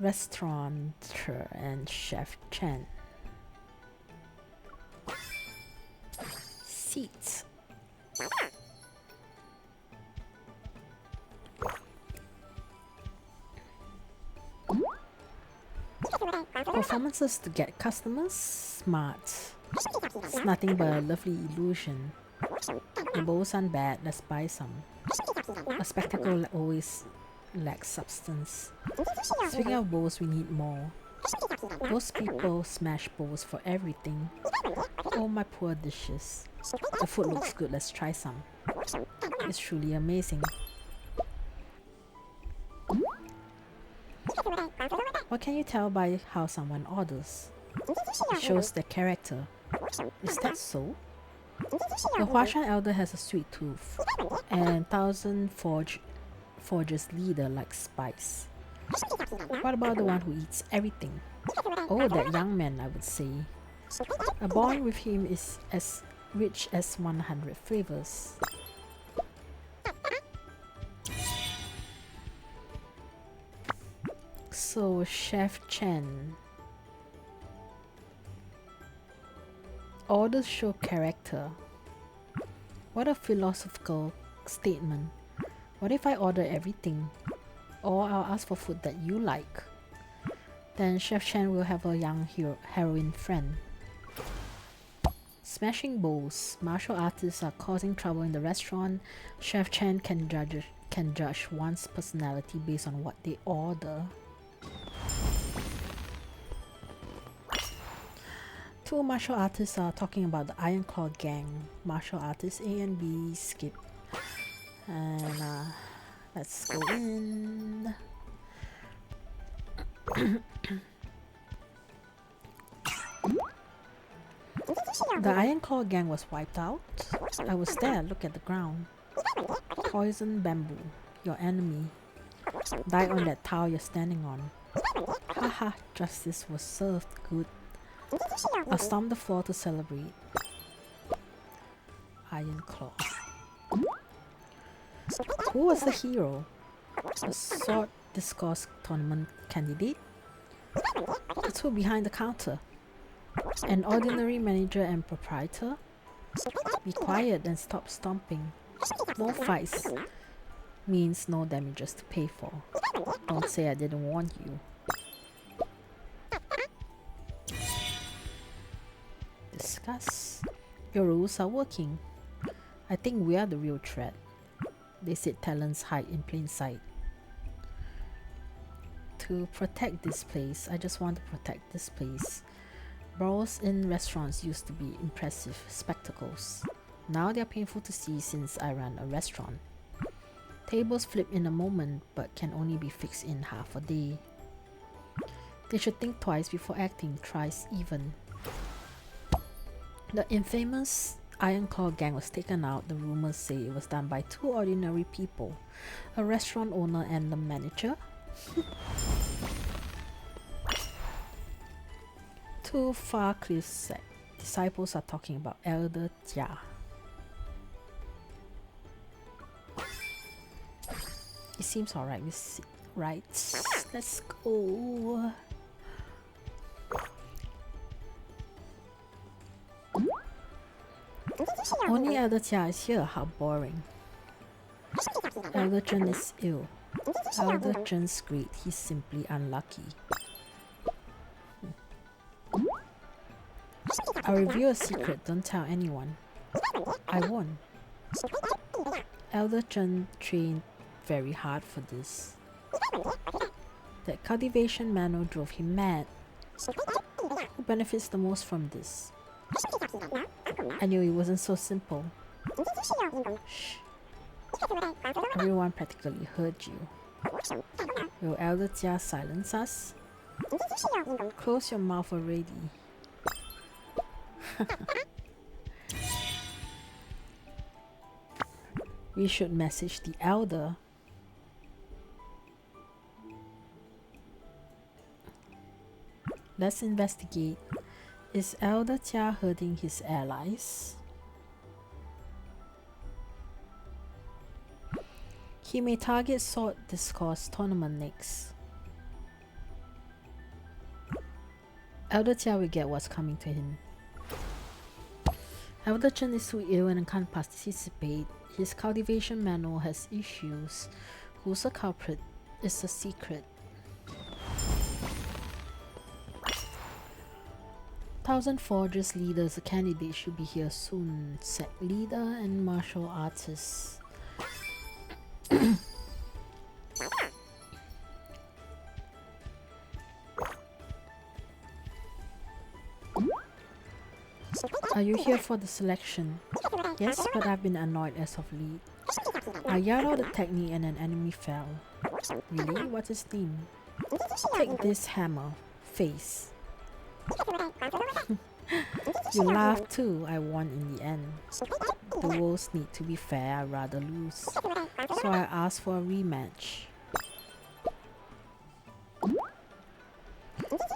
Restaurateur and Chef Chen. Seats. Performances to get customers? Smart. It's nothing but a lovely illusion. The bowls aren't bad, let's buy some. A spectacle always lacks substance. Speaking of bowls, we need more. Those people smash bowls for everything. Oh, my poor dishes. The food looks good, let's try some. It's truly amazing. What can you tell by how someone orders? It shows their character. Is that so? The Huashan elder has a sweet tooth, and Thousand Forges leader likes spice. What about the one who eats everything? Oh, that young man, I would say. A bond with him is as rich as 100 flavors. So, Chef Chen. Orders show character. What a philosophical statement. What if I order everything? Or I'll ask for food that you like? Then Chef Chen will have a young heroine friend. Smashing bowls. Martial artists are causing trouble in the restaurant. Chef Chen can judge one's personality based on what they order. Two martial artists are talking about the Iron Claw gang. Martial artists A and B skip. And let's go in. The Iron Claw gang was wiped out. I was there, look at the ground. Poison bamboo, your enemy. Die on that tower you're standing on. Haha, justice was served. Good. I'll stomp the floor to celebrate. Iron Claw. Who was the hero? A sword discourse tournament candidate? The two behind the counter. An ordinary manager and proprietor? Be quiet and stop stomping. No fights means no damages to pay for. Don't say I didn't warn you. Discuss. Your rules are working. I think we are the real threat. They said talents hide in plain sight. To protect this place, I just want to protect this place. Brawls in restaurants used to be impressive spectacles. Now they are painful to see since I run a restaurant. Tables flip in a moment but can only be fixed in half a day. They should think twice before acting thrice even. The infamous Iron Claw gang was taken out. The rumors say it was done by two ordinary people, a restaurant owner and the manager. Two far cliffs disciples are talking about Elder Jia. It seems alright with right. Let's go. Only Elder Jia is here. How boring. Elder Zhen is ill. Elder Zhen's great. He's simply unlucky. I'll reveal a secret. Don't tell anyone. I won't. Elder Zhen trained very hard for this. That cultivation manual drove him mad. Who benefits the most from this? I knew it wasn't so simple. Shh. Everyone practically heard you. Will Elder Jia silence us? Close your mouth already. We should message the elder. Let's investigate. Is Elder Jia hurting his allies? He may target Sword Discourse tournament next. Elder Jia will get what's coming to him. Elder Chen is too ill and can't participate. His cultivation manual has issues. Who's the culprit? It's a secret. 1000 Forgers leader as a candidate should be here soon. Sect leader and martial artist. Are you here for the selection? Yes, but I've been annoyed as of late. I yelled out a technique and an enemy fell. Really? What's his name? Take this hammer. Face. You laughed too. I won in the end. Duels need to be fair. I'd rather lose. So I asked for a rematch.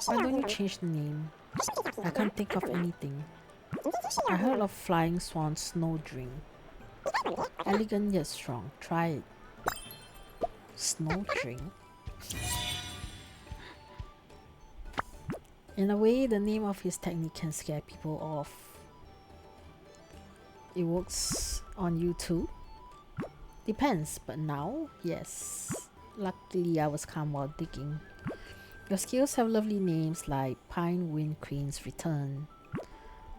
Why don't you change the name? I can't think of anything. I heard of Flying Swan Snow Drink. Elegant yet strong. Try it. Snow Drink? In a way, the name of his technique can scare people off. It works on you too? Depends, but now, yes. Luckily, I was calm while digging. Your skills have lovely names like Pine Wind Queen's Return.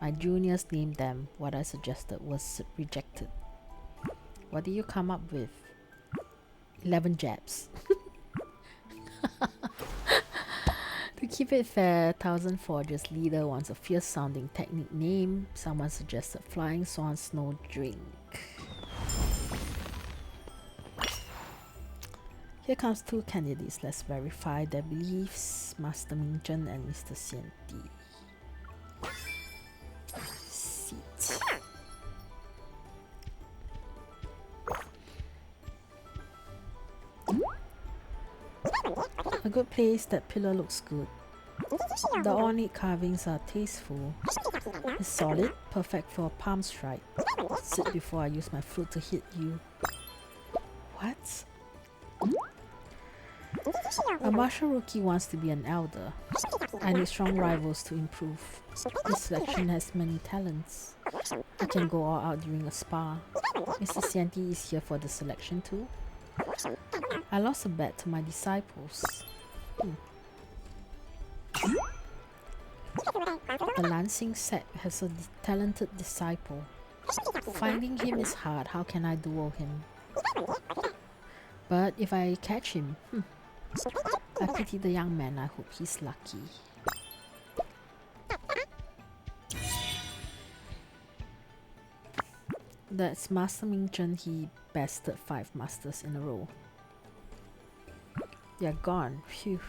My juniors named them. What I suggested was rejected. What did you come up with? 11 jabs. To keep it fair, 1000 Forgers leader wants a fierce sounding technique name. Someone suggested Flying Swan Snow Drink. Here comes two candidates. Let's verify their beliefs. Master Ming Zhen and Mr. Xian Di. Seat. A good place. That pillar looks good. The ornate carvings are tasteful. It's solid, perfect for a palm strike. Sit before I use my flute to hit you. What? A martial rookie wants to be an elder. I need strong rivals to improve. This selection has many talents. I can go all out during a spar. Mr. Xianti is here for the selection too. I lost a bet to my disciples. The Lansing sect has a talented disciple. Finding him is hard. How can I duel him? But if I catch him, I pity the young man. I hope he's lucky. That's Master Ming Zhen. He bested 5 masters in a row. They're gone. Phew.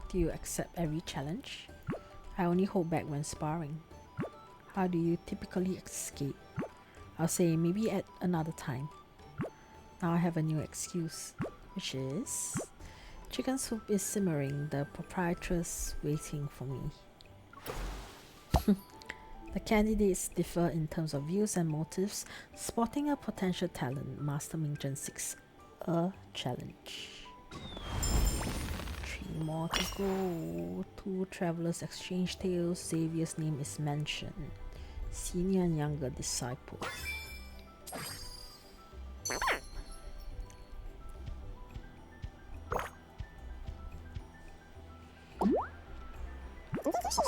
Do you accept every challenge? I only hold back when sparring. How do you typically escape? I'll say maybe at another time. Now I have a new excuse, which is Chicken soup is simmering, the proprietress waiting for me. The candidates differ in terms of views and motives. Spotting a potential talent, Master Mingzhen seeks a challenge. 3 more to go. 2 travelers exchange tales. Xavier's name is mentioned. Senior and younger disciple.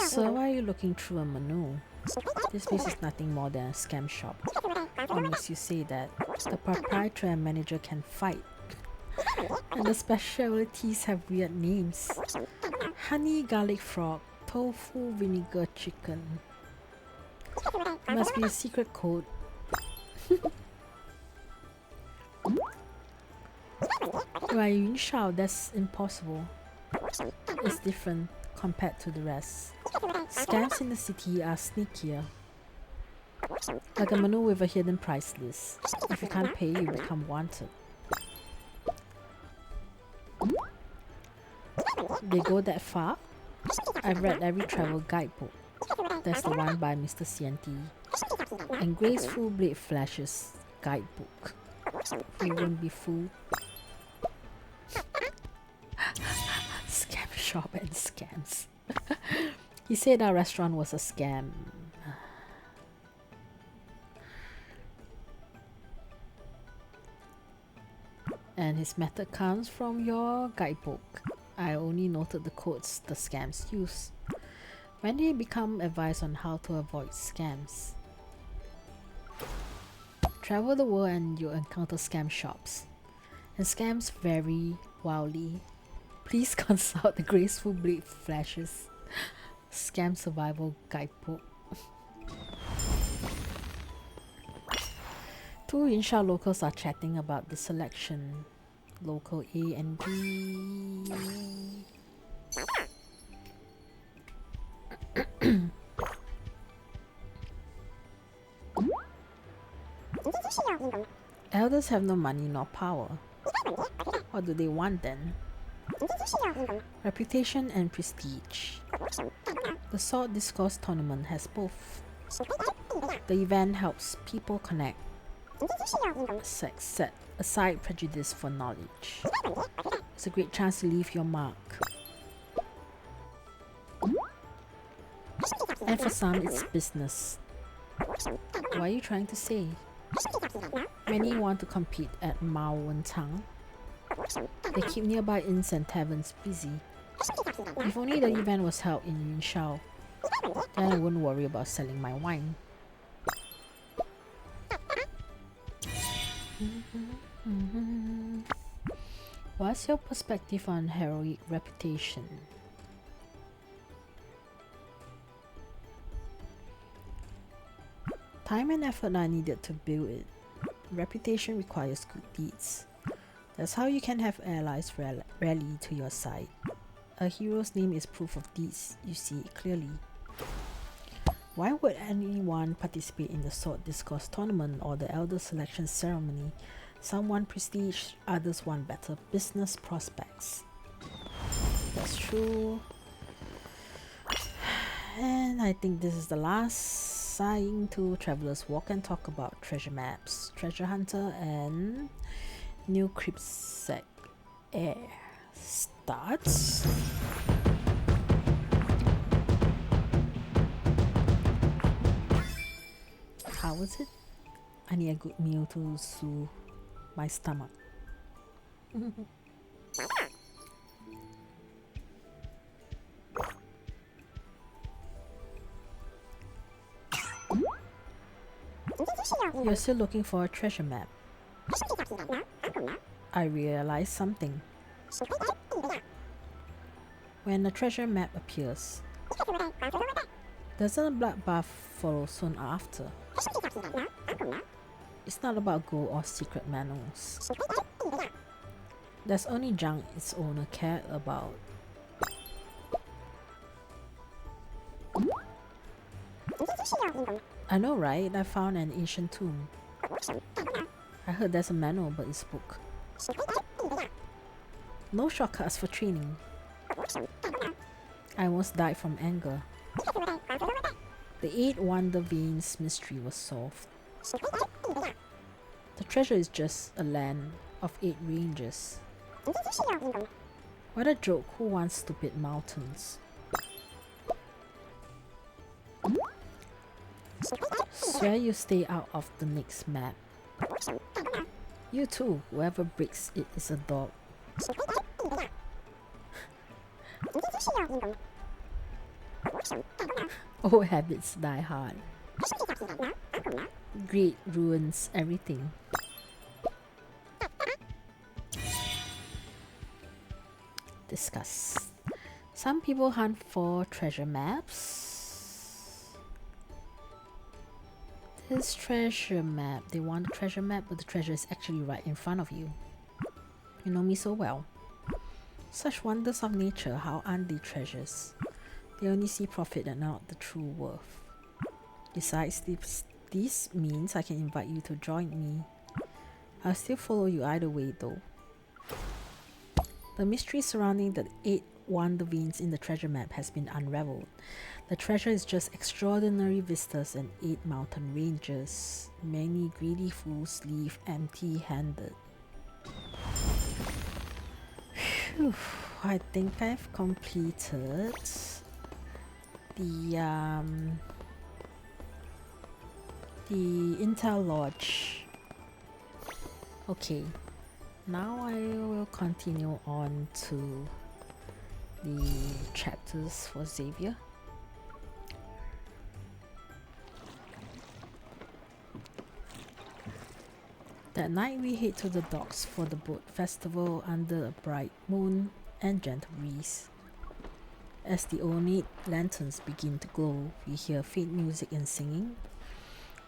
So why are you looking through a menu? This place is nothing more than a scam shop. What makes you say that? The proprietor and manager can fight. And the specialties have weird names. Honey garlic frog, tofu vinegar chicken. Must be a secret code. Right, Yun Shao, that's impossible. It's different compared to the rest. Scams in the city are sneakier. Like a menu with a hidden price list. If you can't pay, you become wanted. They go that far? I've read every travel guidebook. That's the one by Mr. CNT. And Graceful Blade Flashes guidebook. You won't be fooled. Scam shop and scams. He said our restaurant was a scam. And his method comes from your guidebook. I only noted the codes the scams use. When did it become advice on how to avoid scams? Travel the world and you'll encounter scam shops. And scams vary wildly. Please consult the Graceful Blade Flashes Scam Survival Guidebook. 2 Yinsha locals are chatting about the selection. Local A and B. Elders have no money nor power. What do they want then? Reputation and prestige. The Sword Discourse Tournament has both. The event helps people connect. Set aside prejudice for knowledge. It's a great chance to leave your mark. And for some, it's business. What are you trying to say? Many want to compete at Mao Wentang. They keep nearby inns and taverns busy. If only the event was held in Yunshao, then I wouldn't worry about selling my wine. What's your perspective on heroic reputation? Time and effort are needed to build it. Reputation requires good deeds. That's how you can have allies rally to your side. A hero's name is proof of deeds, you see it clearly. Why would anyone participate in the Sword Discourse Tournament or the Elder Selection Ceremony? Some want prestige, others want better business prospects. That's true. And I think this is the last sign to Travelers Walk and talk about treasure maps, Treasure Hunter, and New Cryptsec Air starts. How was it? I need a good meal to soothe my stomach. You're still looking for a treasure map. I realized something. When a treasure map appears, doesn't a bloodbath follow soon after? It's not about gold or secret manuals. There's only junk its owner cared about. I know, right? I found an ancient tomb. I heard there's a manual, but it's a book. No shortcuts for training. I almost died from anger. The 8 Wonder Veins mystery was solved. The treasure is just a land of 8 ranges. What a joke, who wants stupid mountains? Swear you stay out of the next map. You too, whoever breaks it is a dog. Old habits die hard. Greed ruins everything. Discuss. Some people hunt for treasure maps. This treasure map, they want a treasure map, but the treasure is actually right in front of you. You know me so well. Such wonders of nature, how aren't they treasures? They only see profit and not the true worth. Besides, this means I can invite you to join me. I'll still follow you either way though. The mystery surrounding the 8 Wonder Veins in the treasure map has been unraveled. The treasure is just extraordinary vistas and 8 mountain ranges. Many greedy fools leave empty-handed. Phew, I think I've completed the Intel Lodge. Okay, now I will continue on to the chapters for Xavier. That night we head to the docks for the boat festival under a bright moon and gentle breeze. As the ornate lanterns begin to glow, we hear faint music and singing.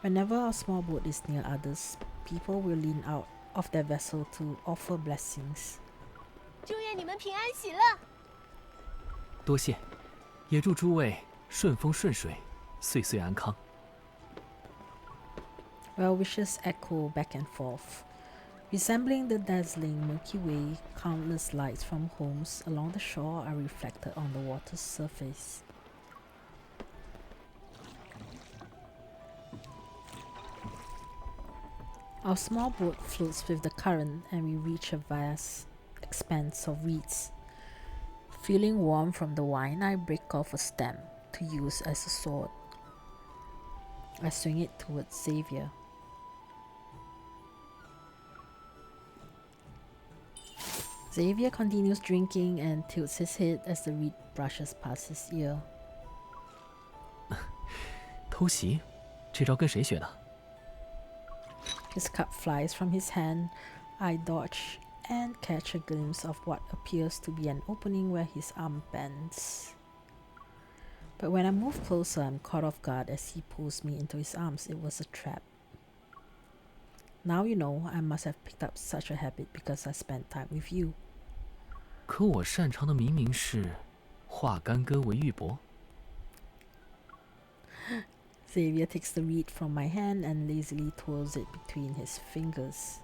Whenever our small boat is near others, people will lean out of their vessel to offer blessings. 祝愿你们平安喜乐。多谢，也祝诸位顺风顺水，岁岁安康。 Well wishes echo back and forth. Resembling the dazzling Milky Way, countless lights from homes along the shore are reflected on the water's surface. Our small boat floats with the current and we reach a vast expanse of reeds. Feeling warm from the wine, I break off a stem to use as a sword. I swing it towards Xavier. Xavier continues drinking and tilts his head as the reed brushes past his ear. 偷袭，这招跟谁学的？ His cup flies from his hand. I dodge and catch a glimpse of what appears to be an opening where his arm bends. But when I move closer, I'm caught off guard as he pulls me into his arms. It was a trap. Now you know I must have picked up such a habit because I spent time with you. 可我擅长的明明是化干戈为玉帛。 Xavier takes the reed from my hand and lazily twirls it between his fingers.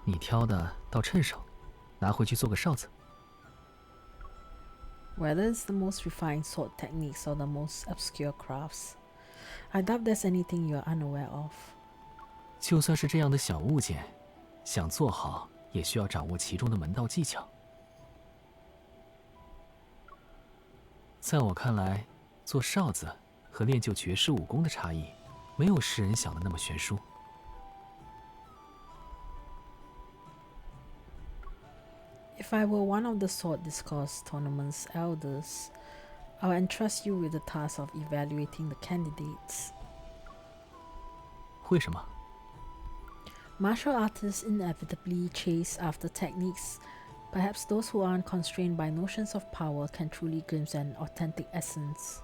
你挑的倒趁手，拿回去做个哨子。 Whether it's the most refined sword techniques or the most obscure crafts, I doubt there's anything you're unaware of. 就算是这样的小物件，想做好也需要掌握其中的门道技巧。在我看来，做哨子和练就绝世武功的差异，没有世人想的那么悬殊。 If I were one of the Sword Discourse Tournament's elders, I would entrust you with the task of evaluating the candidates. 为什么？ Martial artists inevitably chase after techniques. Perhaps those who aren't constrained by notions of power can truly glimpse an authentic essence.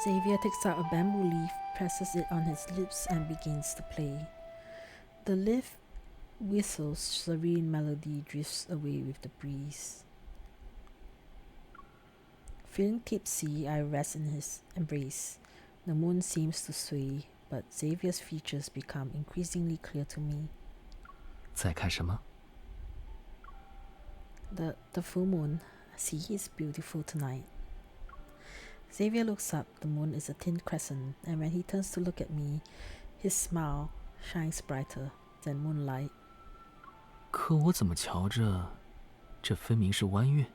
Xavier takes out a bamboo leaf, presses it on his lips, and begins to play. The leaf whistle's serene melody drifts away with the breeze. Feeling tipsy, I rest in his embrace. The moon seems to sway, but Xavier's features become increasingly clear to me. 在看什么？ The full moon. See, it's beautiful tonight. Xavier looks up. The moon is a thin crescent, and when he turns to look at me, his smile shines brighter than moonlight. 可我怎么瞧着，这分明是弯月。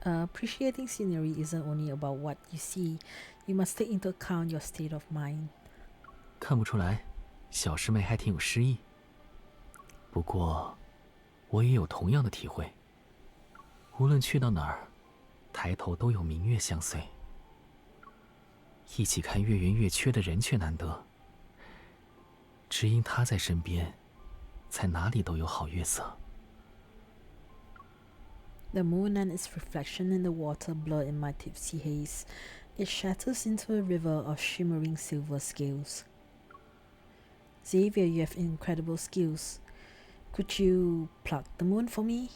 Appreciating scenery isn't only about what you see. You must take into account your state of mind. 看不出来，小师妹还挺有诗意。不过，我也有同样的体会。无论去到哪儿，抬头都有明月相随。一起看月圆月缺的人却难得，只因他在身边，才哪里都有好月色。 The moon and its reflection in the water blur in my tipsy haze. It shatters into a river of shimmering silver scales. Xavier, you have incredible skills. Could you pluck the moon for me?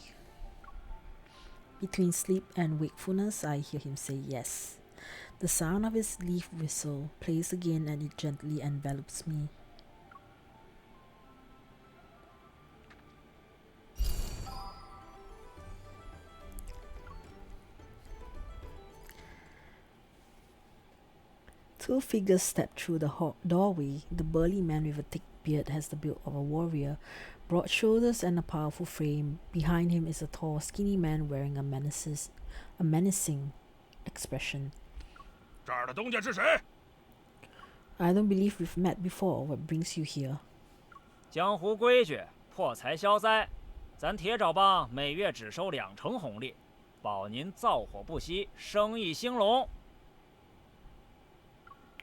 Between sleep and wakefulness, I hear him say yes. The sound of his leaf whistle plays again and it gently envelops me. Two figures step through the doorway. The burly man with a thick beard has the build of a warrior, broad shoulders and a powerful frame. Behind him is a tall, skinny man wearing a menacing expression. 这儿的东家是谁？ I don't believe we've met before. What brings you here? 江湖规矩，破财消灾。咱铁爪帮每月只收20%红利，保您灶火不息，生意兴隆。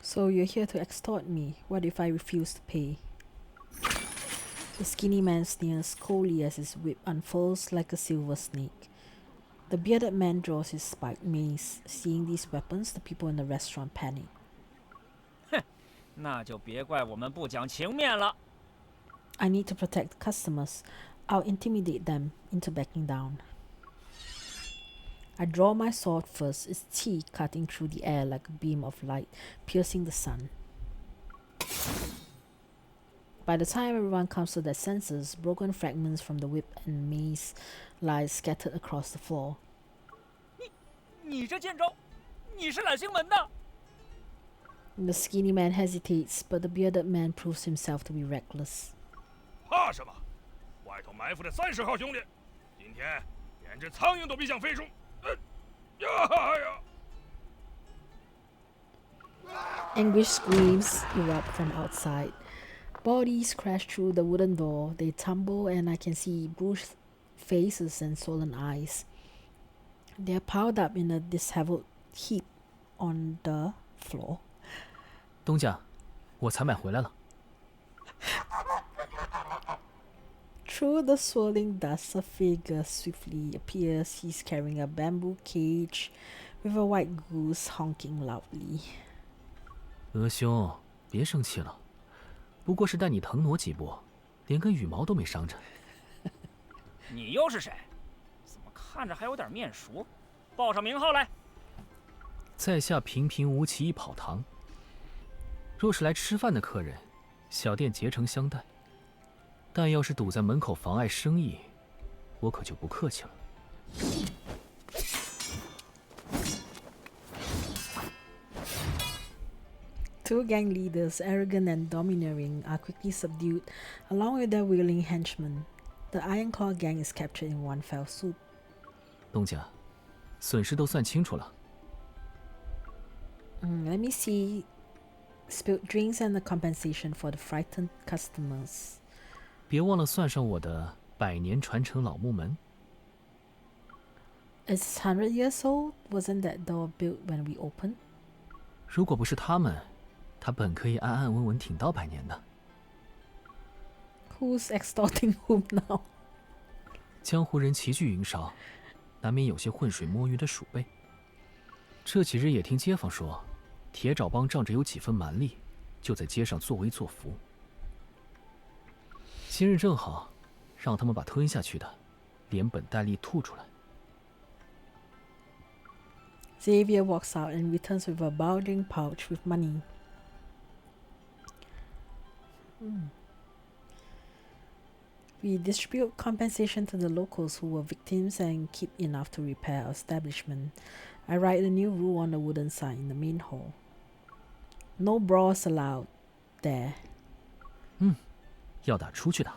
So you're here to extort me. What if I refuse to pay? The skinny man sneers coldly as his whip unfurls like a silver snake. The bearded man draws his spiked mace. Seeing these weapons, the people in the restaurant panic. 哼，那就别怪我们不讲情面了。 I need to protect the customers. I'll intimidate them into backing down. I draw my sword first, its teeth cutting through the air like a beam of light, piercing the sun. By the time everyone comes to their senses, broken fragments from the whip and mace lie scattered across the floor. 你这贱招，你是揽星门的？ The skinny man hesitates, but the bearded man proves himself to be reckless. 怕什么？外头埋伏着30号兄弟，今天连只苍蝇都别想飞出。Anguished screams erupt from outside. Bodies crash through the wooden door. They tumble, and I can see bruised faces and swollen eyes. They are piled up in a disheveled heap on the floor. 东家，我采买回来了。 Through the swirling dust, a figure swiftly appears. He's carrying a bamboo cage with a white goose honking loudly. 鹅兄，别生气了，不过是带你腾挪几步，连根羽毛都没伤着。你又是谁？怎么看着还有点面熟？报上名号来。在下平平无奇一跑堂。若是来吃饭的客人，小店竭诚相待。 但要是堵在门口妨碍生意，我可就不客气了。Two gang leaders, arrogant and domineering, are quickly subdued, along with their wailing henchmen. The Ironclaw gang is captured in one fell swoop. 东家，损失都算清楚了。Let me see. Spilled drinks and the compensation for the frightened customers. 别忘了算上我的100年传承老木门。It's 100 years old. Wasn't that door built when we opened? 如果不是他们，他本可以安安稳稳挺到100年的。Who's extorting whom now? 江湖人齐聚云烧，难免有些浑水摸鱼的鼠辈。这几日也听街坊说，铁爪帮仗着有几分蛮力，就在街上作威作福。今日正好，让他们把吞下去的连本带利吐出来。Xavier walks out and returns with a bulging pouch with money. We distribute compensation to the locals who were victims and keep enough to repair our establishment. I write the new rule on the wooden sign in the main hall. No brawls allowed there. 要打出去打。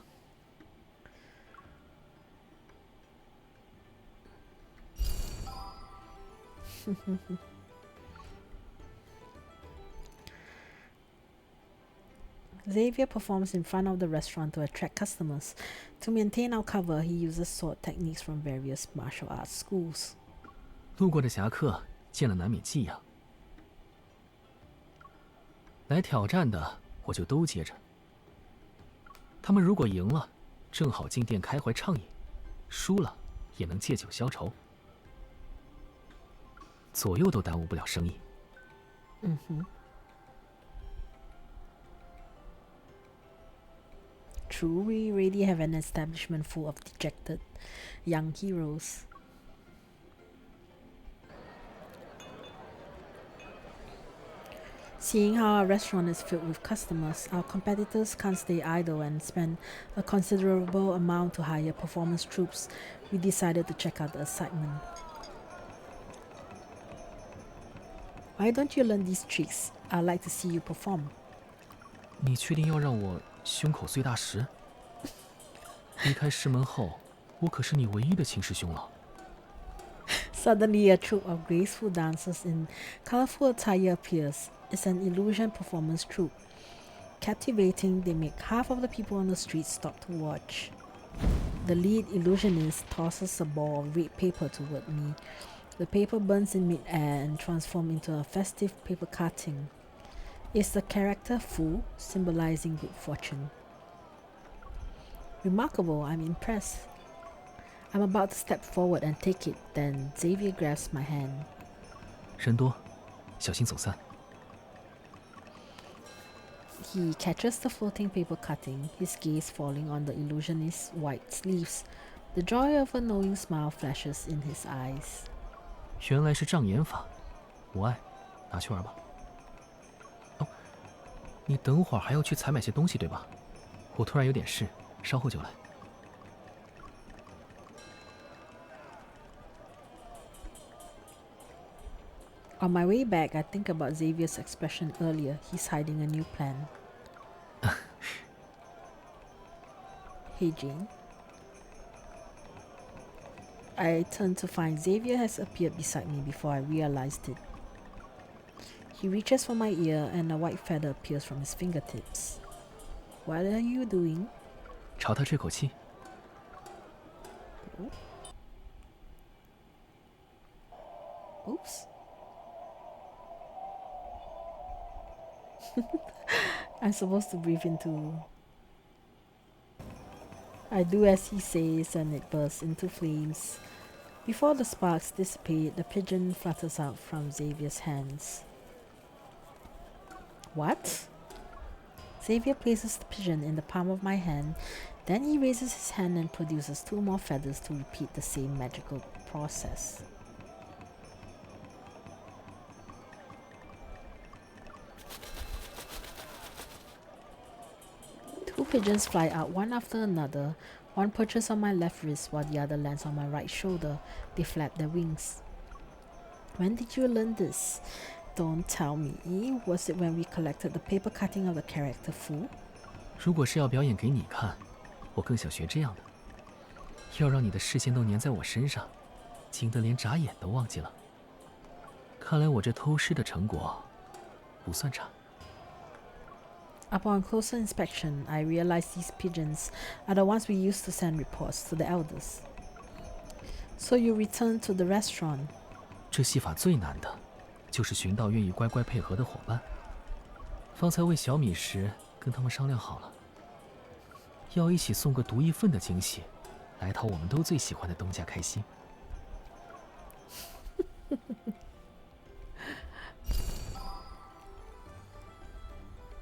Xavier performs in front of the restaurant to attract customers. To maintain our cover, he uses sword techniques from various martial arts schools. 路过的侠客见了难免忌惮，来挑战的我就都接着。他们如果赢了，正好进店开怀畅饮；输了，也能借酒消愁。左右都耽误不了生意。True, we already have an establishment full of dejected young heroes. Seeing how our restaurant is filled with customers, our competitors can't stay idle and spend a considerable amount to hire performance troops. We decided to check out the assignment. Why don't you learn these tricks? I'd like to see you perform. 你确定要让我胸口碎大石？离开师门后，我可是你唯一的亲师兄了。Suddenly, a troupe of graceful dancers in colorful attire appears. It's an illusion performance troupe. Captivating, they make half of the people on the street stop to watch. The lead illusionist tosses a ball of red paper toward me. The paper burns in mid-air and transforms into a festive paper cutting. It's the character Phew, symbolizing good fortune. Remarkable, I'm impressed. I'm about to step forward and take it, then Xavier grabs my hand. 人多，小心走散。He catches the floating paper cutting, his gaze falling on the illusionist's white sleeves. The joy of a knowing smile flashes in his eyes. 原来是障眼法，我爱，拿去玩吧。哦，你等会儿还要去采买些东西对吧？我突然有点事，稍后就来。On my way back, I think about Xavier's expression earlier. He's hiding a new plan. Hey, Jane. I turned to find Xavier has appeared beside me before I realized it. He reaches for my ear and a white feather appears from his fingertips. What are you doing? 朝他吹口气。Oops. I'm supposed to breathe into. I do as he says and it bursts into flames. Before the sparks dissipate, the pigeon flutters out from Xavier's hands. What? Xavier places the pigeon in the palm of my hand, then he raises his hand and produces 2 more feathers to repeat the same magical process. Two pigeons fly out one after another. One perches on my left wrist while the other lands on my right shoulder. They flap their wings. When did you learn this? Don't tell me. Was it when we collected the paper cutting of the character Phew? 如果是要表演给你看，我更想学这样的，要让你的视线都粘在我身上，惊得连眨眼都忘记了。看来我这偷师的成果不算差。Upon closer inspection, I realized these pigeons are the ones we used to send reports to the elders. So you returned to the restaurant. 这戏法最难的，就是寻到愿意乖乖配合的伙伴。方才喂小米时，跟他们商量好了，要一起送个独一份的惊喜，来讨我们都最喜欢的东家开心。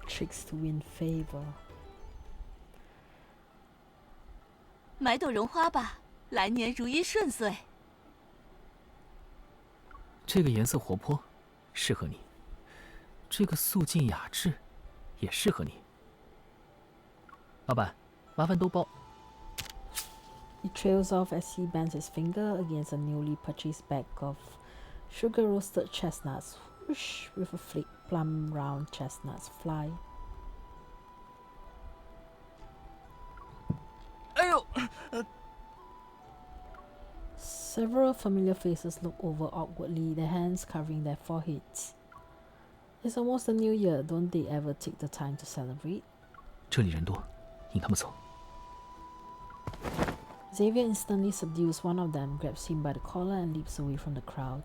Tricks to win favor. 买朵绒花吧，来年如意顺遂。这个颜色活泼，适合你；这个素净雅致，也适合你。老板，麻烦都包。He trails off as he bends his finger against a newly purchased bag of sugar roasted chestnuts, whoosh, with a flick, plum round chestnuts fly. 哎呦！Several familiar faces look over awkwardly, their hands covering their foreheads. It's almost a new year, don't they ever take the time to celebrate? 这里人多，引他们走。Xavier instantly subdues one of them, grabs him by the collar and leaps away from the crowd.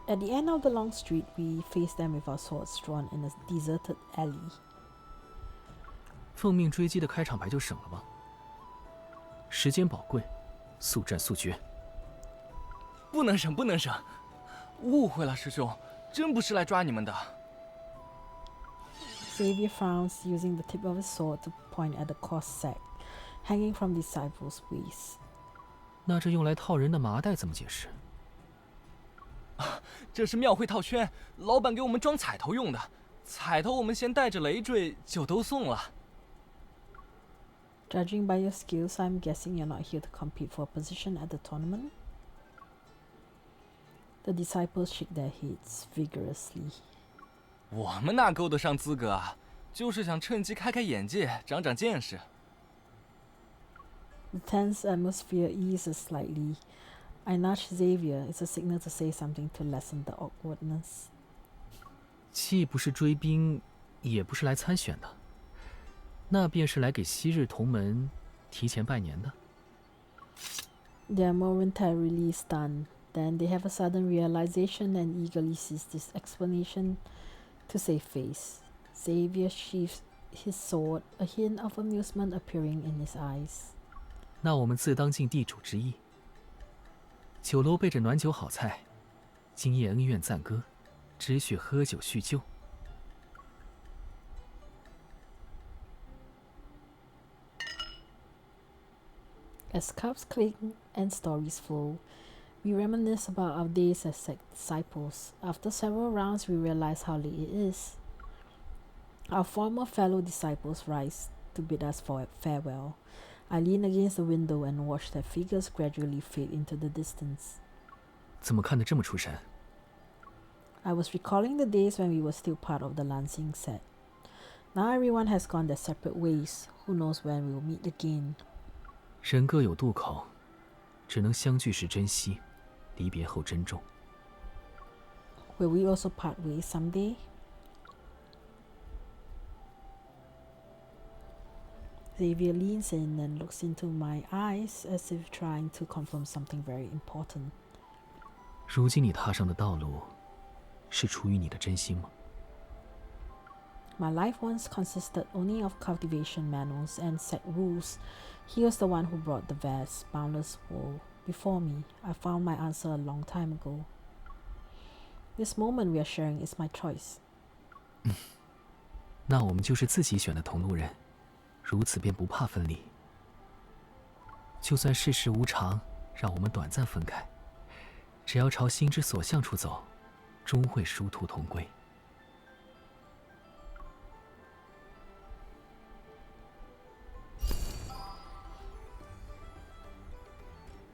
At the end of the long street, we face them with our swords drawn in a deserted alley. 奉命追击的开场白就省了吧。时间宝贵，速战速决。不能省，不能省！误会了，师兄，真不是来抓你们的。Xavier frowns, using the tip of his sword to point at the coarse sack hanging from the disciple's waist. 那这用来套人的麻袋怎么解释？这是庙会套圈，老板给我们装彩头用的。彩头我们先带着累赘就都送了。Judging by your skills, I'm guessing you're not here to compete for a position at the tournament? The disciples shake their heads vigorously. 我们哪够得上资格啊？就是想趁机开开眼界，长长见识。The tense atmosphere eases slightly. I nudge Xavier. It's a signal to say something to lessen the awkwardness. 既不是追兵，也不是来参选的，那便是来给昔日同门提前拜年的。They are momentarily stunned. Then they have a sudden realization and eagerly seize this explanation to save face. Xavier sheaths his sword, a hint of amusement appearing in his eyes. 那我们自当尽地主之谊。酒楼备着暖酒好菜，今夜恩怨赞歌，只许喝酒叙旧。As cups clink and stories flow, we reminisce about our days as disciples. After several rounds, we realize how late it is. Our former fellow disciples rise to bid us farewell. I lean against the window and watch their figures gradually fade into the distance. 怎么看得这么出神？ I was recalling the days when we were still part of the Lansing set. Now everyone has gone their separate ways. Who knows when we'll meet again? 人各有渡口，只能相聚时珍惜，离别后珍重。Will we also part ways someday? Xavier leans in and looks into my eyes as if trying to confirm something very important. 如今你踏上的道路，是出于你的真心吗？ My life once consisted only of cultivation manuals and set rules. He was the one who brought the vast, boundless world before me. I found my answer a long time ago. This moment we are sharing is my choice. 那我们就是自己选的同路人，如此便不怕分离。就算世事无常，让我们短暂分开，只要朝心之所向处走，终会殊途同归。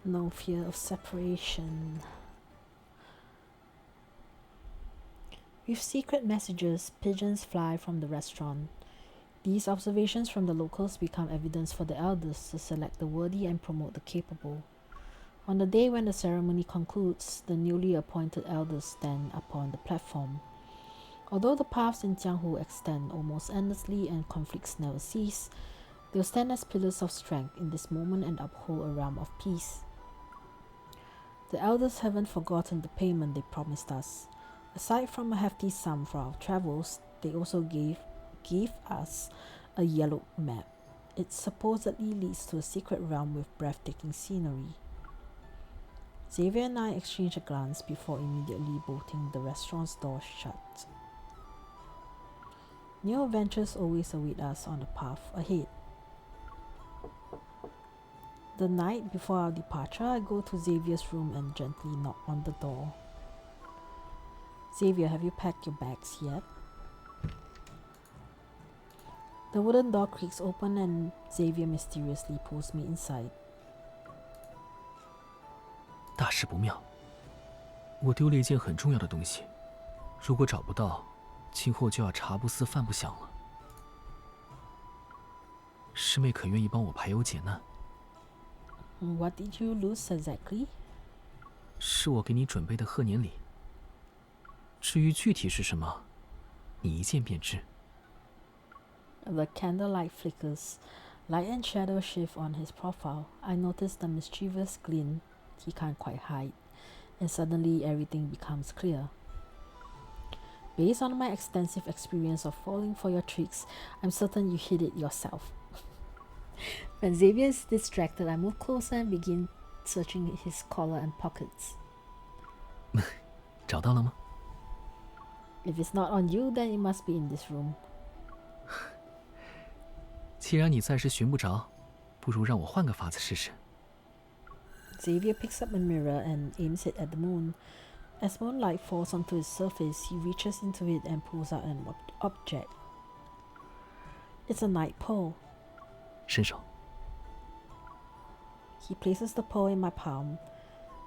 No fear of separation. With secret messages, pigeons fly from the restaurant. These observations from the locals become evidence for the elders to select the worthy and promote the capable. On the day when the ceremony concludes, the newly appointed elders stand upon the platform. Although the paths in Jianghu extend almost endlessly and conflicts never cease, they'll stand as pillars of strength in this moment and uphold a realm of peace. The elders haven't forgotten the payment they promised us. Aside from a hefty sum for our travels, they also gave us a yellow map. It supposedly leads to a secret realm with breathtaking scenery. Xavier and I exchange a glance before immediately bolting the restaurant's door shut. New adventures always await us on the path ahead. The night before our departure, I go to Xavier's room and gently knock on the door. Xavier, have you packed your bags yet? The wooden door creaks open and Xavier mysteriously pulls me inside. 大事不妙，我丢了一件很重要的东西，如果找不到，今后就要茶不思饭不想了。师妹可愿意帮我排忧解难？ What did you lose exactly? 是我给你准备的贺年礼。至于具体是什么，你一见便知。 The candlelight flickers. Light and shadow shift on his profile. I notice the mischievous glint he can't quite hide, and suddenly everything becomes clear. Based on my extensive experience of falling for your tricks, I'm certain you hid it yourself. When Xavier is distracted, I move closer and begin searching his collar and pockets. 找到了吗？ If it's not on you, then it must be in this room. 既然你暂时寻不着，不如让我换个法子试试。 Xavier picks up a mirror and aims it at the moon. As moonlight falls onto its surface, he reaches into it and pulls out an object. It's a night pole. 伸手。 He places the pole in my palm.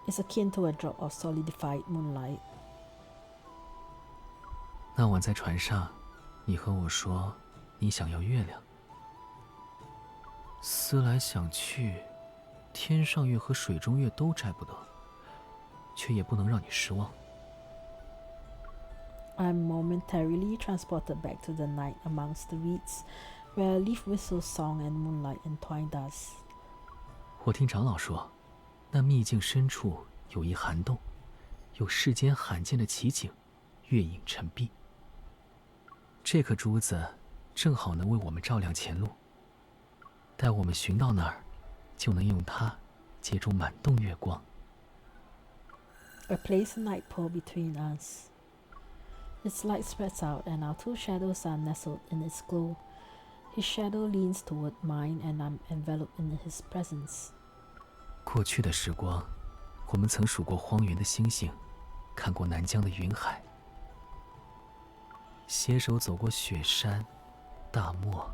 It's akin to a drop of solidified moonlight. 那晚在船上，你和我说你想要月亮。思来想去，天上月和水中月都摘不得，却也不能让你失望。 I'm momentarily transported back to the night amongst the reeds, where a leaf whistles song and moonlight entwined us. 我听长老说，那秘境深处有一涵洞，有世间罕见的奇景，月影沉璧。这颗珠子正好能为我们照亮前路。待我们寻到那儿，就能用它接住满洞月光。 I place a night pole between us. Its light spreads out, and our two shadows are nestled in its glow. His shadow leans toward mine, and I'm enveloped in his presence. 过去的时光，我们曾数过荒原的星星，看过南疆的云海，携手走过雪山、大漠、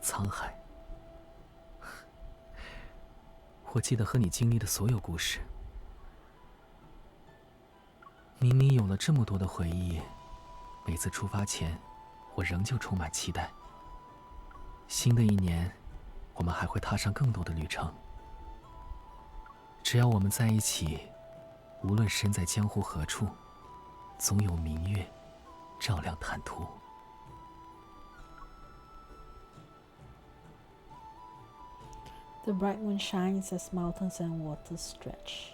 沧海。我记得和你经历的所有故事。明明有了这么多的回忆，每次出发前，我仍旧充满期待。新的一年，我们还会踏上更多的旅程。只要我们在一起，无论身在江湖何处，总有明月照亮坦途。 The bright moon shines as mountains and waters stretch.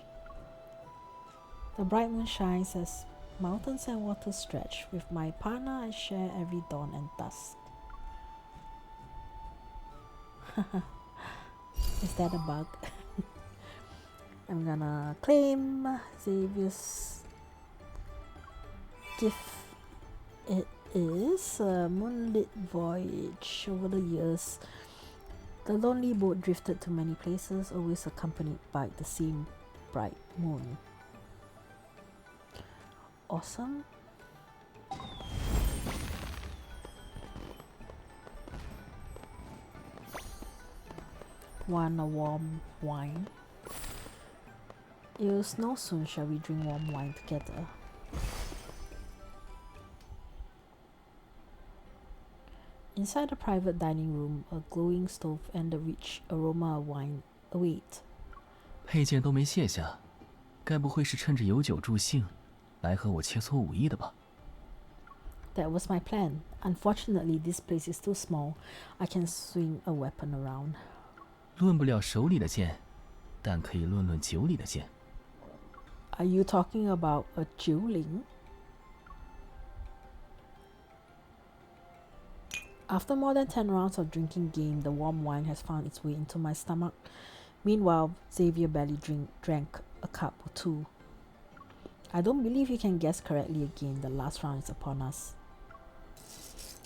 The bright moon shines as mountains and waters stretch. With my partner, I share every dawn and dusk. Is that a bug? I'm gonna claim Xavier's gift. It is a moonlit voyage. Over the years, the lonely boat drifted to many places, always accompanied by the same bright moon. Awesome. Want a warm wine? It will snow soon. Shall we drink warm wine together? Inside the private dining room, a glowing stove and the rich aroma of wine await. 佩剑都没卸下，该不会是趁着有酒助兴，来和我切磋武艺的吧？ That was my plan. Unfortunately, this place is too small. I can swing a weapon around. 论不了手里的剑，但可以论论酒里的剑。 Are you talking about a dueling? After more than 10 rounds of drinking game, the warm wine has found its way into my stomach. Meanwhile, Xavier barely drank a cup or two. I don't believe you can guess correctly again. The last round is upon us.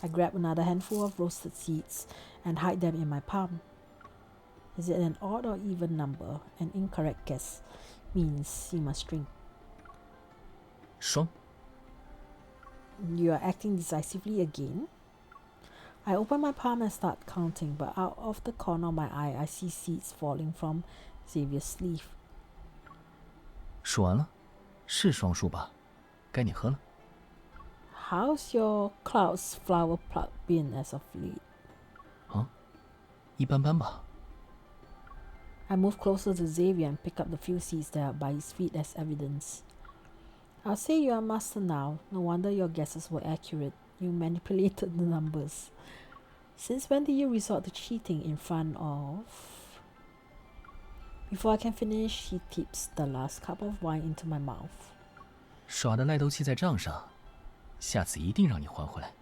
I grab another handful of roasted seeds and hide them in my palm. Is it an odd or even number? An incorrect guess means you must drink. 双。 You are acting decisively again. I open my palm and start counting, but out of the corner of my eye, I see seeds falling from Xavier's sleeve. 数完了，是双数吧？该你喝了。 How's your Cloud's flower plug been as of late? 啊，一般般吧。 I move closer to Xavier and pick up the few seeds that are by his feet as evidence. I'll say you're a master now. No wonder your guesses were accurate. You manipulated the numbers. Since when did you resort to cheating in front of... Before I can finish, he tips the last cup of wine into my mouth. 耍的赖斗气在账上，下次一定让你还回来。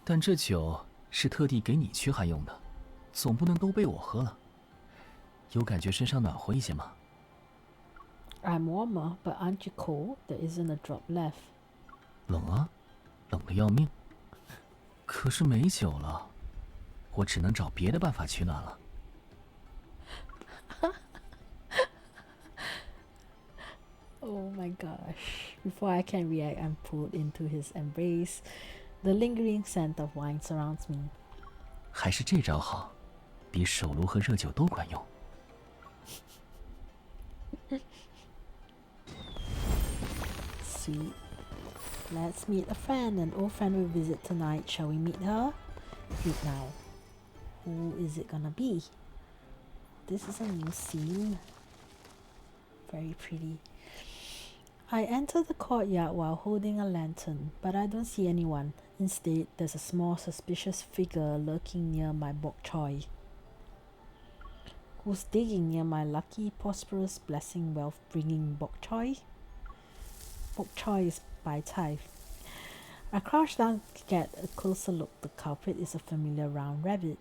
但这酒是特地给你驱寒用的，总不能都被我喝了。有感觉身上暖和一些吗？ I'm warmer, but aren't you cold? There isn't a drop left. 冷啊，冷得要命。可是没酒了，我只能找别的办法取暖了。Oh my gosh. Before I can react, I'm pulled into his embrace. The lingering scent of wine surrounds me. 还是这招好，比手炉和热酒都管用。Sweet. Let's meet a friend. An old friend will visit tonight. Shall we meet her? Meet now. Who is it gonna be? This is a new scene. Very pretty. I enter the courtyard while holding a lantern, but I don't see anyone. Instead, there's a small suspicious figure lurking near my bok choy. Who's digging near my lucky, prosperous, blessing, wealth-bringing bok choy? Bok choy is Bai Cai. I crouch down to get a closer look. The culprit is a familiar round rabbit.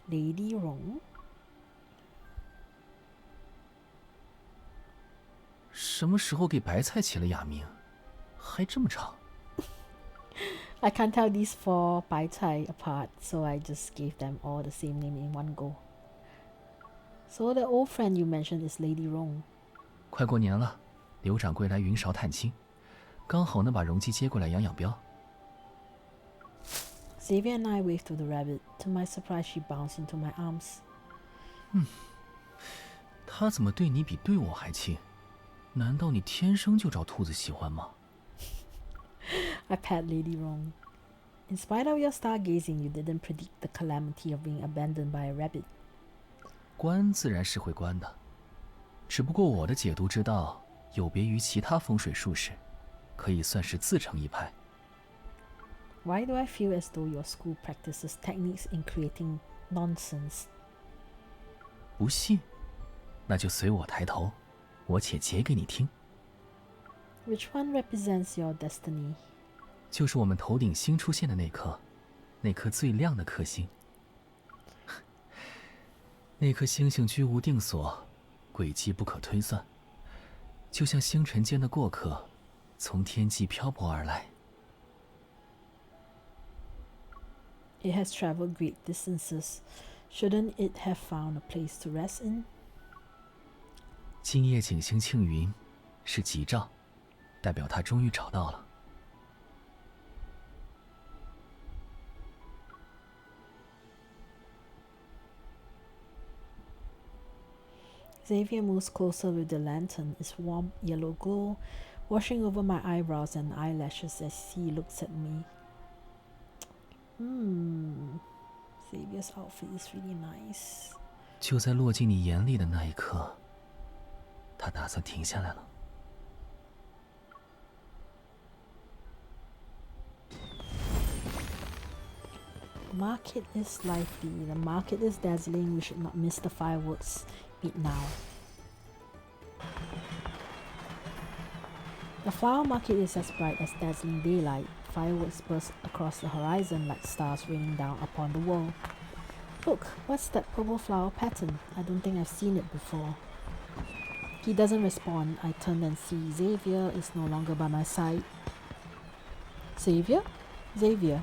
Lady Rong. 什么时候给白菜起了雅名？还这么长。I can't tell these four Bai Cai apart, so I just gave them all the same name in one go. So the old friend you mentioned is Lady Rong. 快过年了，刘掌柜来云韶探亲，刚好能把容姬接过来养养膘。Xavier and I wave to the rabbit. To my surprise, she bounced into my arms. 他怎么对你比对我还亲？难道你天生就招兔子喜欢吗？ I pat Lady Rong. In spite of your stargazing, you didn't predict the calamity of being abandoned by a rabbit. 关自然是会关的，只不过我的解读之道有别于其他风水术士，可以算是自成一派。 Why do I feel as though your school practices techniques in creating nonsense? 不信，那就随我抬头，我且解给你听。 Which one represents your destiny? 就是我们头顶新出现的那颗，那颗最亮的颗星。那颗星星居无定所，轨迹不可推算，就像星辰间的过客，从天际漂泊而来。 It has traveled great distances. Shouldn't it have found a place to rest in? 今夜景星庆云，是吉兆，代表它终于找到了。 Xavier moves closer with the lantern, its warm yellow glow washing over my eyebrows and eyelashes as he looks at me. Xavier's outfit is really nice. 就在落进你眼里的那一刻，他打算停下来了。 The market is lively. The market is dazzling. We should not miss the fireworks. Meet now. The flower market is as bright as dazzling daylight. Fireworks burst across the horizon like stars raining down upon the world. Look, what's that purple flower pattern? I don't think I've seen it before. He doesn't respond. I turn and see Xavier is no longer by my side. Xavier? Xavier.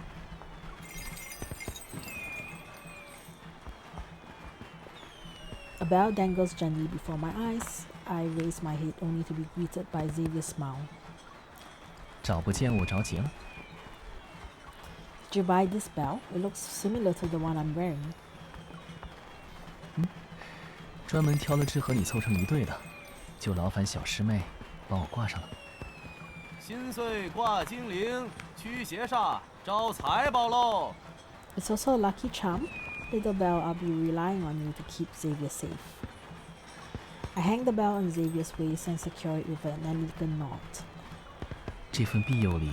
A bell dangles gently before my eyes. I raise my head only to be greeted by Xavier's smile. 找不见我着急了。 Did you buy this bell? It looks similar to the one I'm wearing. 专门挑了只和你凑成一对的，就劳烦小师妹帮我挂上了。心碎挂金铃，驱邪煞招财宝喽。 It's also a lucky charm. Little bell, I'll be relying on you to keep Xavier safe. I hang the bell on Xavier's waist and secure it with an elegant knot. 这份庇佑里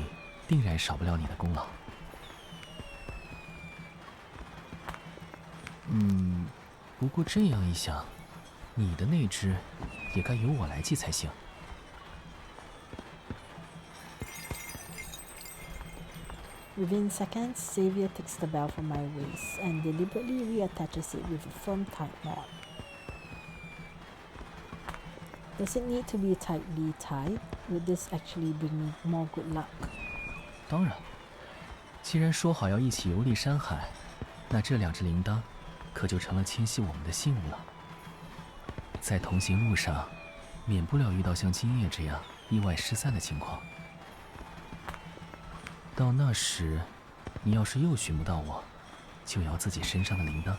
定然少不了你的功劳。不过这样一想，你的那只也该由我来系才行。 Within seconds, Xavier takes the bell from my waist and deliberately reattaches it with a firm, tight knot. Does it need to be tightly tied? Would this actually bring me more good luck? 当然，既然说好要一起游历山海，那这2只铃铛可就成了牵系我们的信物了。在同行路上，免不了遇到像今夜这样意外失散的情况。 到那时，你要是又寻不到我，就摇自己身上的铃铛。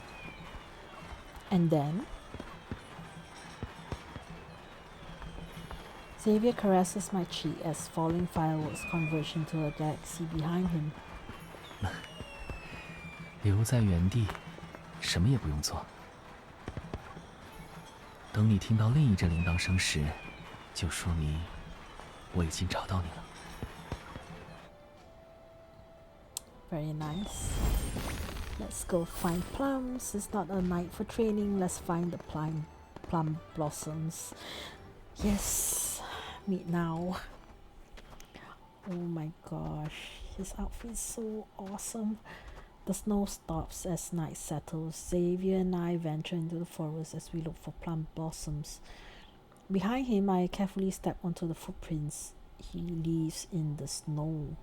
And then, Xavier caresses my cheek as falling fireworks converge into a galaxy behind him. 留在原地，什么也不用做。等你听到另一只铃铛声时，就说明我已经找到你了。 Very nice. Let's go find plums. It's not a night for training. Let's find the plum blossoms. Yes, meet now. Oh my gosh, his outfit is so awesome. The snow stops as night settles. Xavier and I venture into the forest as we look for plum blossoms. Behind him, I carefully step onto the footprints he leaves in the snow.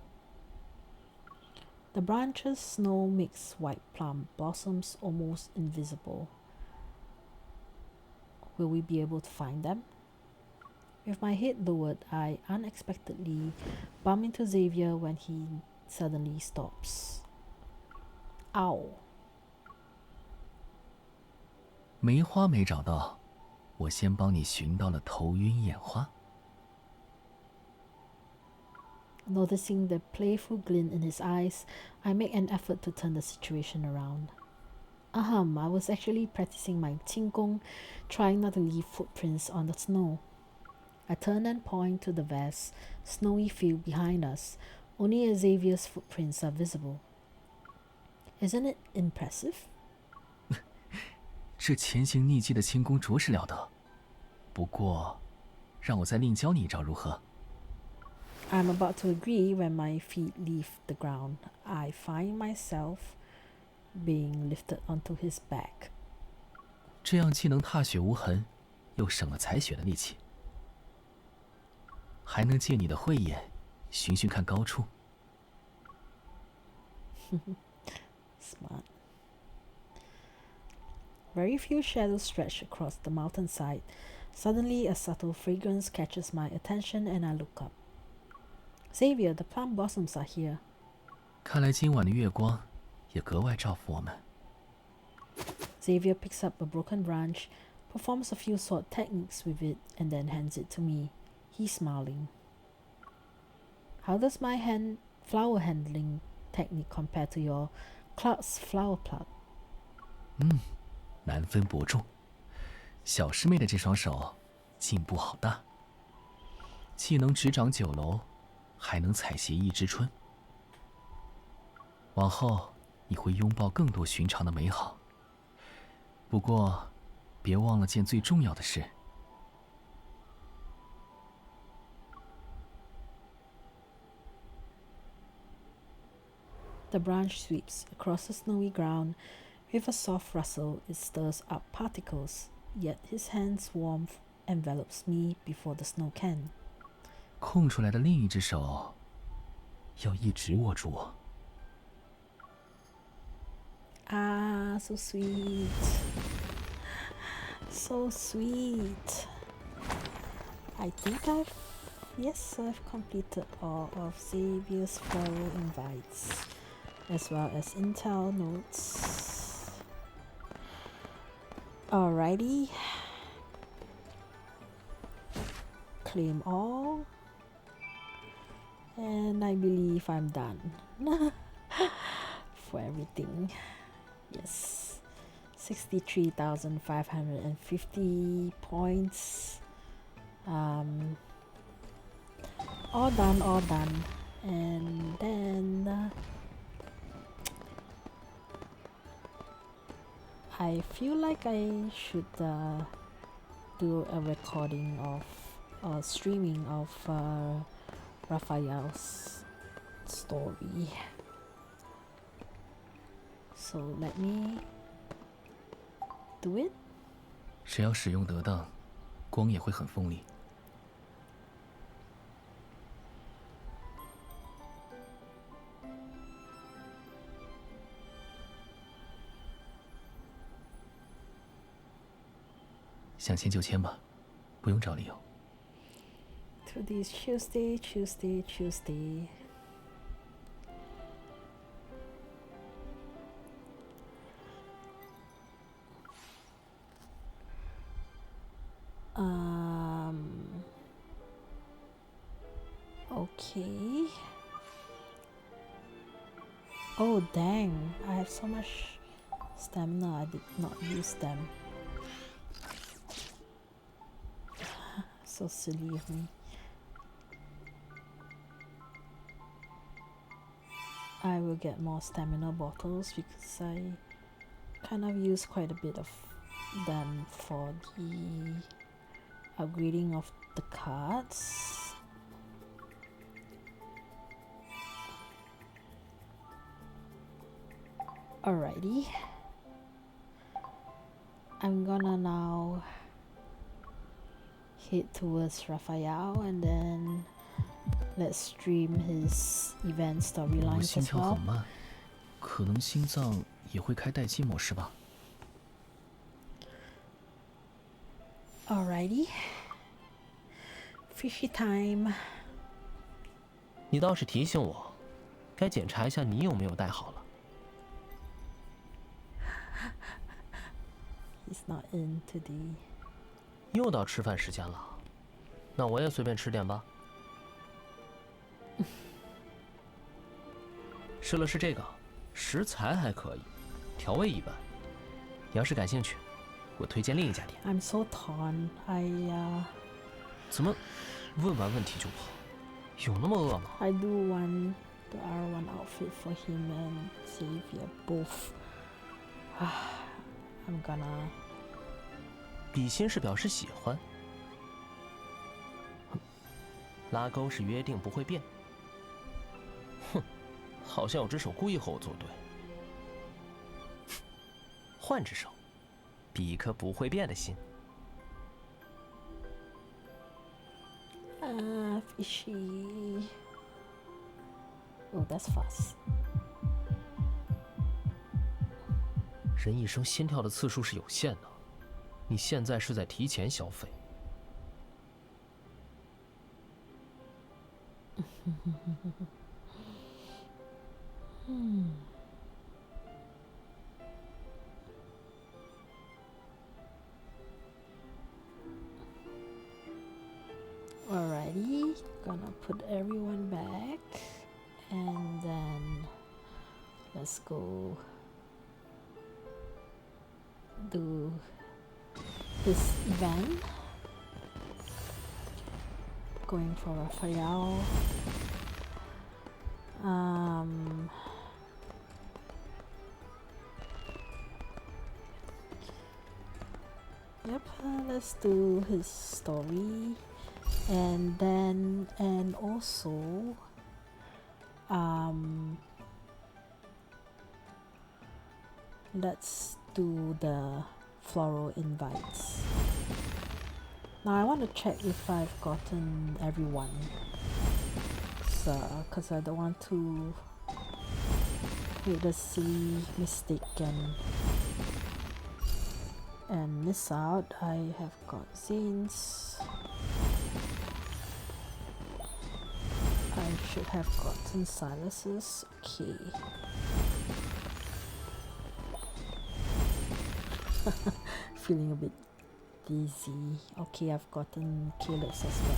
The branches' snow makes white plum blossoms almost invisible. Will we be able to find them? With my head lowered, I unexpectedly bump into Xavier when he suddenly stops. Ow! 梅花没找到，我先帮你寻到了头晕眼花。 Noticing the playful glint in his eyes, I make an effort to turn the situation around. I was actually practicing my qinggong, trying not to leave footprints on the snow. I turn and point to the vast, snowy field behind us. Only Xavier's footprints are visible. Isn't it impressive? 这前行逆迹的轻功着实了得。不过，让我再另教你一招如何？ I'm about to agree when my feet leave the ground. I find myself being lifted onto his back. 这样既能踏雪无痕，又省了采雪的力气，还能借你的慧眼，寻寻看高处。Smart. Very few shadows stretch across the mountainside. Suddenly, a subtle fragrance catches my attention and I look up. Xavier, the plum blossoms are here. 看来今晚的月光也格外照拂我们。Xavier picks up a broken branch, performs a few sword techniques with it, and then hands it to me. He's smiling. How does my flower handling technique compare to your Cloud's flower pluck? 难分伯仲。小师妹的这双手进步好大，既能执掌9楼，还能采撷一枝春。往后你会拥抱更多寻常的美好。不过，别忘了件最重要的事。The branch sweeps across the snowy ground. With a soft rustle, it stirs up particles, yet his hand's warmth envelops me before the snow can. 空出来的另一只手，要一直握住我。Ah, so sweet. So sweet. I think I've completed all of Xavier's Floral Invites, as well as Intel notes. Alrighty. Claim all. And I believe I'm done for everything. Yes. 63,550 points. All done. And then I feel like I should do a recording of streaming of Rafayel's story. So let me do it. 只要使用得当，光也会很锋利。想签就签吧，不用找理由。Today's Tuesday. Okay. Oh dang, I have so much stamina, I did not use them. So silly of me. I will get more stamina bottles because I kind of use quite a bit of them for the upgrading of the cards. Alrighty. I'm gonna now head towards Rafayel and then let's stream his event 我 storylines 心 as 跳 well. 很慢，可能心脏也会开待机模式吧。Alrighty. Fishy time. 你倒是提醒我，该检查一下你有没有带好了。He's not in today. 又到吃饭时间了，那我也随便吃点吧。试了试这个，食材还可以，调味一般。你要是感兴趣，我推荐另一家店。 I'm so torn. 怎么问完问题就跑？有那么饿吗？ I do want the R1 outfit for him and Xavier both. I'm gonna. 比心是表示喜欢，拉钩是约定不会变。哼，好像有只手故意和我作对。换只手，比一颗不会变的心。Fishy. Oh, that's fast. 人一生心跳的次数是有限的，你现在是在提前消费。Alrighty, gonna put everyone back and then let's go do this event. Going for Rafayel. Yep, let's do his story. And then, and also, let's do the Floral Invites. Now I want to check if I've gotten everyone, so because I don't want to made a silly mistake and miss out. I have got Zayne's. I should have gotten Silas's. Okay. Feeling a bit dizzy. Okay, I've gotten Caleb's as well.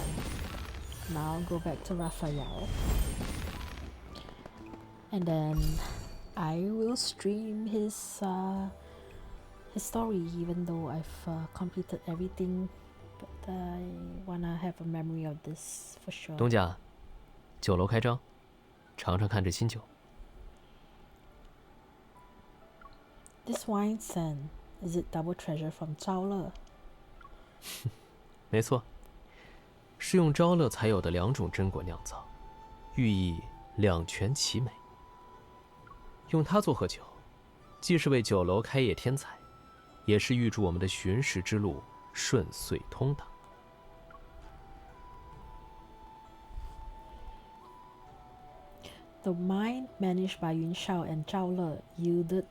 Now I'll go back to Rafayel. And then I will stream his story, even though I've completed everything. But I wanna have a memory of this for sure. 东家，酒楼开张，尝尝看这新酒。This wine scent, is it double treasure from 招乐？没错，是用招乐才有的2种真果酿造，寓意两全其美。用它做贺酒，既是为酒楼开业添彩，也是预祝我们的巡视之路顺遂通达。The mine managed by Yun Shao and Zhao Le yielded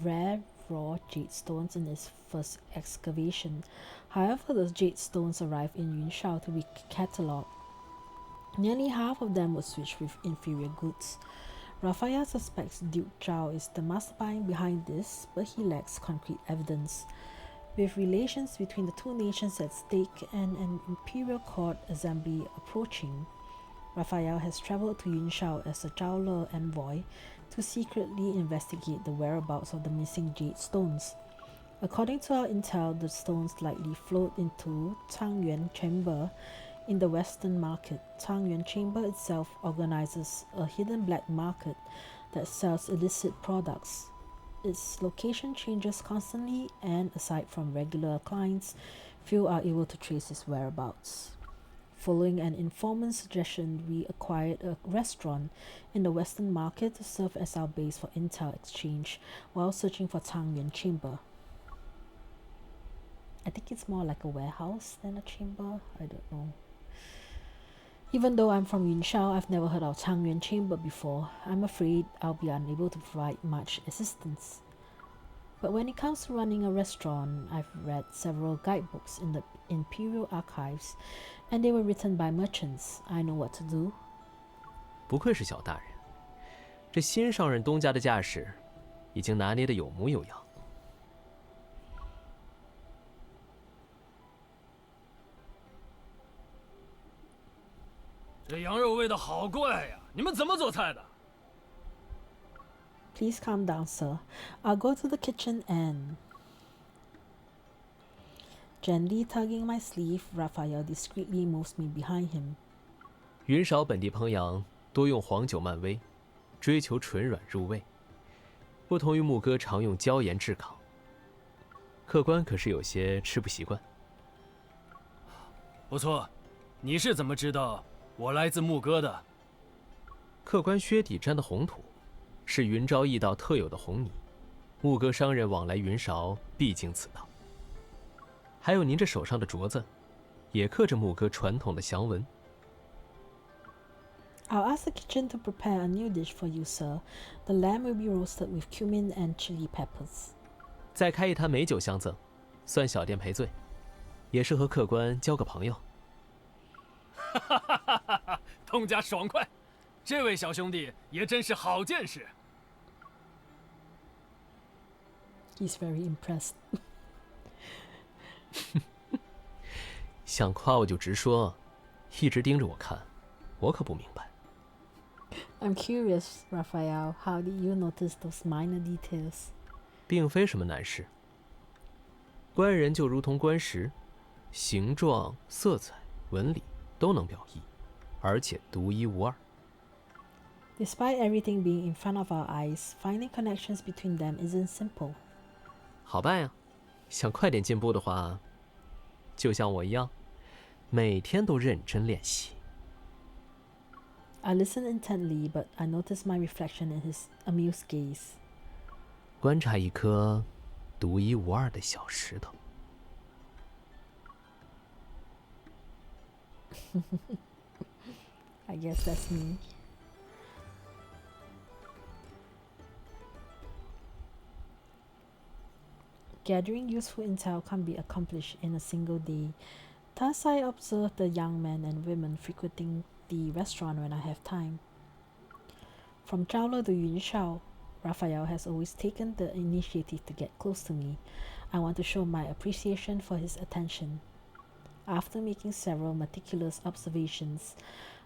rare raw jade stones in its first excavation. However, the jade stones arrived in Yun Shao to be catalogued. Nearly half of them were switched with inferior goods. Rafayel suspects Duke Zhao is the mastermind behind this, but he lacks concrete evidence. With relations between the two nations at stake and an imperial court assembly approaching, Rafayel has traveled to Yun Shao as a Zhao Le envoy to secretly investigate the whereabouts of the missing jade stones. According to our intel, the stones likely flowed into Changyuan Chamber in the Western Market. Changyuan Chamber itself organizes a hidden black market that sells illicit products. Its location changes constantly, and aside from regular clients, few are able to trace its whereabouts. Following an informant's suggestion, we acquired a restaurant in the Western Market to serve as our base for intel exchange while searching for Changyuan Chamber. I think it's more like a warehouse than a chamber. I don't know. Even though I'm from Yun Shao, I've never heard of Changyuan Chamber before. I'm afraid I'll be unable to provide much assistance. But when it comes to running a restaurant, I've read several guidebooks in the Imperial Archives, and they were written by merchants. I know what to do. 不愧是小大人，这新上任东家的架势，已经拿捏得有模有样。这羊肉味道好怪呀！你们怎么做菜的？ Please calm down, sir. I'll go to the kitchen and... Gently tugging my sleeve, Rafayel discreetly moves me behind him. 云少本地烹羊多用黄酒慢煨，追求纯软入味，不同于牧歌常用椒盐炙烤。客官可是有些吃不习惯。不错，你是怎么知道我来自牧歌的？客官靴底沾的红土，是云昭驿道特有的红泥，牧歌商人往来云韶必经此道。还有您这手上的镯子，也刻着牧歌传统的祥纹。I'll ask the kitchen to prepare a new dish for you, sir. The lamb will be roasted with cumin and chili peppers. 再开一坛美酒相赠，算小店赔罪，也是和客官交个朋友。哈哈哈哈哈！东家爽快，这位小兄弟也真是好见识。He's very impressed. 想夸我就直说，一直盯着我看，我可不明白。I'm curious, Rafayel. How did you notice those minor details? 并非什么难事。官人就如同官石，形状、色彩、纹理都能表意，而且独一无二。Despite everything being in front of our eyes, finding connections between them isn't simple. 好办呀，想快点进步的话，就像我一样，每天都认真练习。I listened intently, but I noticed my reflection in his amused gaze. 观察一颗独一无二的小石头。I guess that's me. Gathering useful intel can't be accomplished in a single day. Thus, I observe the young men and women frequenting the restaurant when I have time. From Zhaolo to Yunshao, Rafayel has always taken the initiative to get close to me. I want to show my appreciation for his attention. After making several meticulous observations,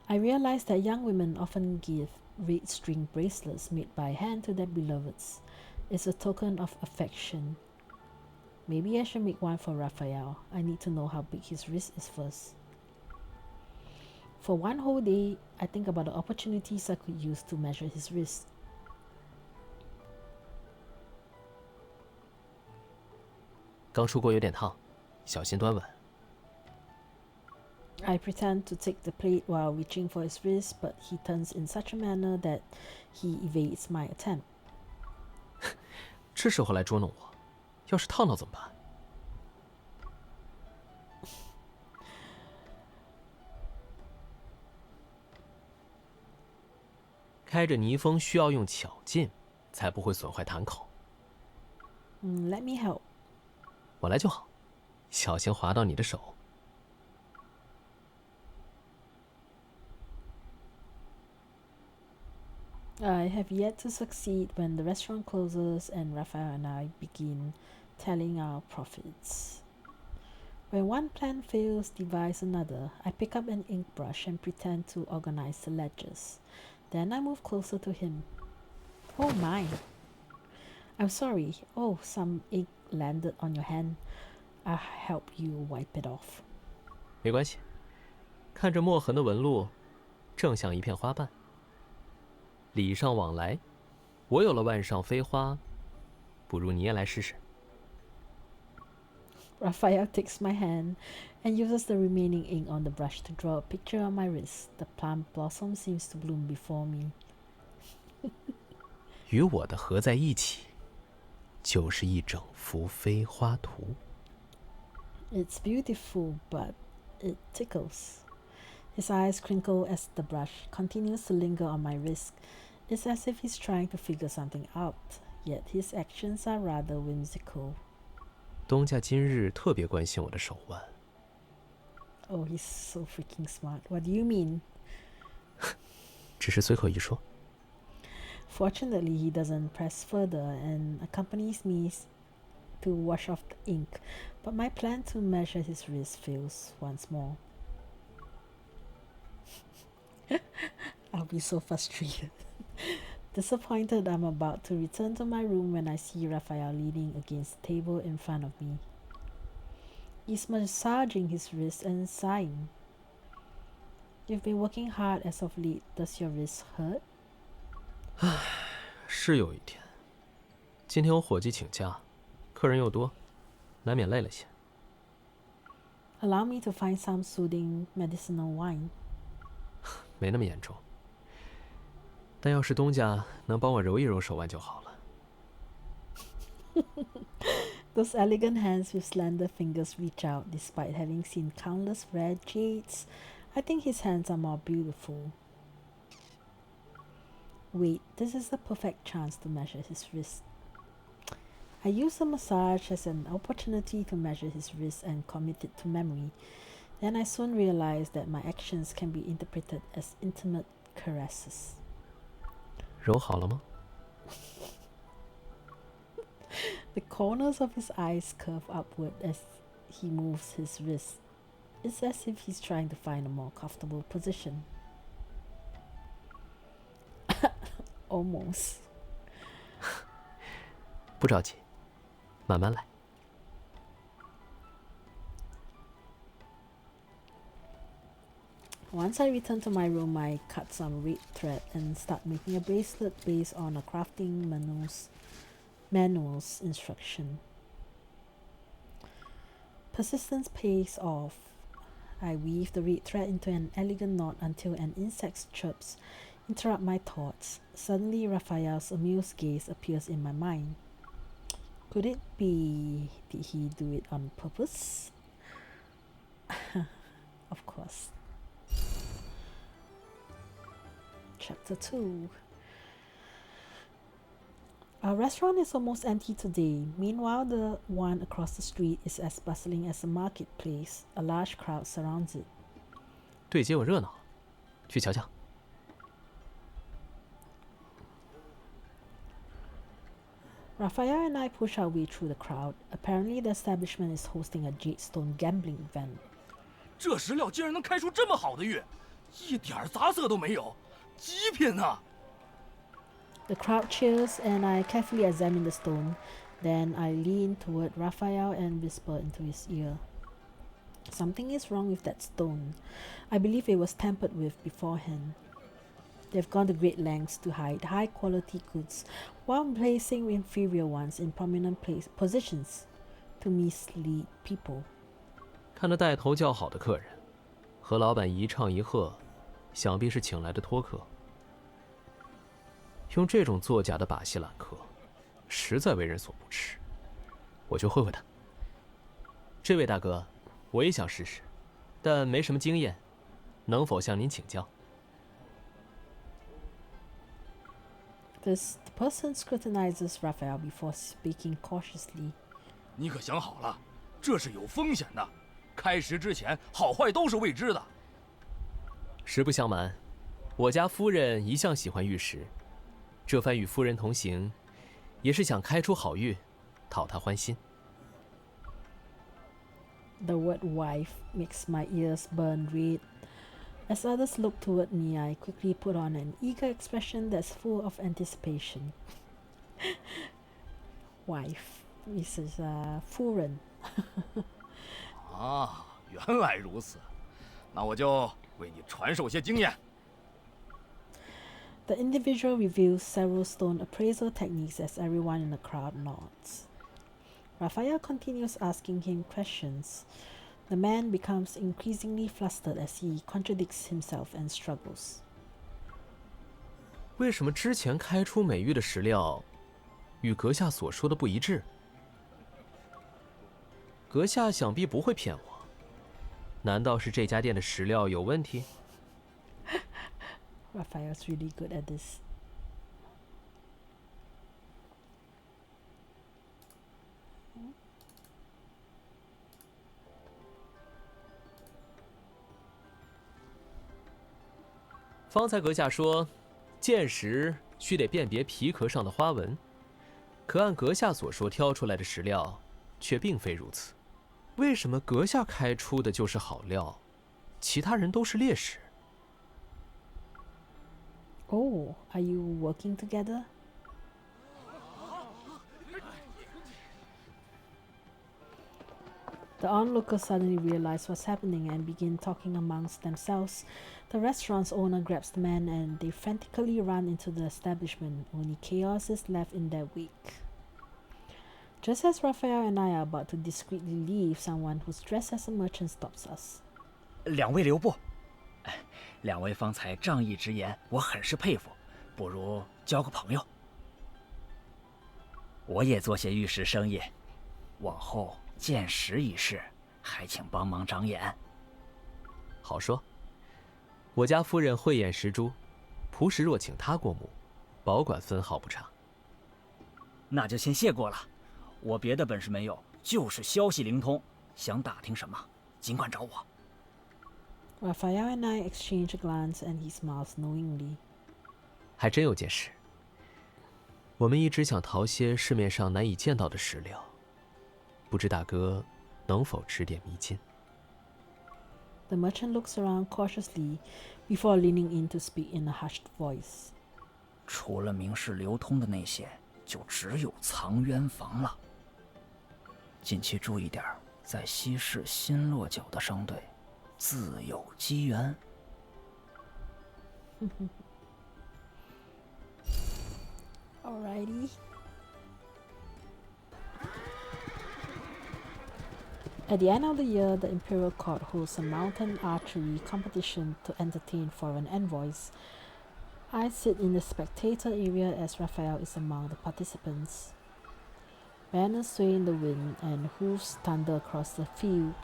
I realized that young women often give red string bracelets made by hand to their beloveds. It's a token of affection. Maybe I should make one for Rafayel. I need to know how big his wrist is first. For one whole day, I think about the opportunities I could use to measure his wrist.刚出锅有点烫，小心端碗。I pretend to take the plate while reaching for his wrist, but he turns in such a manner that he evades my attempt. 这时候来捉弄我，要是烫到怎么办？开着泥封需要用巧劲，才不会损坏坛口。Let me help. 我来就好，小心划到你的手。I have yet to succeed when the restaurant closes and Raphael and I begin tallying our profits. When one plan fails, devise another. I pick up an ink brush and pretend to organize the ledgers. Then I move closer to him. Oh my! I'm sorry. Oh, some ink landed on your hand. I'll help you wipe it off. 没关系，看这墨痕的纹路，正像一片花瓣。礼尚往来，我有了万上飞花，不如你也来试试。Raphael takes my hand and uses the remaining ink on the brush to draw a picture on my wrist. The plum blossom seems to bloom before me. 与我的合在一起，就是一整幅飞花图。It's beautiful, but it tickles. His eyes crinkle as the brush continues to linger on my wrist. It's as if he's trying to figure something out, yet his actions are rather whimsical. 东家今日特别关心我的手腕。Oh, he's so freaking smart. What do you mean? 只是随口一说。Fortunately, he doesn't press further and accompanies me to wash off the ink, but my plan to measure his wrist fails once more. I'll be so frustrated. Disappointed, I'm about to return to my room when I see Raphael leaning against the table in front of me. He's massaging his wrist and sighing. You've been working hard as of late. Does your wrist hurt? 是有一天。今天我伙计请假，客人又多，难免累了些。Allow me to find some soothing medicinal wine. 没那么严重。但要是东家能帮我揉一揉手腕就好了。Those elegant hands with slender fingers reach out despite having seen countless red jades. I think his hands are more beautiful. Wait, this is the perfect chance to measure his wrist. I use the massage as an opportunity to measure his wrist and commit it to memory. Then I soon realize that my actions can be interpreted as intimate caresses. 揉好了吗？ The corners of his eyes curve upward as he moves his wrist. It's as if he's trying to find a more comfortable position. Almost. 不着急，慢慢来。Once I return to my room, I cut some red thread and start making a bracelet based on a crafting manual's instruction. Persistence pays off. I weave the red thread into an elegant knot until an insect's chirps interrupt my thoughts. Suddenly, Raphael's amused gaze appears in my mind. Could it be... did he do it on purpose? Of course. Chapter 2. Our restaurant is almost empty today. Meanwhile, the one across the street is as bustling as a marketplace. A large crowd surrounds it. 对街有热闹，去瞧瞧。Rafayel and I push our way through the crowd. Apparently, the establishment is hosting a Jadestone gambling event. 这石料竟然能开出这么好的玉，一点杂色都没有，极品啊！ The crowd cheers, and I carefully examine the stone. Then I lean toward Rafayel and whisper into his ear. Something is wrong with that stone. I believe it was tampered with beforehand. They've gone to great lengths to hide high-quality goods while placing inferior ones in prominent positions to mislead people. 看那带头叫好的客人，和老板一唱一和，想必是请来的托客。用这种作假的把戏揽客，实在为人所不齿。我去会会他。这位大哥，我也想试试，但没什么经验，能否向您请教？ The person scrutinizes Rafayel before speaking cautiously. 你可想好了，这是有风险的。开食之前，好坏都是未知的。实不相瞒，我家夫人一向喜欢玉石，这番与夫人同行，也是想开出好玉，讨她欢心。The word wife makes my ears burn red. As others look toward me, I quickly put on an eager expression that's full of anticipation. Wife, this is 夫人。啊，原来如此，那我就为你传授些经验。The individual reveals several stone appraisal techniques as everyone in the crowd nods. Rafayel continues asking him questions. The man becomes increasingly flustered as he contradicts himself and struggles. 为什么之前开出美玉的石料，与阁下所说的不一致？阁下想必不会骗我，难道是这家店的石料有问题？ Raphael's really good at this. 方才阁下说，见石须得辨别皮壳上的花纹，可按阁下所说挑出来的石料，却并非如此。为什么阁下开出的就是好料，其他人都是劣石？ Oh, are you working together? The onlookers suddenly realize what's happening and begin talking amongst themselves. The restaurant's owner grabs the man and they frantically run into the establishment. Only chaos is left in their wake. Just as Rafayel and I are about to discreetly leave, someone who's dressed as a merchant stops us. 两位留步，两位方才仗义直言，我很是佩服，不如交个朋友。我也做些玉石生意，往后见识一事，还请帮忙长眼。好说，我家夫人慧眼识珠，朴实若请她过目，保管分毫不差。那就先谢过了，我别的本事没有，就是消息灵通，想打听什么，尽管找我。Rafayel and I exchange a glance and he smiles knowingly. 还真有件事，我们一直想淘些市面上难以见到的石料，不知大哥能否指点迷津？ The merchant looks around cautiously before leaning in to speak in a hushed voice. 除了明示流通的那些，就只有藏渊坊了。近期注意点，在西市新落脚的商队，自有机缘。Alrighty. At the end of the year, the Imperial Court holds a mountain archery competition to entertain foreign envoys. I sit in the spectator area as Rafayel is among the participants. Banners sway in the wind and hooves thunder across the field.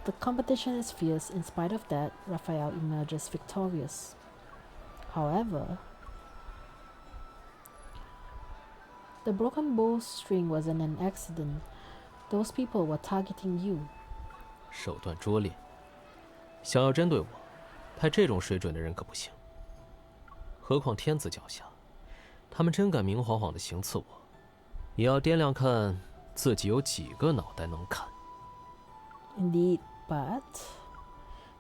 The competition is fierce. In spite of that, Rafayel emerges victorious. However, The broken bowstring wasn't an accident. Those people were targeting you. 手段拙劣，想要针对我，派这种水准的人可不行。何况天子脚下，他们真敢明晃晃地行刺我，也要掂量看自己有几个脑袋能砍。Indeed, but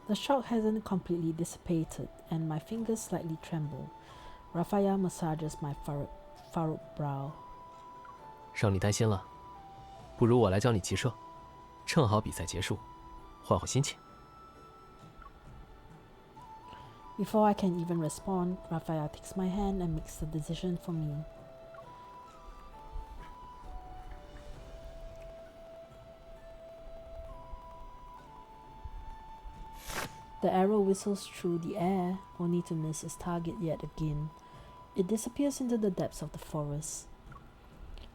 the shock hasn't completely dissipated, and my fingers slightly tremble. Rafayel massages my furrowed brow. 让你担心了，不如我来教你骑射，正好比赛结束，换好心情。Before I can even respond, Rafayel takes my hand and makes the decision for me. The arrow whistles through the air, only to miss its target yet again. It disappears into the depths of the forest.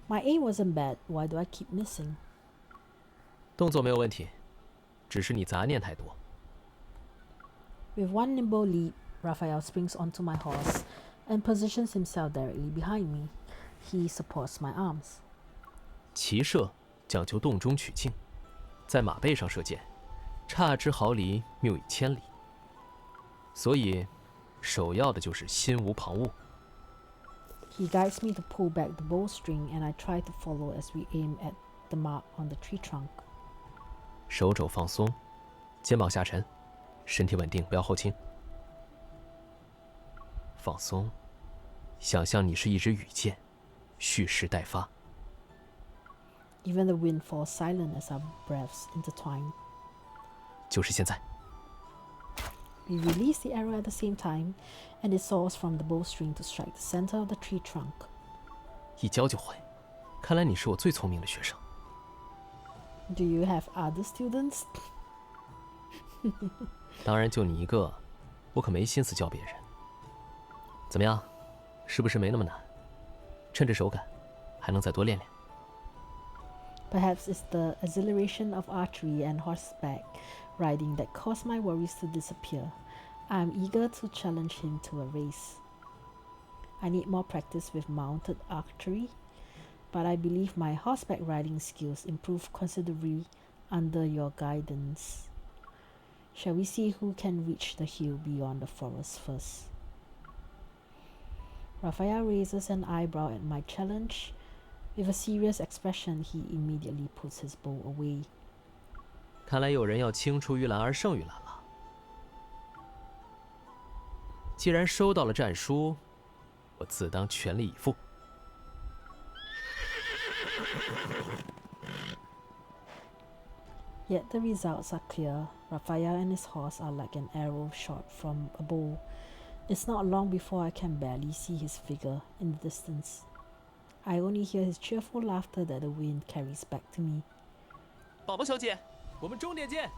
My aim wasn't bad, why do I keep missing? 动作没有问题，只是你杂念太多。With one nimble leap, Rafayel springs onto my horse and positions himself directly behind me. He supports my arms. 骑射讲究动中取静，在马背上射箭，差之毫厘，谬以千里。所以，首要的就是心无旁骛。He guides me to pull back the bowstring, and I try to follow as we aim at the mark on the tree trunk. 手肘放松，肩膀下沉，身体稳定，不要后倾。放松，想象你是一支羽箭，蓄势待发。Even the wind falls silent as our breaths intertwine. 就是现在。We release the arrow at the same time, and it soars from the bowstring to strike the center of the tree trunk. 一教就会，看来你是我最聪明的学生。Do you have other students? 当然就你一个，我可没心思教别人。怎么样，是不是没那么难？趁着手感，还能再多练练。Perhaps it's the exhilaration of archery and horseback riding that caused my worries to disappear. I am eager to challenge him to a race. I need more practice with mounted archery, but I believe my horseback riding skills improve considerably under your guidance. Shall we see who can reach the hill beyond the forest first? Rafayel raises an eyebrow at my challenge. With a serious expression, he immediately puts his bow away. 看来有人要青出于蓝而胜于蓝了。既然收到了战书，我自当全力以赴。Yet the results are clear. Rafayel and his horse are like an arrow shot from a bow. It's not long before I can barely see his figure in the distance. I only hear his cheerful laughter that the wind carries back to me. 宝宝小姐，我们终点见。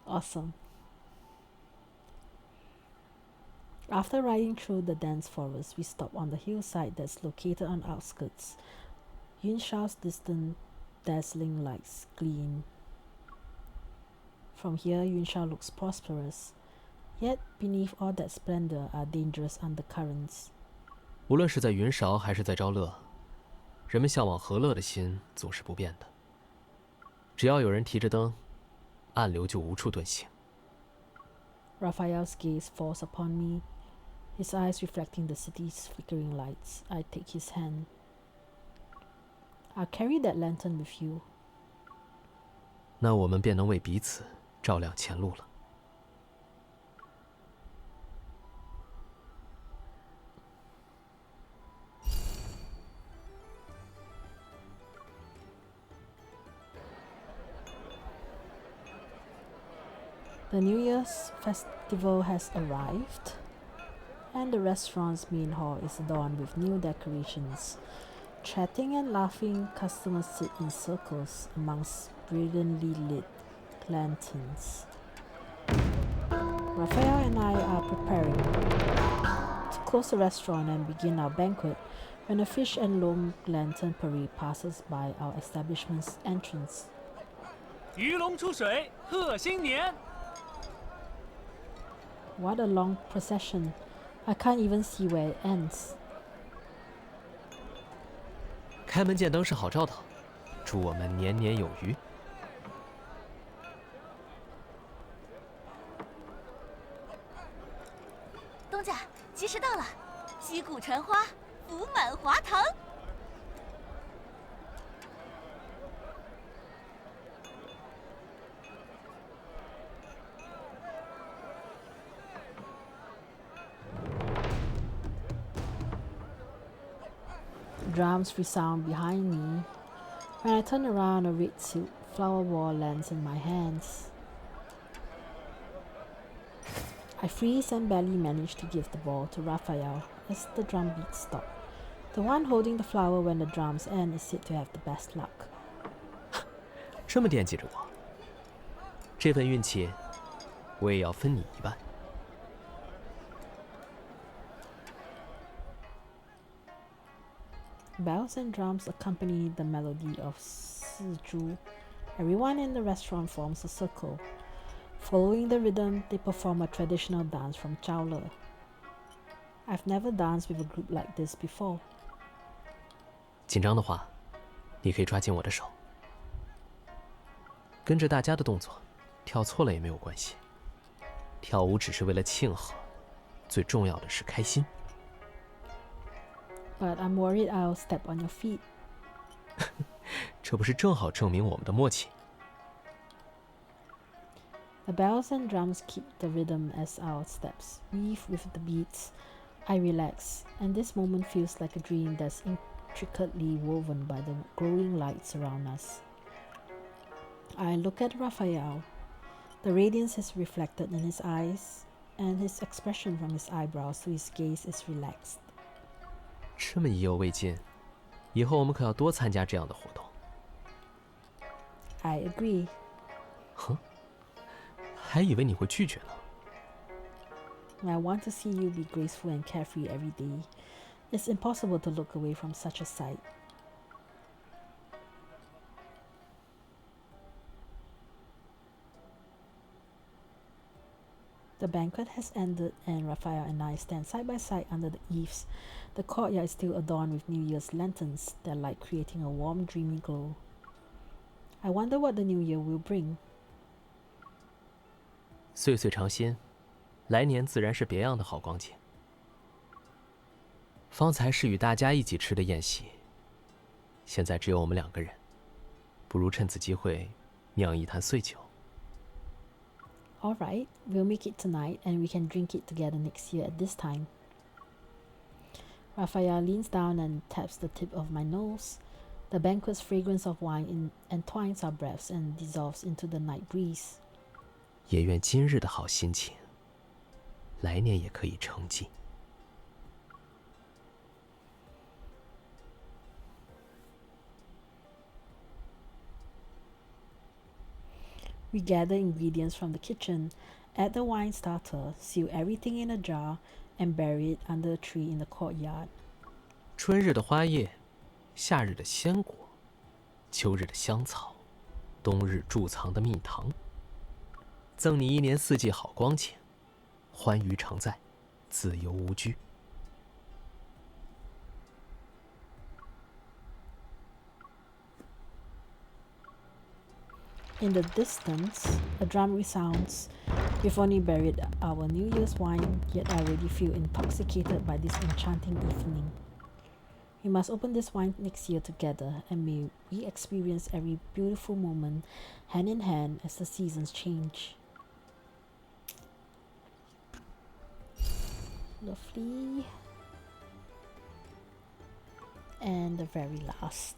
Awesome. After riding through the dense forest, we stop on the hillside that's located on outskirts. Yunshao's distant, dazzling lights gleam. From here, Yunshao looks prosperous. Yet, beneath all that splendor are dangerous undercurrents. 无论是在云韶还是在昭乐，人们向往和乐的心总是不变的。只要有人提着灯，暗流就无处遁形。Raphael's gaze falls upon me, his eyes reflecting the city's flickering lights. I take his hand. I'll carry that lantern with you. 那我们便能为彼此照亮前路了。The New Year's festival has arrived, and the restaurant's main hall is adorned with new decorations. Chatting and laughing, customers sit in circles amongst brilliantly lit lanterns. Rafayel and I are preparing to close the restaurant and begin our banquet when a fish and long lantern parade passes by our establishment's entrance. 鱼龙出水，贺新年！ What a long procession. I can't even see where it ends. 开门见灯是好兆头，祝我们年年有余。东家，吉时到了，击鼓传花，福满华堂。Drums resound behind me. When I turn around, a red silk flower ball lands in my hands. I freeze and barely manage to give the ball to Raphael as the drum beats stop. The one holding the flower when the drums end is said to have the best luck. 这么惦记着我，这份运气，我也要分你一半。Bells and drums accompany the melody of Siju. Everyone in the restaurant forms a circle. Following the rhythm, they perform a traditional dance from Chowler. I've never danced with a group like this before. 紧张的话，你可以抓紧我的手，跟着大家的动作，跳错了也没有关系。跳舞只是为了庆贺，最重要的是开心。But I'm worried I'll step on your feet. 这不是正好证明我们的默契？ The bells and drums keep the rhythm as our steps weave with the beats. I relax, and this moment feels like a dream that's intricately woven by the glowing lights around us. I look at Raphael. The radiance is reflected in his eyes, and his expression from his eyebrows to his gaze is relaxed. 这么意犹未尽，以后我们可要多参加这样的活动。I agree. 哼，还以为你会拒绝呢。I want to see you be graceful and carefree every day. It's impossible to look away from such a sight. The banquet has ended, and Raphael and I stand side by side under the eaves. The courtyard is still adorned with New Year's lanterns, their light creating a warm, dreamy glow. I wonder what the new year will bring. 岁岁常新，来年自然是别样的好光景。方才是与大家一起吃的宴席，现在只有我们两个人，不如趁此机会酿一坛岁酒。All right, we'll make it tonight and we can drink it together next year at this time. Raphael leans down and taps the tip of my nose. The banquet's fragrance of wine entwines our breaths and dissolves into the night breeze. 也愿今日的好心情，来年也可以承继。We gather ingredients from the kitchen, add the wine starter, seal everything in a jar, and bury it under a tree in the courtyard. 春日的花叶，夏日的鲜果，秋日的香草，冬日贮藏的蜜糖。赠你一年四季好光景，欢愉常在，自由无拘。In the distance, a drum resounds. We've only buried our New Year's wine, yet I already feel intoxicated by this enchanting evening. We must open this wine next year together, and may we experience every beautiful moment hand in hand as the seasons change. Lovely. And the very last.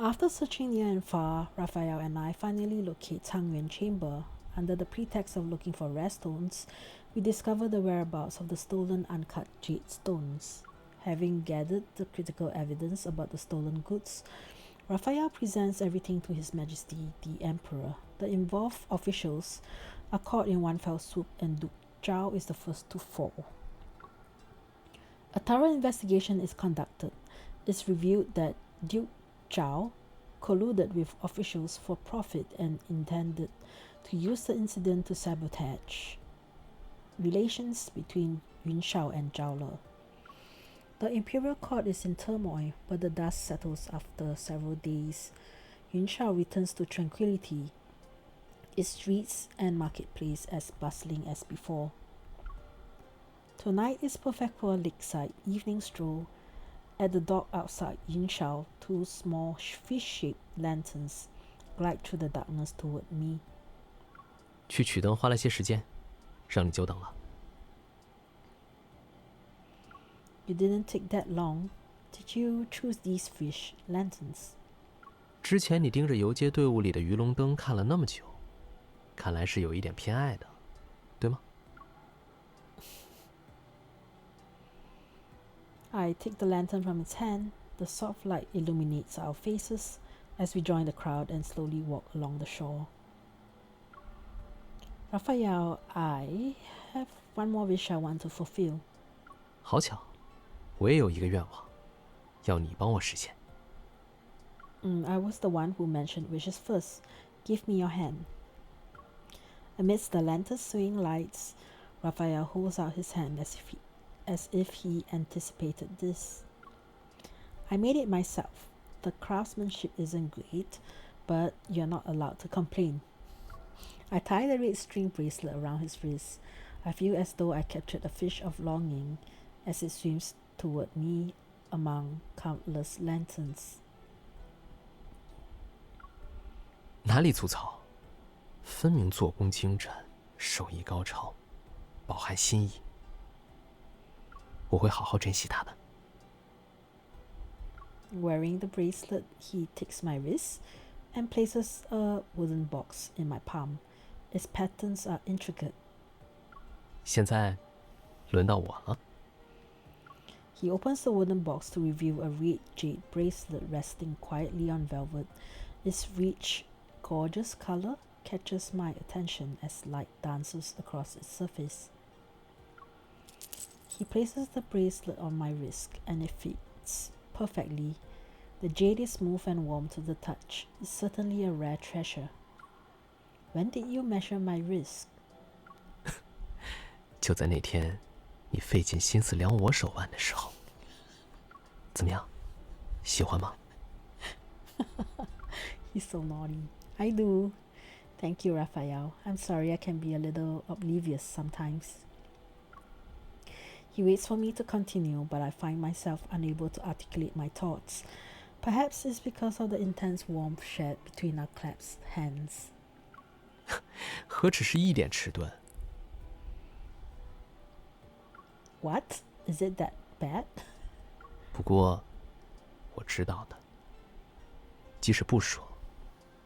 After searching near and far, Raphael and I finally locate Changyuan Chamber. Under the pretext of looking for rare stones, we discover the whereabouts of the stolen uncut jade stones. Having gathered the critical evidence about the stolen goods, Raphael presents everything to His Majesty, the Emperor. The involved officials are caught in one fell swoop, and Duke Zhao is the first to fall. A thorough investigation is conducted. It's revealed that Duke Zhao colluded with officials for profit and intended to use the incident to sabotage. relations between Yunshao and Zhaola. The imperial court is in turmoil, but the dust settles after several days. Yunshao returns to tranquility, its streets and marketplace as bustling as before. Tonight is perfect for a lakeside evening stroll. At the dock outside Yunshao, two small fish-shaped lanterns glide through the darkness toward me. 去取灯花了些时间，让你久等了。You didn't take that long. Did you choose these fish lanterns? 之前你盯着游街队伍里的鱼龙灯看了那么久，看来是有一点偏爱的，对吗？ I take the lantern from its hand. The soft light illuminates our faces as we join the crowd and slowly walk along the shore. Rafayel, I have one more wish I want to fulfill. 好巧，我也有一个愿望，要你帮我实现。I was the one who mentioned wishes first. Give me your hand. Amidst the lantern's swaying lights, Rafayel holds out his hand as if he anticipated this. I made it myself. The craftsmanship isn't great, but you're not allowed to complain. I tie the red string bracelet around his wrist. I feel as though I captured a fish of longing as it swims toward me among countless lanterns. 哪里粗糙？分明做工精湛，手艺高超，饱含心意。我会好好珍惜它的。Wearing the bracelet, he takes my wrist and places a wooden box in my palm. Its patterns are intricate. 现在，轮到我了。He opens the wooden box to reveal a red jade bracelet resting quietly on velvet. Its rich, gorgeous color catches my attention as light dances across its surface. He places the bracelet on my wrist and it fits perfectly. The jade is smooth and warm to the touch. It's certainly a rare treasure. When did you measure my wrist? 就在那天，你费尽心思量我手腕的时候。怎么样，喜欢吗？ He's so naughty. I do. Thank you, Rafayel. I'm sorry I can be a little oblivious sometimes. He waits for me to continue, but I find myself unable to articulate my thoughts. Perhaps it's because of the intense warmth shared between our clasped hands. 何止是一点迟钝？ What? Is it that bad? 不过，我知道的。即使不说，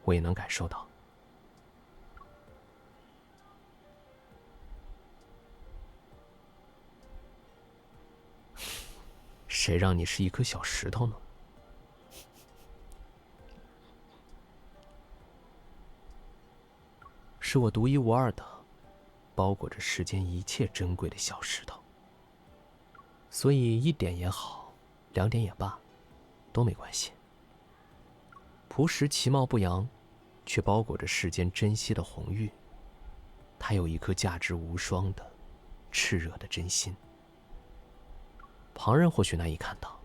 我也能感受到。谁让你是一颗小石头呢？是我独一无二的，包裹着世间一切珍贵的小石头。所以1点也好，2点也罢，都没关系。朴实其貌不扬，却包裹着世间珍惜的红玉。它有一颗价值无双的、炽热的真心。旁人或许难以看到，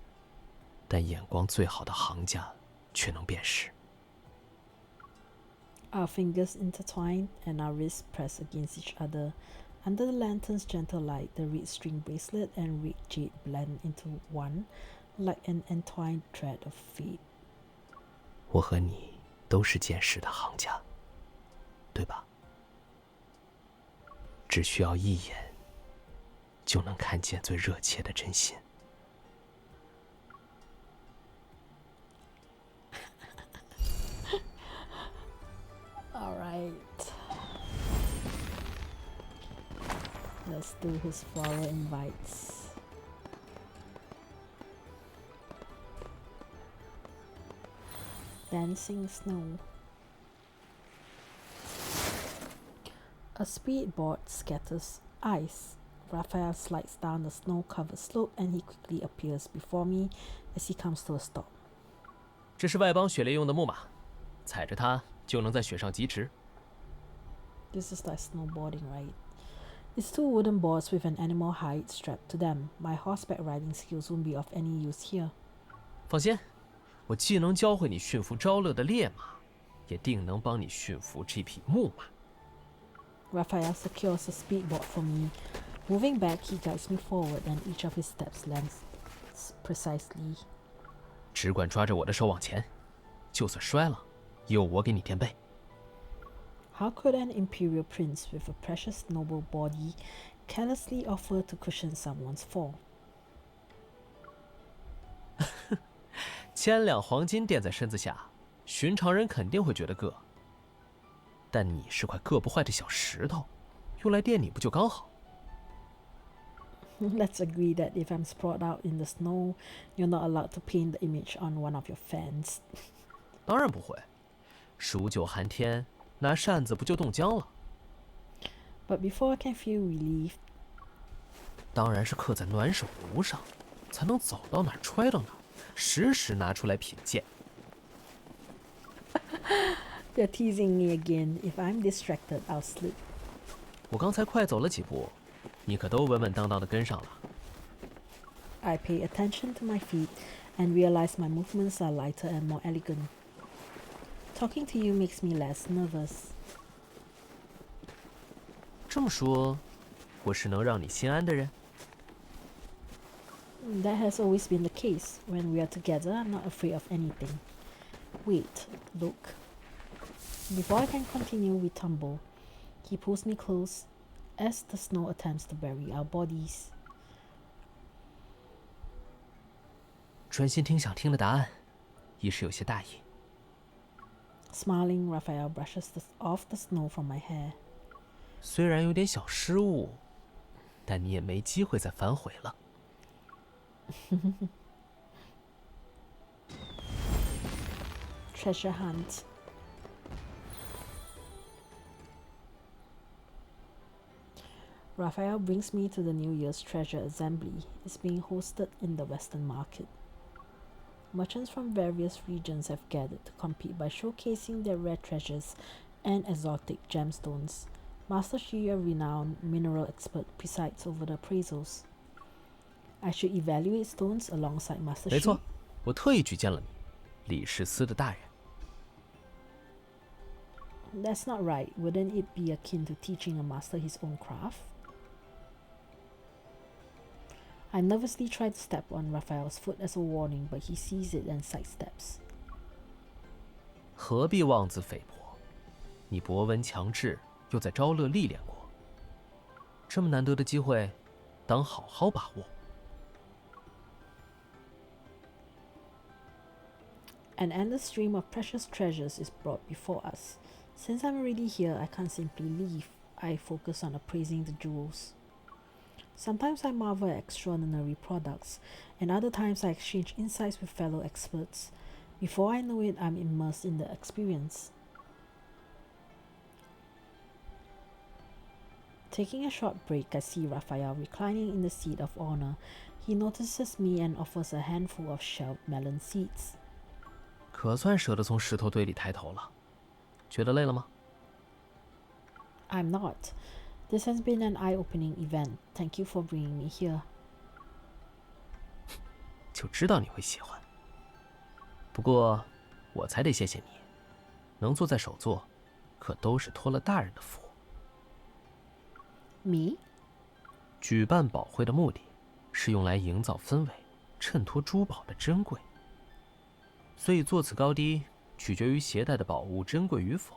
但眼光最好的行家却能辨识。Our fingers intertwine and our wrists press against each other. Under the lantern's gentle light, the red string bracelet and red jade blend into one, like an entwined thread of fate. 我和你都是见识的行家，对吧？只需要一眼，就能看见最热切的真心。All right. Let's do his Floral Invites. Dancing snow. A speedboard scatters ice. Rafayel slides down the snow-covered slope and he quickly appears before me as he comes to a stop. 这是外邦雪猎用的木马，踩着它就能在雪上疾驰。 This is like snowboarding, right? It's two wooden boards with an animal hide strapped to them. My horseback riding skills won't be of any use here. 放心，我既能教会你驯服招乐的烈马，也定能帮你驯服这匹木马。Raphael secures a speedboard for me. Moving back, he guides me forward, and each of his steps lands precisely. 只管抓着我的手往前，就算摔了，有我给你垫背。How could an imperial prince with a precious noble body carelessly offer to cushion someone's fall? 千两黄金垫在身子下，寻常人肯定会觉得硌。但你是块硌不坏的小石头，用来垫你不就刚好？ Let's agree that if I'm sprawled out in the snow, you're not allowed to paint the image on one of your fans. 当然不会，数九寒天，拿扇子不就冻僵了？ But before I can feel relief, 当然是刻在暖手炉上，才能走到哪儿揣到哪儿，时时拿出来品鉴。You're teasing me again. If I'm distracted, I'll slip. 我刚才快走了几步，你可都稳稳当当的跟上了。I pay attention to my feet and realize my movements are lighter and more elegant. Talking to you makes me less nervous. 这么说，我是能让你心安的人。 That has always been the case. When we are together, I'm not afraid of anything. Wait, look. Before I can continue, we tumble. He pulls me close as the snow attempts to bury our bodies. 专心听想听的答案，一时有些大意。 Smiling, Raphael brushes off the snow from my hair. 虽然有点小失误，但你也没机会再反悔了。Treasure hunt. Raphael brings me to the New Year's Treasure Assembly. It's being hosted in the Western Market. Merchants from various regions have gathered to compete by showcasing their rare treasures and exotic gemstones. Master Xu, a renowned mineral expert, presides over the appraisals. I should evaluate stones alongside Master Xu. 没错，我特意举荐了你，李世司的大人。 That's not right. Wouldn't it be akin to teaching a master his own craft? I nervously try to step on Raphael's foot as a warning, but he sees it and sidesteps. 何必妄自菲薄？你博闻强志，又在招乐历练过，这么难得的机会，当好好把握。 An endless stream of precious treasures is brought before us. Since I'm already here, I can't simply leave. I focus on appraising the jewels. Sometimes I marvel at extraordinary products, and other times I exchange insights with fellow experts. Before I know it, I'm immersed in the experience. Taking a short break, I see Raphael reclining in the seat of honor. He notices me and offers a handful of shelled melon seeds. 可算舍得从石头堆里抬头了，觉得累了吗？ I'm not. This has been an eye-opening event. Thank you for bringing me here. 就知道你会喜欢。不过，我才得谢谢你，能坐在首座，可都是托了大人的福。 Me? 举办宝会的目的，是用来营造氛围，衬托珠宝的珍贵。所以座次高低取决于携带的宝物珍贵与否。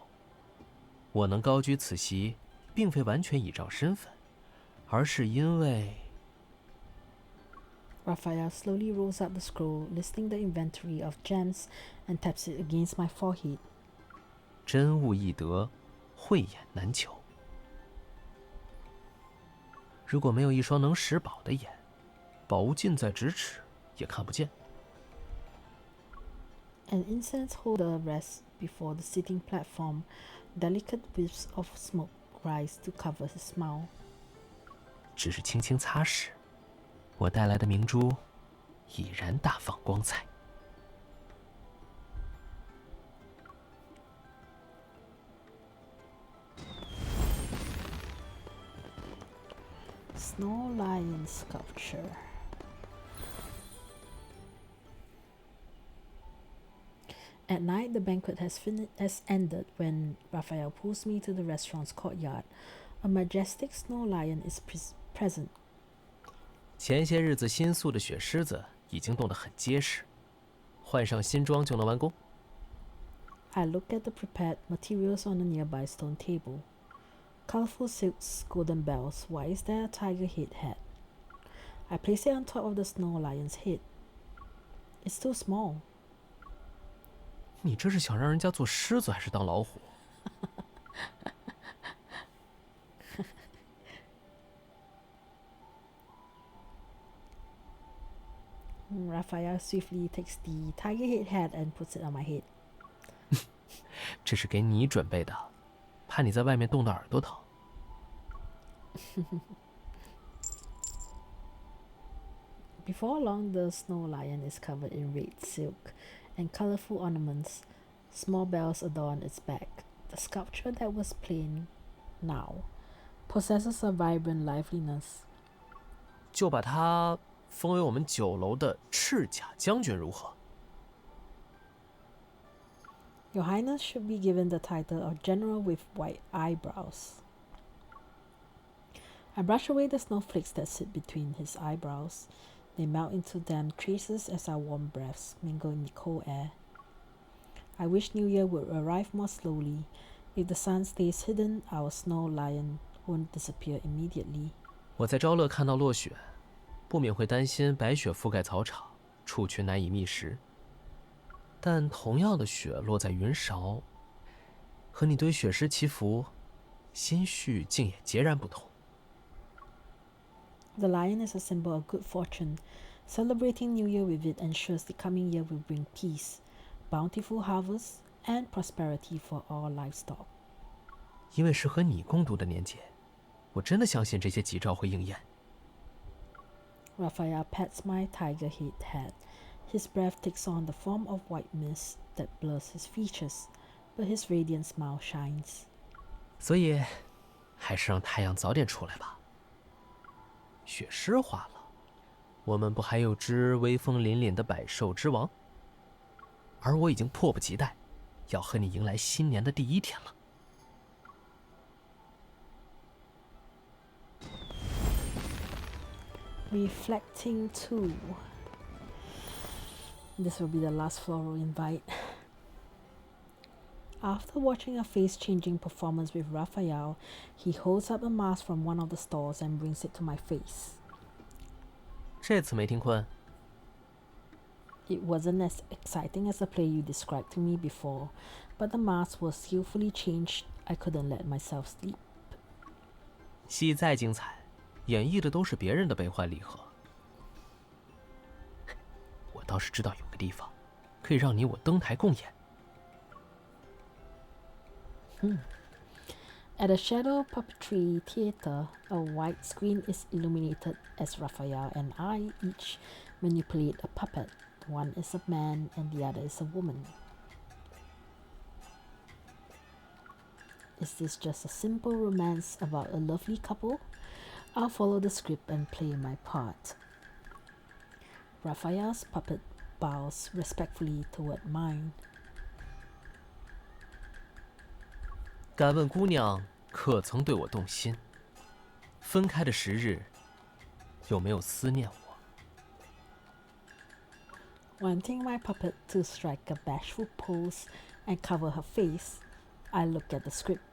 我能高居此席，并非完全倚仗身份，而是因为 Raphael slowly rolls up the scroll, listing the inventory of gems, and taps it against my forehead. 真物易得，慧眼难求。如果没有一双能识宝的眼，宝物近在咫尺，也看不见。 An incense holder rests before the sitting platform. Delicate wisps of smoke rise to cover his smile. 只是轻轻擦拭，我带来的明珠已然大放光彩。Snow lion sculpture. At night, the banquet has ended when Rafayel pulls me to the restaurant's courtyard. A majestic snow lion is present. 前些日子新塑的雪狮子已经冻得很结实，换上新装就能完工。I look at the prepared materials on a nearby stone table. Colorful silks, golden bells. Why is there a tiger head hat? I place it on top of the snow lion's head. It's too small. 你这是想让人家做狮子还是当老虎？ Rafayel swiftly takes the tiger head hat and puts it on my head. 这是给你准备的，怕你在外面冻得耳朵疼。Before long, the snow lion is covered in red silk and colorful ornaments. Small bells adorn its back. The sculpture that was plain now possesses a vibrant liveliness. 就把它封为我们酒楼的赤甲将军如何？ Your Highness should be given the title of General with white eyebrows. I brush away the snowflakes that sit between his eyebrows. They melt into damp traces as our warm breaths mingle in the cold air. I wish New Year would arrive more slowly. If the sun stays hidden, our snow lion won't disappear immediately. 我在昭乐看到落雪，不免会担心白雪覆盖草场，畜群难以觅食。但同样的雪落在云勺，和你对雪狮祈福，心绪竟也截然不同。 The lion is a symbol of good fortune. Celebrating New Year with it ensures the coming year will bring peace, bountiful harvests, and prosperity for all livestock. 因为是和你共度的年节，我真的相信这些吉兆会应验。 Rafayel pats my tiger head hat. His breath takes on the form of white mist that blurs his features, but his radiant smile shines. 所以，还是让太阳早点出来吧。雪狮化了，我们不还有只威风凛凛的百兽之王？而我已经迫不及待，要和你迎来新年的第一天了。 Reflecting 2. This will be the last floral invite. After watching a face-changing performance with Rafayel, he holds up a mask from one of the stalls and brings it to my face. 这次没听困。 It wasn't as exciting as the play you described to me before, but the mask was skillfully changed. I couldn't let myself sleep. 戏再精彩，演绎的都是别人的悲欢离合。我倒是知道有个地方，可以让你我登台共演。 At the Shadow Puppetry Theatre, a white screen is illuminated as Rafayel and I each manipulate a puppet. One is a man and the other is a woman. Is this just a simple romance about a lovely couple? I'll follow the script and play my part. Raphael's puppet bows respectfully toward mine. 敢问姑娘，可曾对我动心？分开的时日，有没有思念我？ Wanting my puppet to strike a bashful pose and cover her face, I look at the script,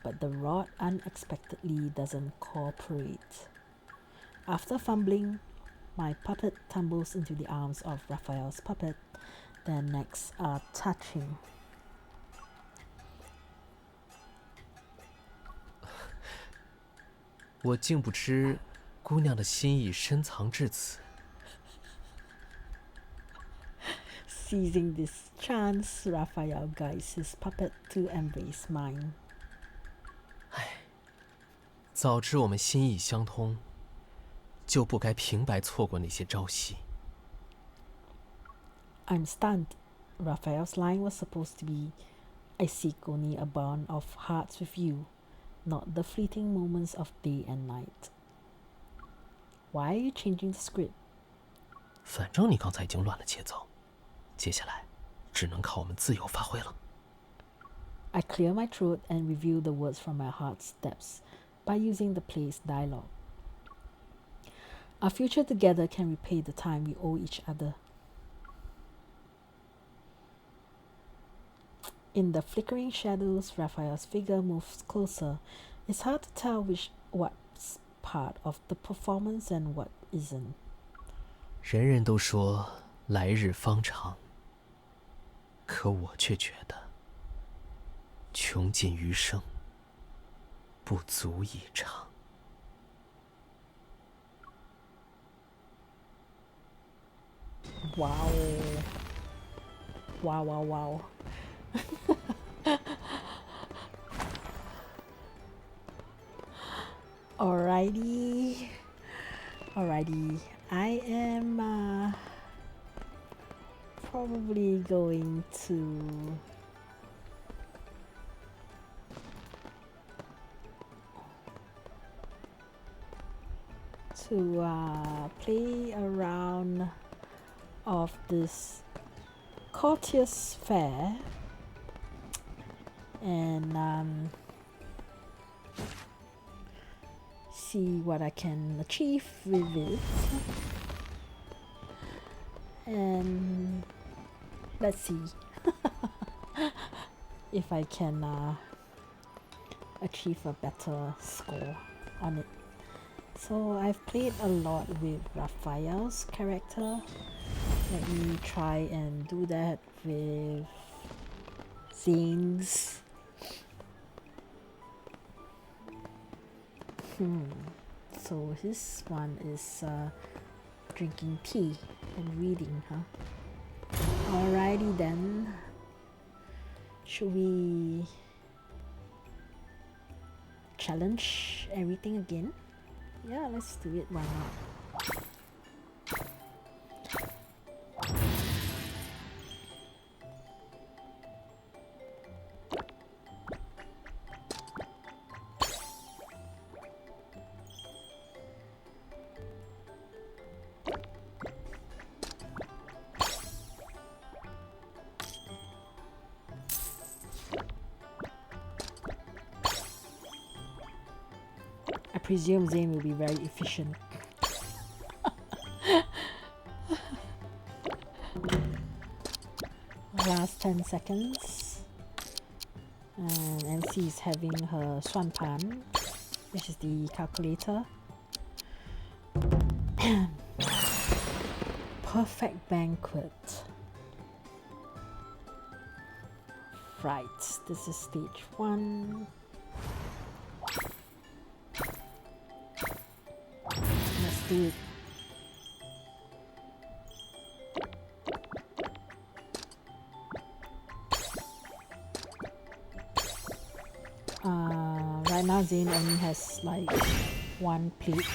but the rod unexpectedly doesn't cooperate. After fumbling, my puppet tumbles into the arms of Raphael's puppet. Their necks are touching. 我竟不知，姑娘的心意深藏至此。 Seizing this chance, Raphael guides his puppet to embrace mine. 早知我们心意相通，就不该平白错过那些朝夕。 I'm stunned. Raphael's line was supposed to be, I seek only a bond of hearts with you, not the fleeting moments of day and night. Why are you changing the script? 反正你刚才已经乱了节奏，接下来只能靠我们自由发挥了。I clear my throat and reveal the words from my heart's depths by using the play's dialogue. Our future together can repay the time we owe each other. In the flickering shadows, Raphael's figure moves closer. It's hard to tell what's part of the performance and what isn't. 人人都说来日方长，可我却觉得穷尽余生不足以长。Wow. Wow, wow, wow. Alrighty. I am probably going to play around of this courteous fair and see what I can achieve with it, and let's see if I can achieve a better score on it. So I've played a lot with Rafayel's character. Let me try and do that with Zayne's. So this one is drinking tea and reading, huh? Alrighty then. Should we challenge everything again? Yeah, let's do it. Why not? I presume Zayne will be very efficient. Last 10 seconds. And MC is having her Swan Pan, which is the calculator. Perfect banquet. Right, this is stage 1. Let's do it. Right now Zayne only has like 1 plate.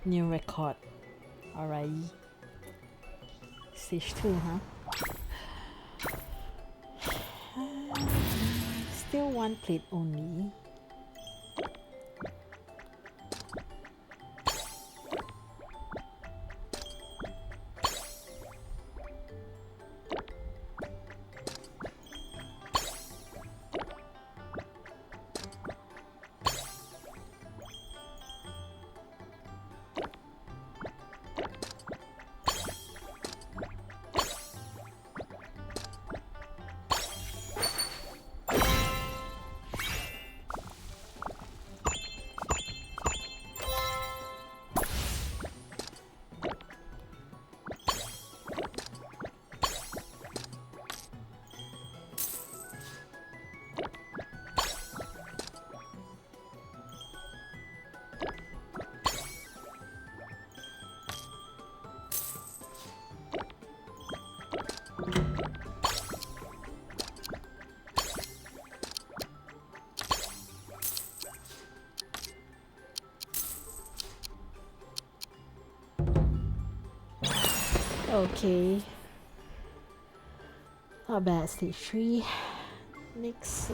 New record. Alright. Stage 2, huh? Still 1 plate only. Okay. Not bad, stage 3. Next.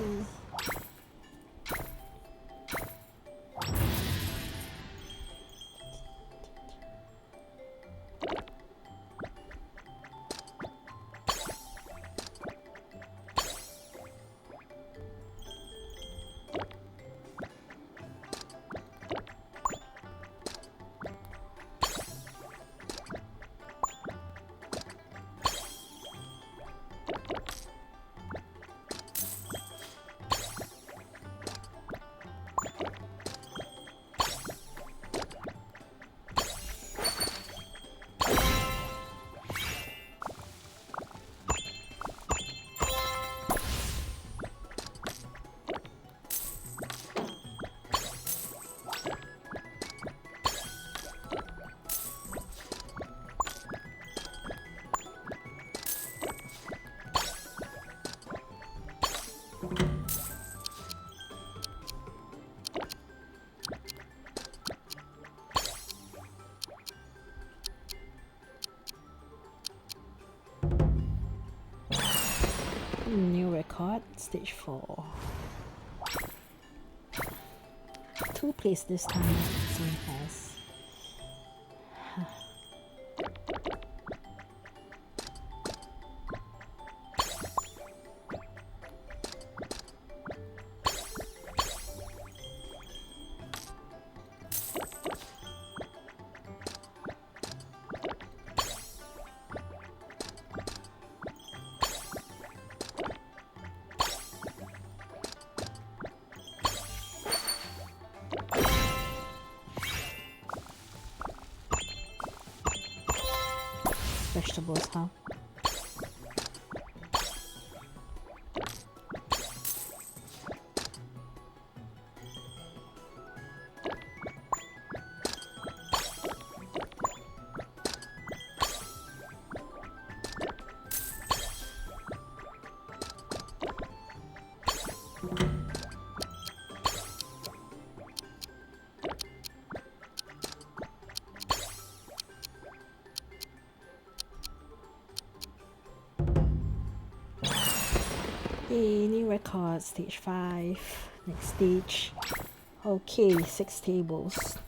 New record, stage 4. 2 place this time, Zayne has. Vegetables, huh? Yay, new record, stage 5. Next stage. Okay, 6 tables.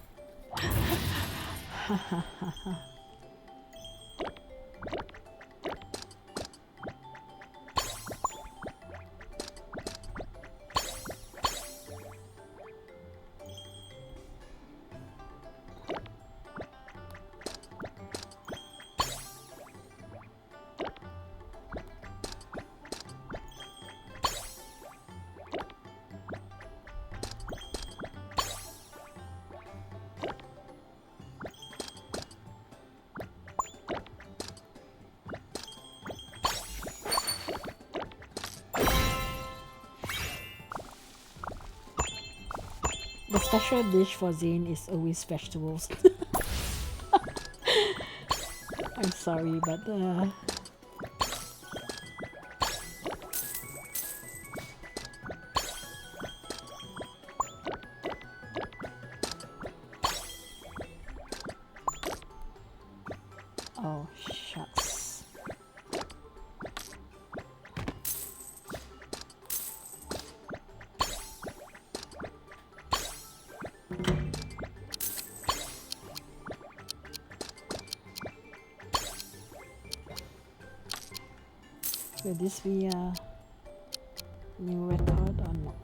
The special dish for Zayne is always vegetables. I'm sorry, but oh shucks. Will this be a new record or no?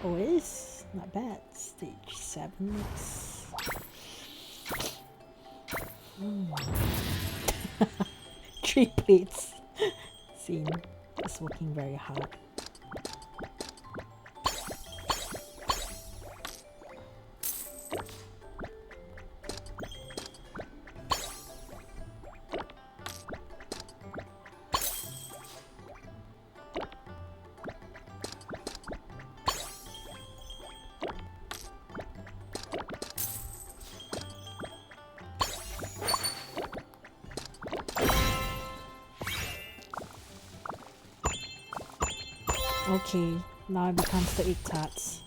Oh, it is. Not bad. Stage 7. Mm. 3 plates. Zayne is working very hard. Okay, now it becomes the egg tarts.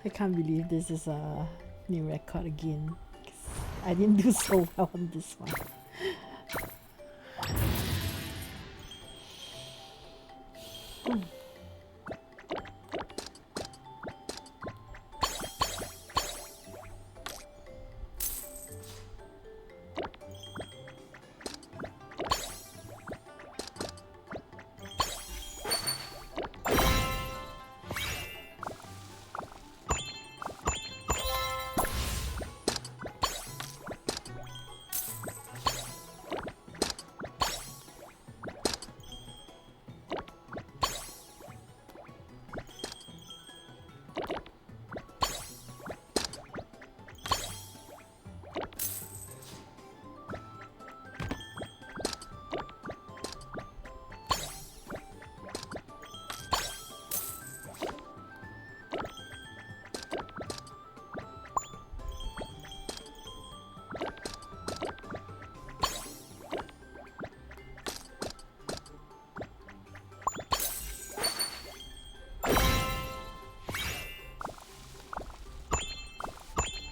I can't believe this is a new record again. I didn't do so well on this one.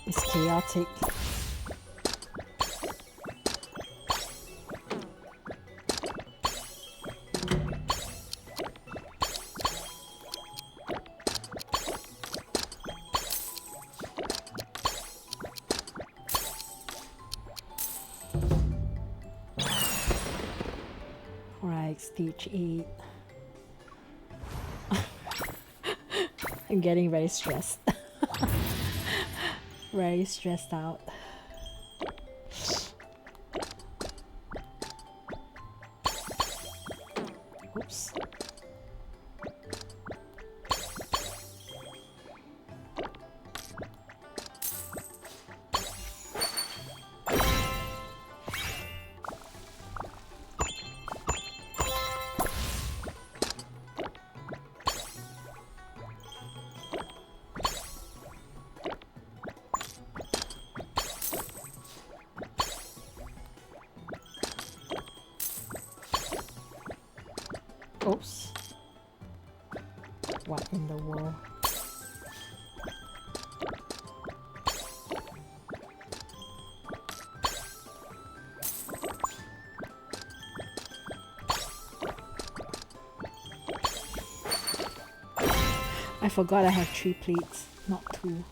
It's chaotic. Right, stage 8. I'm getting very stressed. Very stressed out. Oops. Oops. What in the world? I forgot I have 3 plates, not 2.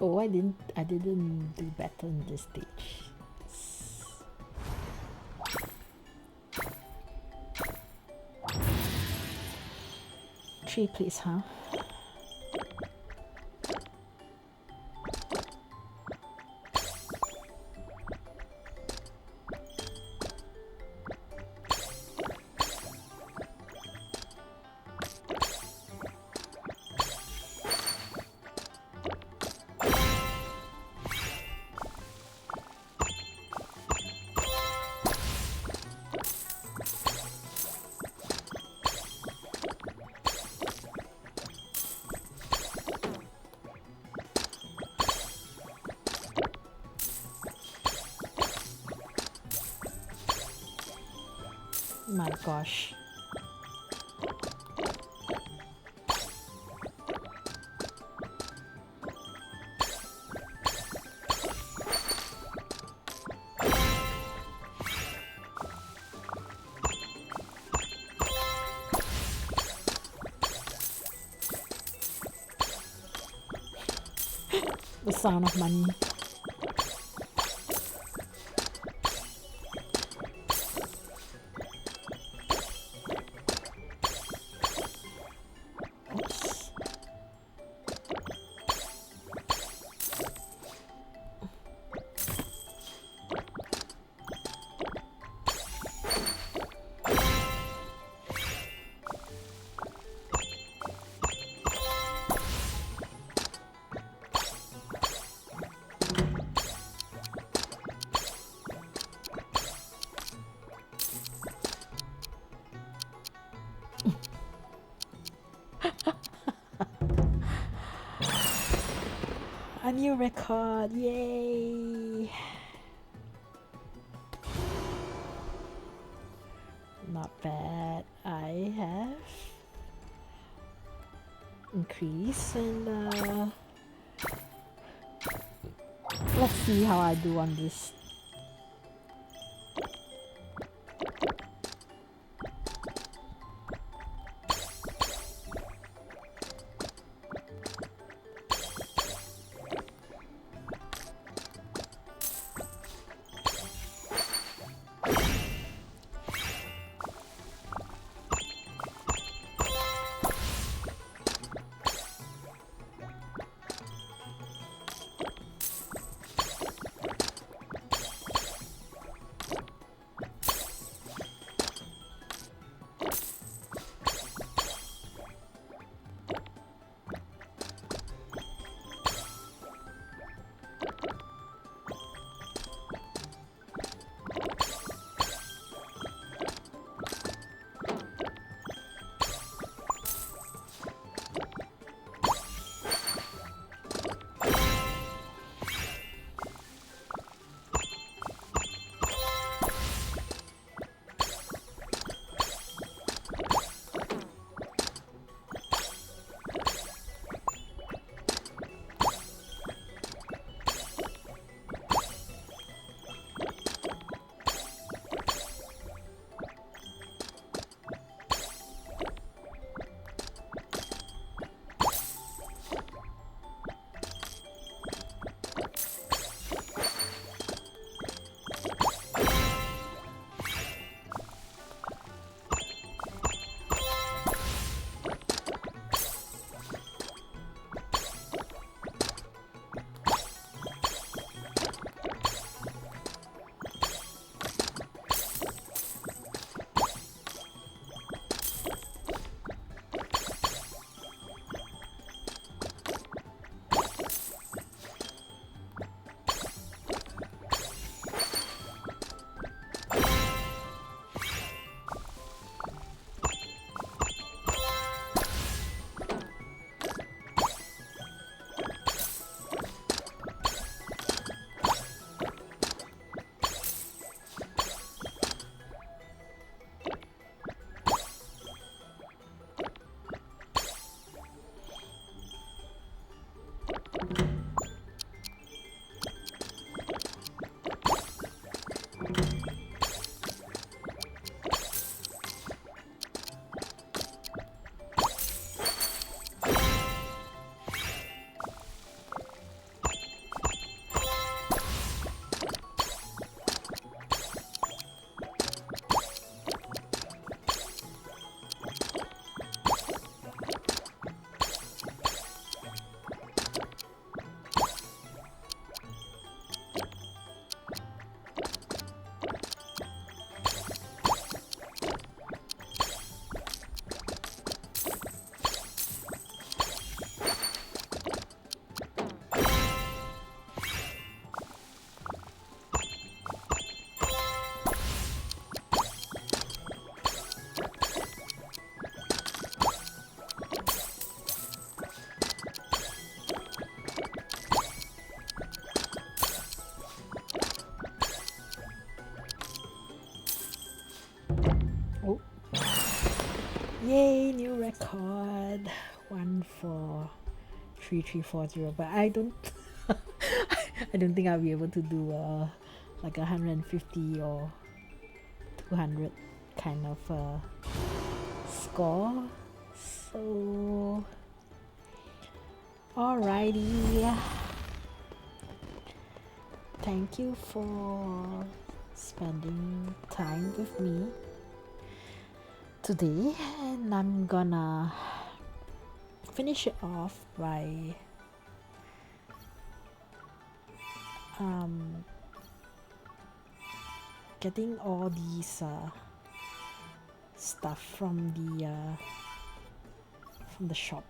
Oh, I didn't do better in this stage. 3 please, huh? My gosh. The sound of money. A new record, yay! Not bad. I have increased and let's see how I do on this. Yay, new record. 14340. But I don't I don't think I'll be able to do like 150 or 200 kind of score. So alrighty. Thank you for spending time with me today, and I'm gonna finish it off by getting all these stuff from the shop.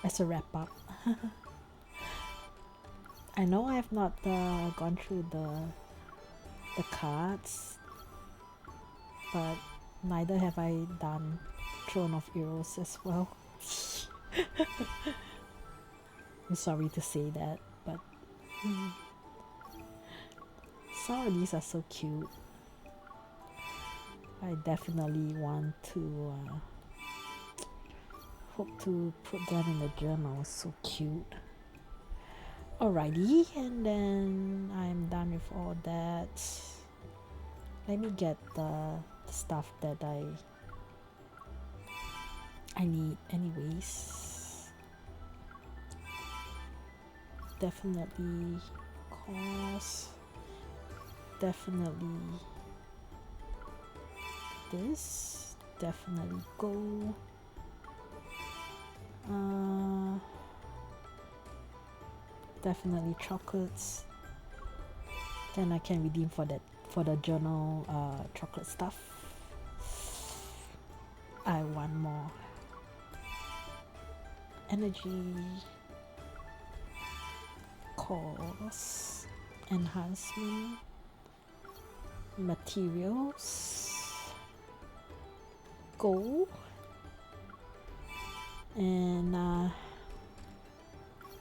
As a wrap up. I know I have not gone through the cards, but neither have I done Throne of Eros as well. I'm sorry to say that, but some of these are so cute. I definitely want to hope to put them in the journal. So cute. Alrighty, and then I'm done with all that. Let me get the stuff that I need anyways. Definitely cost. Definitely this. Definitely gold. Definitely chocolates. Then I can redeem for the journal chocolate stuff. I want more energy, cost, enhancement, materials, gold, and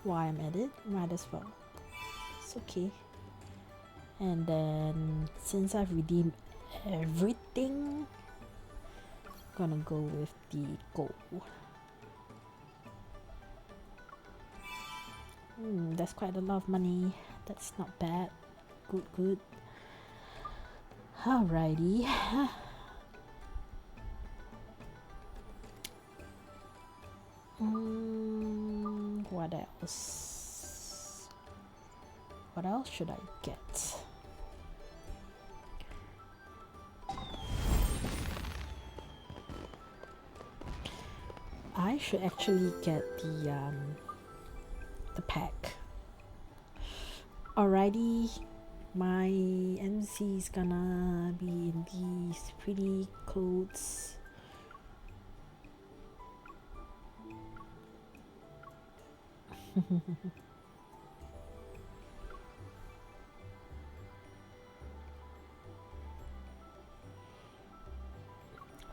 while I'm at it, might as well. It's okay. And then since I've redeemed everything, I'm gonna go with the gold. That's quite a lot of money. That's not bad. Good. Alrighty. What else? What else should I get? I should actually get the pack. Alrighty, my MC is gonna be in these pretty clothes.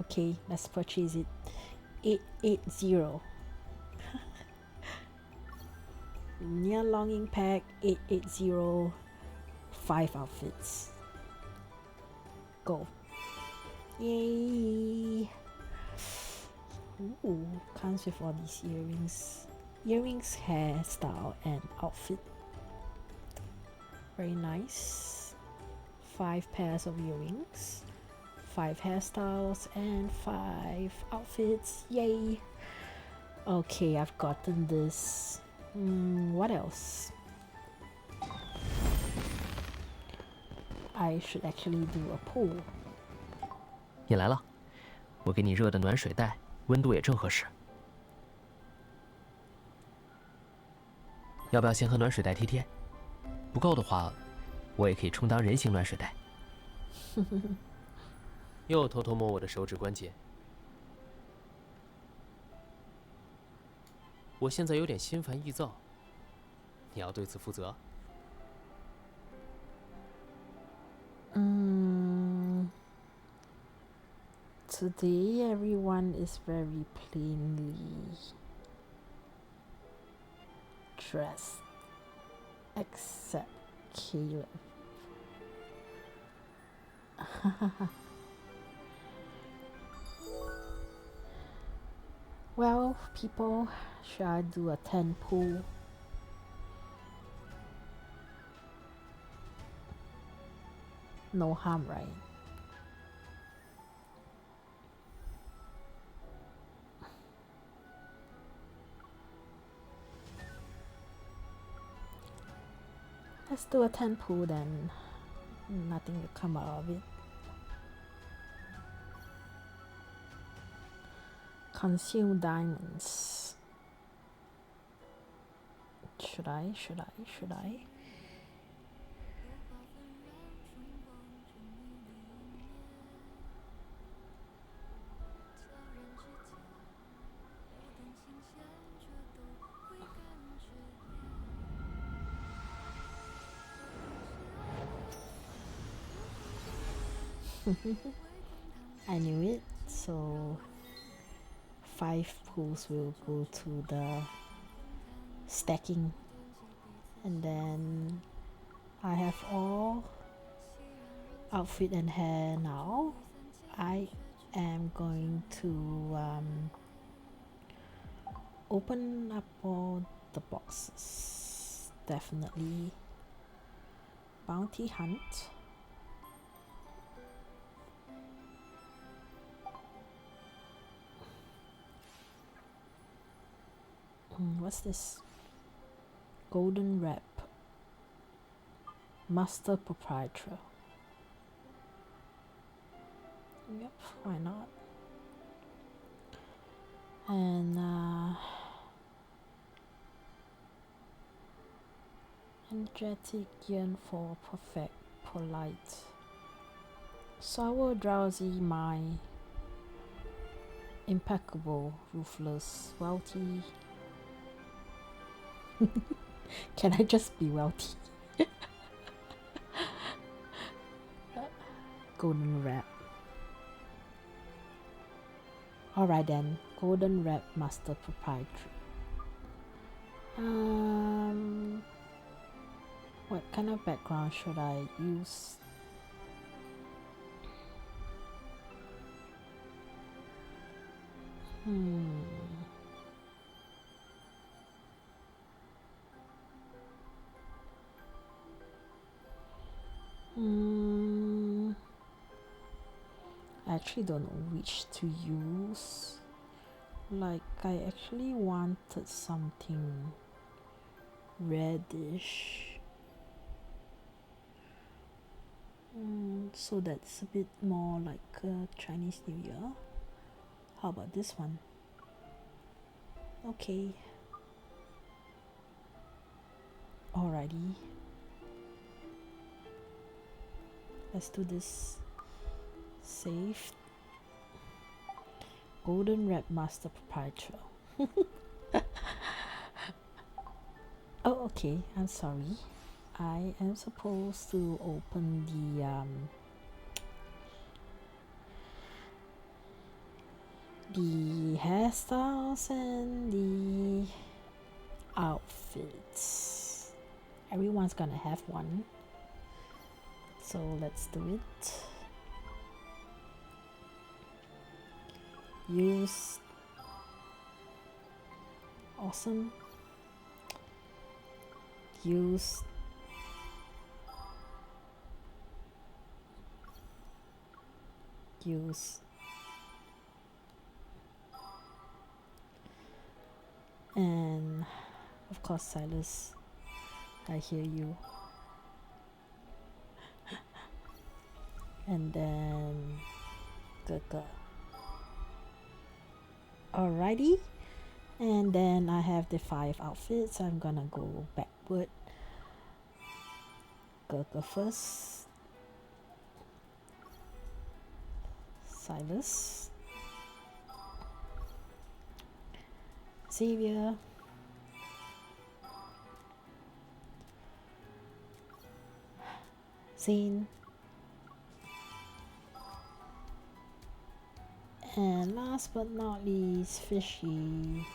Okay, let's purchase it. 880. Near longing pack 880. 5 outfits. Go. Yay! Ooh, comes with all these earrings. Earrings, hairstyle, and outfit. Very nice. 5 pairs of earrings, 5 hairstyles, and 5 outfits. Yay! Okay, I've gotten this. What else? I should actually do a pool. 你来了，我给你热的暖水袋，温度也正合适。要不要先和暖水袋贴贴？不够的话，我也可以充当人形暖水袋。又偷偷摸我的手指关节。我现在有点心烦意躁，你要对此负责。Today everyone is very plainly dressed except Caleb. Well, people, should I do a 10 pool? No harm, right? Let's do a 10 pool then. Nothing will come out of it. Consume diamonds. Should I? I knew it, so 5 pools will go to the stacking, and then I have all outfit and hair now. I am going to open up all the boxes. Definitely bounty hunt. What's this? Golden wrap. Master proprietor. Yep, why not? And energetic, yearn for, perfect, polite, sour, drowsy, my, impeccable, ruthless, wealthy. Can I just be wealthy? Golden wrap. Alright then, golden wrap master proprietor. What kind of background should I use? I actually don't know which to use. Like, I actually wanted something reddish. So that's a bit more like Chinese New Year. How about this one? Okay. Alrighty. Let's do this. Save. Golden wrap master proprietor. Oh, okay. I'm sorry. I am supposed to open the hairstyles and the outfits. Everyone's gonna have one. So let's do it. Use. Awesome. Use. Use. And of course, Silas, I hear you. And then Gaga. Alrighty, and then I have the 5 outfits. I'm gonna go backward. Gaga first. Silas. Xavier. Zayne. And last but not least, Fishy.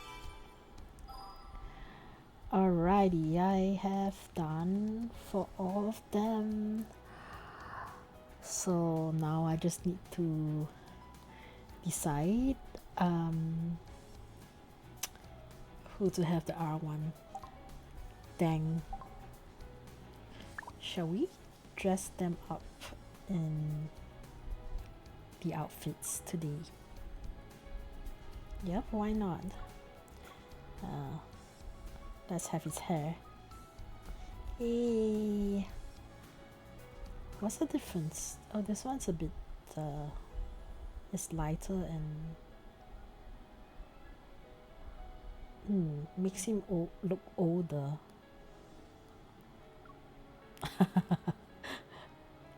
Alrighty, I have done for all of them. So now I just need to decide who to have the R1. Dang. Shall we dress them up in the outfits today? Yep, why not? Let's have his hair. Hey, what's the difference? Oh, this one's a bit it's lighter and makes him look older.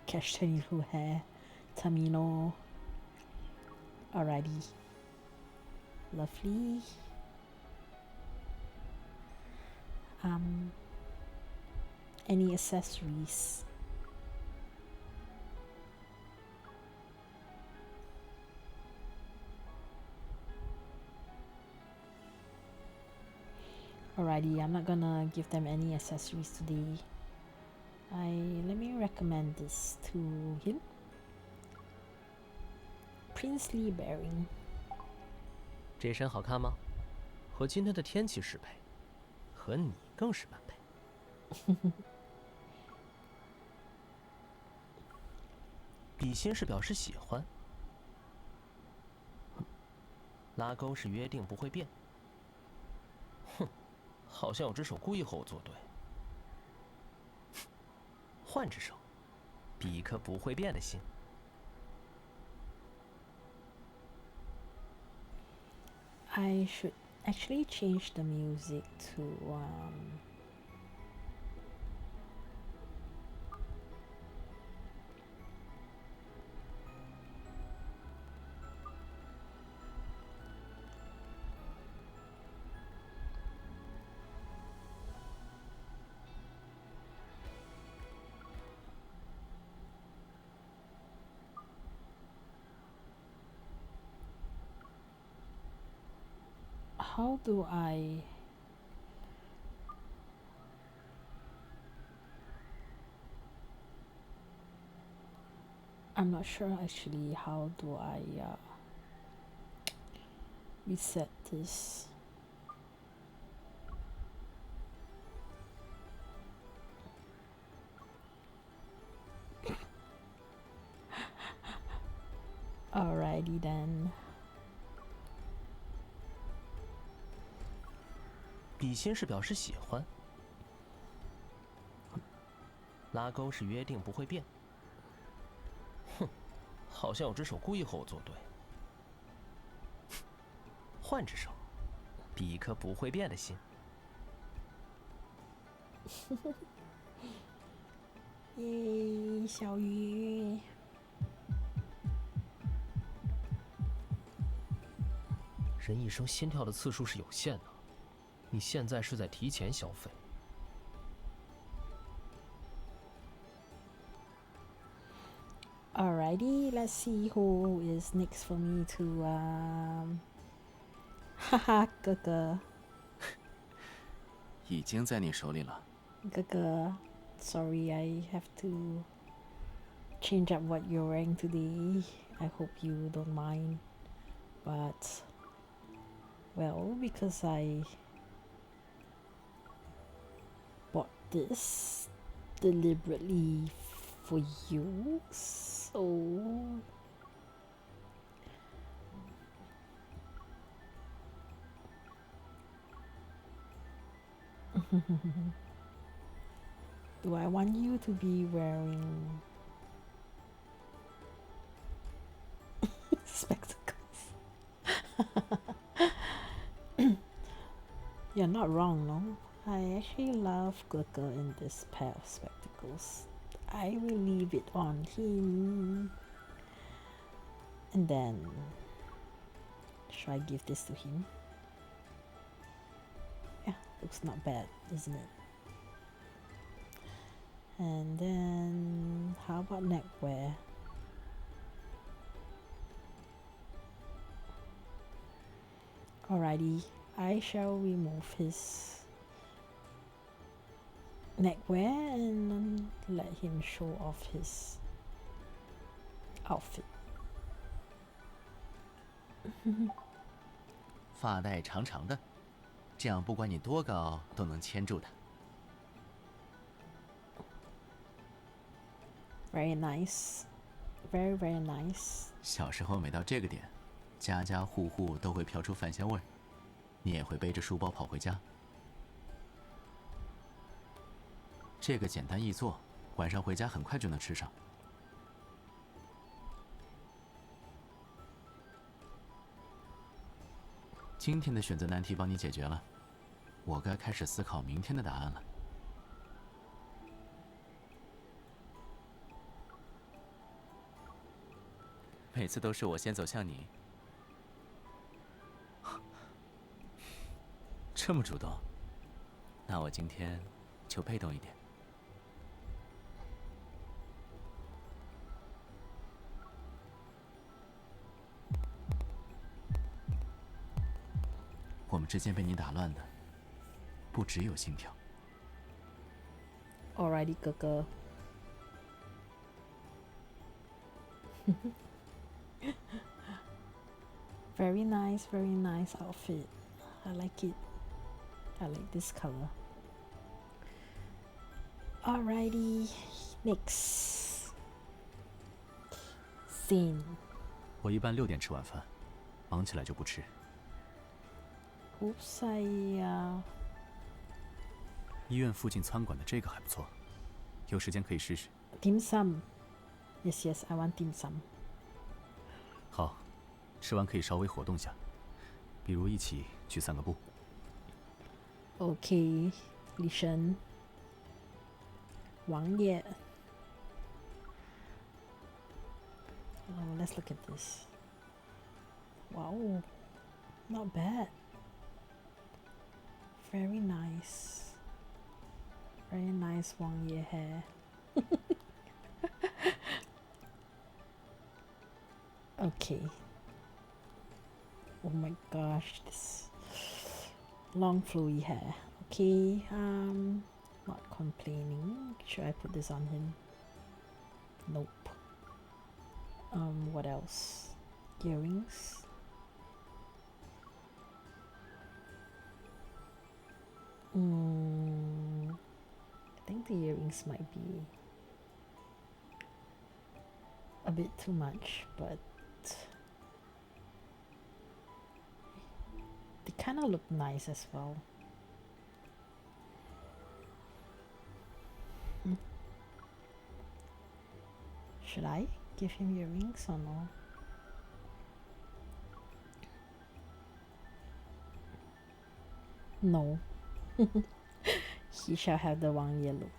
Cash 22 hair, Tamino. Alrighty. Lovely. Any accessories? Alrighty, I'm not gonna give them any accessories today. Let me recommend this to him. Princely bearing. 这身好看吗？和今天的天气适配，和你更是般配。比心是表示喜欢，拉钩是约定不会变。哼，好像有只手故意和我作对。换只手，比一颗不会变的心。I should actually change the music to how do I I'm not sure actually how do I reset this. Alrighty then. 比心是表示喜欢，拉钩是约定不会变。哼，好像有只手故意和我作对。换只手，比一颗不会变的心。耶，小鱼。人一生心跳的次数是有限的。你现在是在提前消费。Alrighty, let's see who is next for me to haha 哥哥。已经在你手里了。哥哥 sorry, I have to change up what you're wearing today. I hope you don't mind. But well, because I bought this deliberately for you, so do I want you to be wearing spectacles? You're not wrong, no? I actually love Gurka in this pair of spectacles. I will leave it on him. And then, should I give this to him? Yeah, looks not bad, isn't it? And then, how about neckwear? Alrighty, I shall remove his neckwear and let him show off his outfit. 发带长长的，这样不管你多高都能牵住它。Very nice, very very nice. 小时候每到这个点，家家户户都会飘出饭香味儿，你也会背着书包跑回家。这个简单易做，晚上回家很快就能吃上。今天的选择难题帮你解决了，我该开始思考明天的答案了。每次都是我先走向你，这么主动，那我今天就被动一点。我们之间被你打乱的，不只有心跳。Alrighty, 哥哥。Very nice outfit. I like it. I like this color. Alrighty, next. Zayne. 我一般6点吃晚饭，忙起来就不吃。Oops, I 医院附近餐馆的这个还不错，有时间可以试试。dim sum. Yes, I want dim sum. 好，吃完可以稍微活动下，比如一起去散个步。Okay, 李生。王爷。Oh, let's look at this. Wow, not bad. Very nice. Very nice 王爷 hair. Okay. Oh my gosh, this long flowy hair. Okay, not complaining. Should I put this on him? Nope. What else? Earrings. I think the earrings might be a bit too much, but they kind of look nice as well. Should I give him earrings or no? No. He shall have the 王爷 look.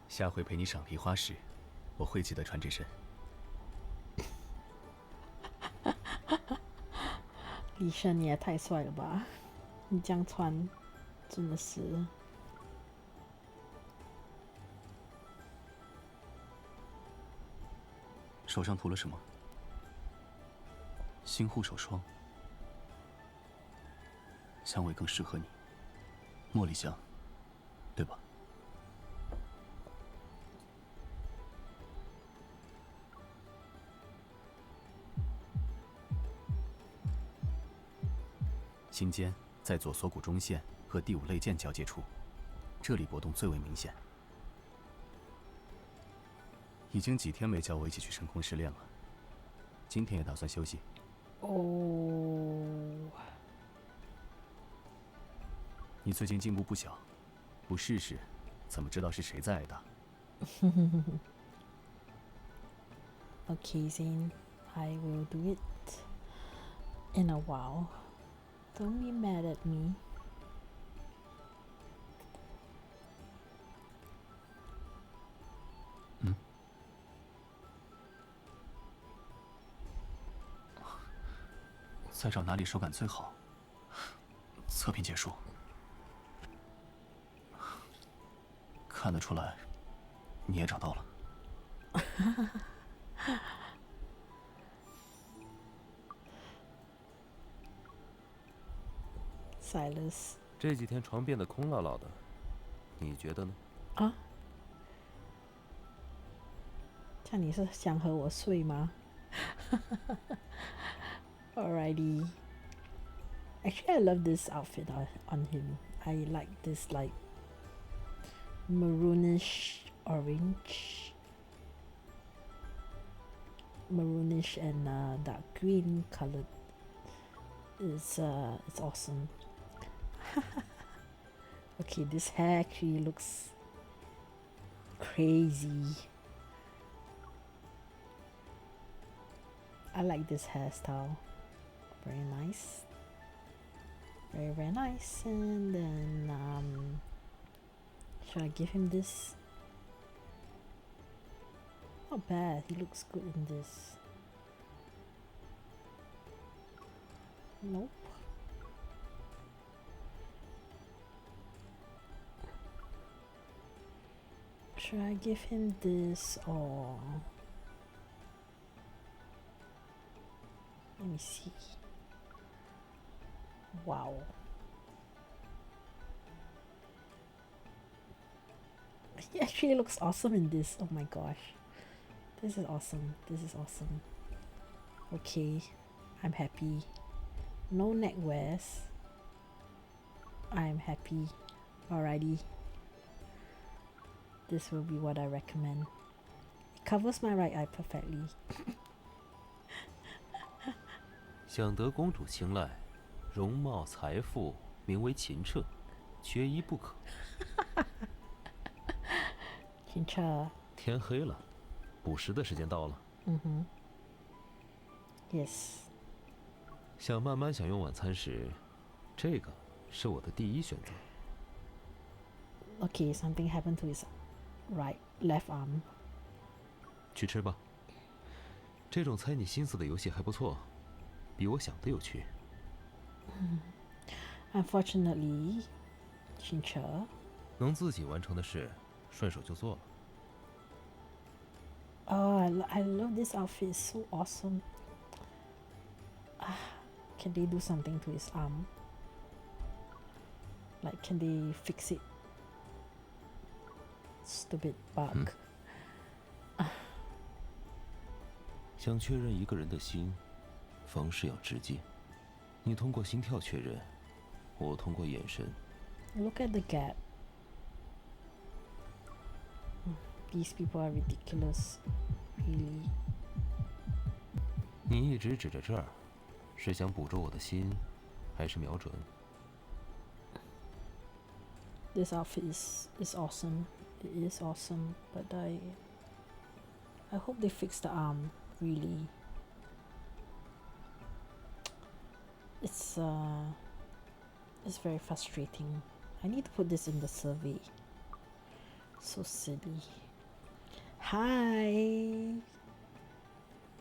下回陪你赏梨花时，我会记得穿这身。李生，你也太帅了吧！你这样穿，真的是。手上涂了什么？新护手霜，香味更适合你，茉莉香，对吧？心尖在左锁骨中线和第5肋腱交界处，这里波动最为明显。已经几天没叫我一起去深空试炼了，今天也打算休息。哦，你最近进步不小，不试试，怎么知道是谁在挨打？Okay, Zayne, I will do it in a while. Don't be mad at me. 再找哪里手感最好？测评结束，看得出来，你也找到了。Silas， 这几天床变得空落落的，你觉得呢？啊？这样你是想和我睡吗？Alrighty. Actually, I love this outfit on him. I like this like maroonish orange, maroonish and dark green colored. It's awesome. Okay, this hair actually looks crazy. I like this hairstyle. Very nice. Very nice. And then should I give him this? Not bad. He looks good in this. Nope. Should I give him this or let me see. Wow. He actually looks awesome in this. Oh my gosh. This is awesome. This is awesome. Okay. I'm happy. No neck wears. I'm happy. Alrighty. This will be what I recommend. It covers my right eye perfectly. 想得公主青睐，容貌财富名为秦彻，缺一不可。秦彻。天黑了，捕食的时间到了。Yes。想慢慢享用晚餐时，这个是我的第一选择。Okay, something happened to his left arm. 去吃吧。这种猜你心思的游戏还不错，比我想的有趣。Unfortunately, 秦彻能自己完成的事，顺手就做了。Oh, I love this outfit. It's so awesome. Can they do something to his arm? Like, can they fix it? Stupid bug. 想确认一个人的心，方式要直接。你通过心跳确认，我通过眼神。Look at the gap. These people are ridiculous. Really. 你一直指着这儿，是想捕捉我的心，还是瞄准？ This outfit is awesome. It is awesome, but I hope they fix the arm. Really. It's very frustrating. I need to put this in the survey. So silly. Hi.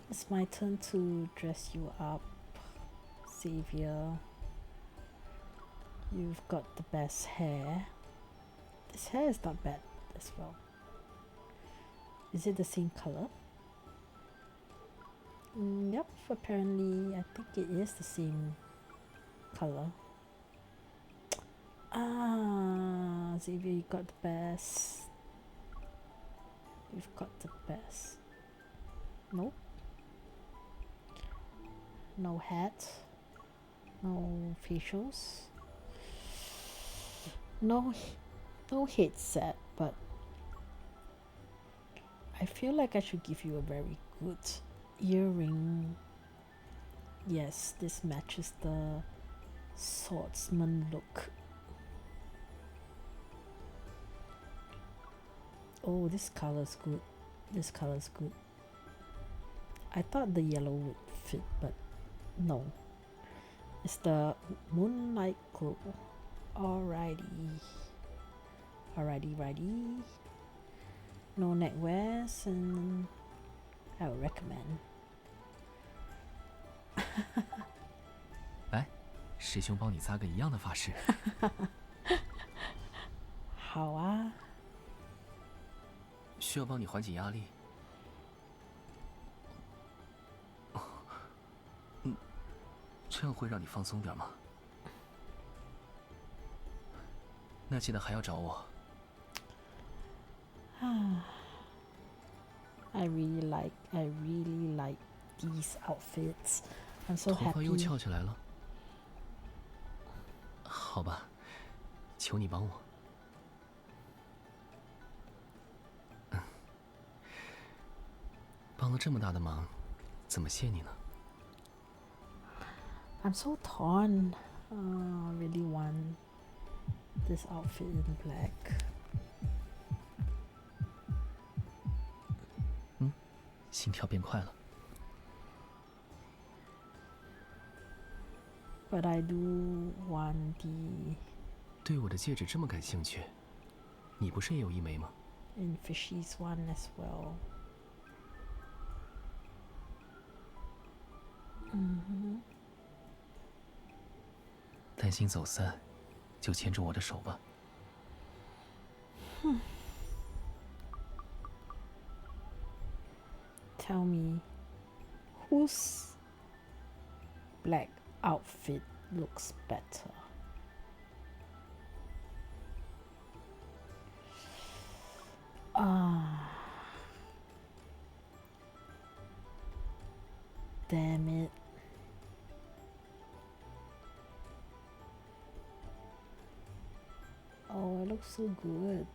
It's my turn to dress you up, Xavier. You've got the best hair. This hair is not bad as well. Is it the same color? Yep, apparently I think it is the same color. Xavier, you got the best. You've got the best. Nope. No hat. No facials. No headset, but I feel like I should give you a very good earring. Yes, this matches the swordsman look. Oh, this color's good. This color's good. I thought the yellow would fit, but no. It's the moonlight glow. Alrighty. Alrighty. No neck wears, and I would recommend. 来，师兄帮你扎个一样的发饰。好啊。需要帮你缓解压力。这样会让你放松点吗？那记得还要找我。I really like these outfits. I'm so happy. 头发又翘起来了。好吧，求你帮我。帮了这么大的忙，怎么谢你呢？ I'm so torn. I really want this outfit in black. 心跳变快了。But I do want the. 对我的戒指这么感兴趣，你不是也有一枚吗？ And Fishy's one as well. Mm-hmm. 担心走散，就牵住我的手吧。Tell me, whose black outfit looks better. Damn it. Oh, it looks so good.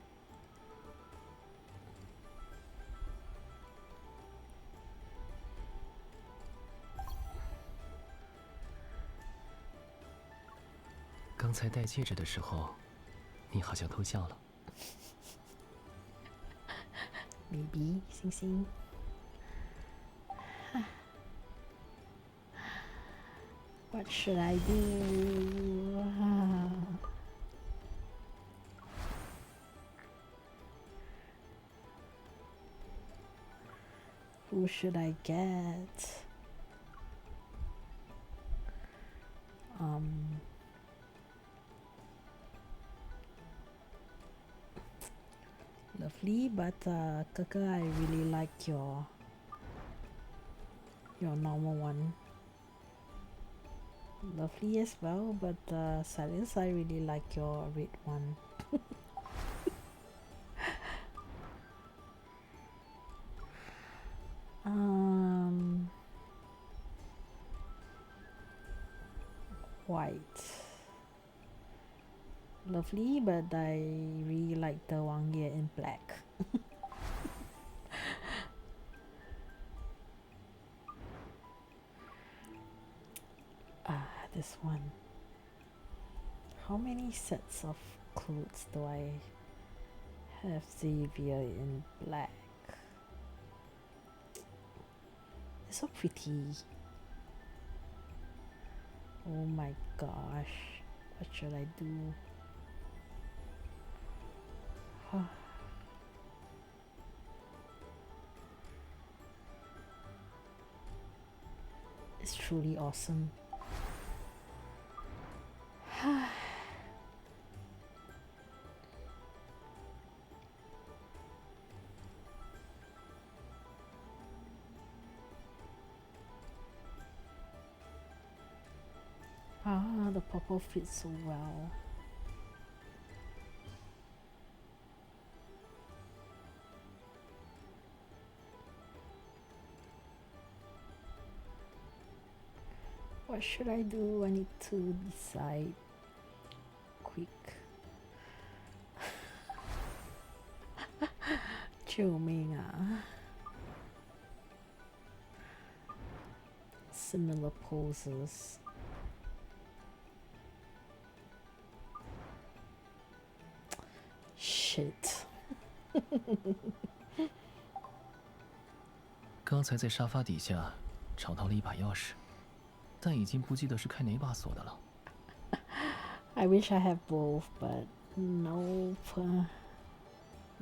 刚才戴戒指的时候，你好像偷笑了。Maybe, 星星。What should I do? Who should I get? Lovely, but Kaka, I really like your normal one. Lovely as well, but Silas, I really like your red one. White. Lovely, but I really like the Wang Ye in black. This one. How many sets of clothes do I have? Xavier in black. It's so pretty. Oh my gosh. What should I do? It's truly awesome. The purple fits so well. What should I do? I need to decide quick. 救命啊 Similar poses. Shit. 刚才在沙发底下找到了一把钥匙，但已经不记得是开哪把锁的了。I wish I had both, but nope.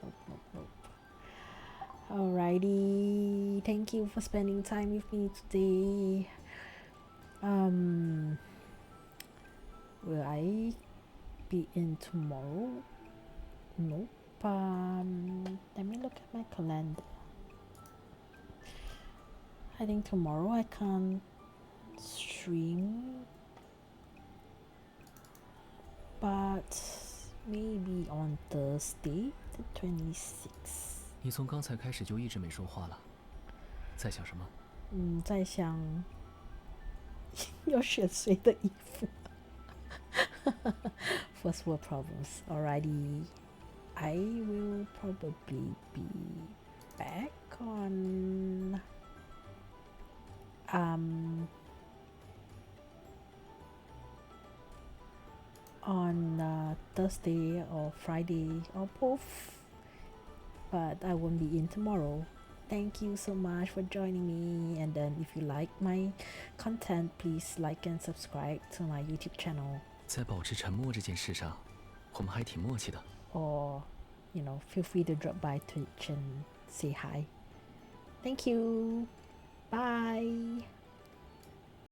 Nope. Alrighty, thank you for spending time with me today. Will I be in tomorrow? Nope. Let me look at my calendar. I think tomorrow I can't stream, but maybe on Thursday the 26th. 你从刚才开始就一直没说话了，在想什么？在想要选谁的衣服。First world problems. Alrighty, I will probably be back on Thursday or Friday or both, but I won't be in tomorrow. Thank you so much for joining me, and then if you like my content, please like and subscribe to my YouTube channel. 在保持沉默这件事上，我们还挺默契的。Or, feel free to drop by Twitch and say hi. Thank you. Bye.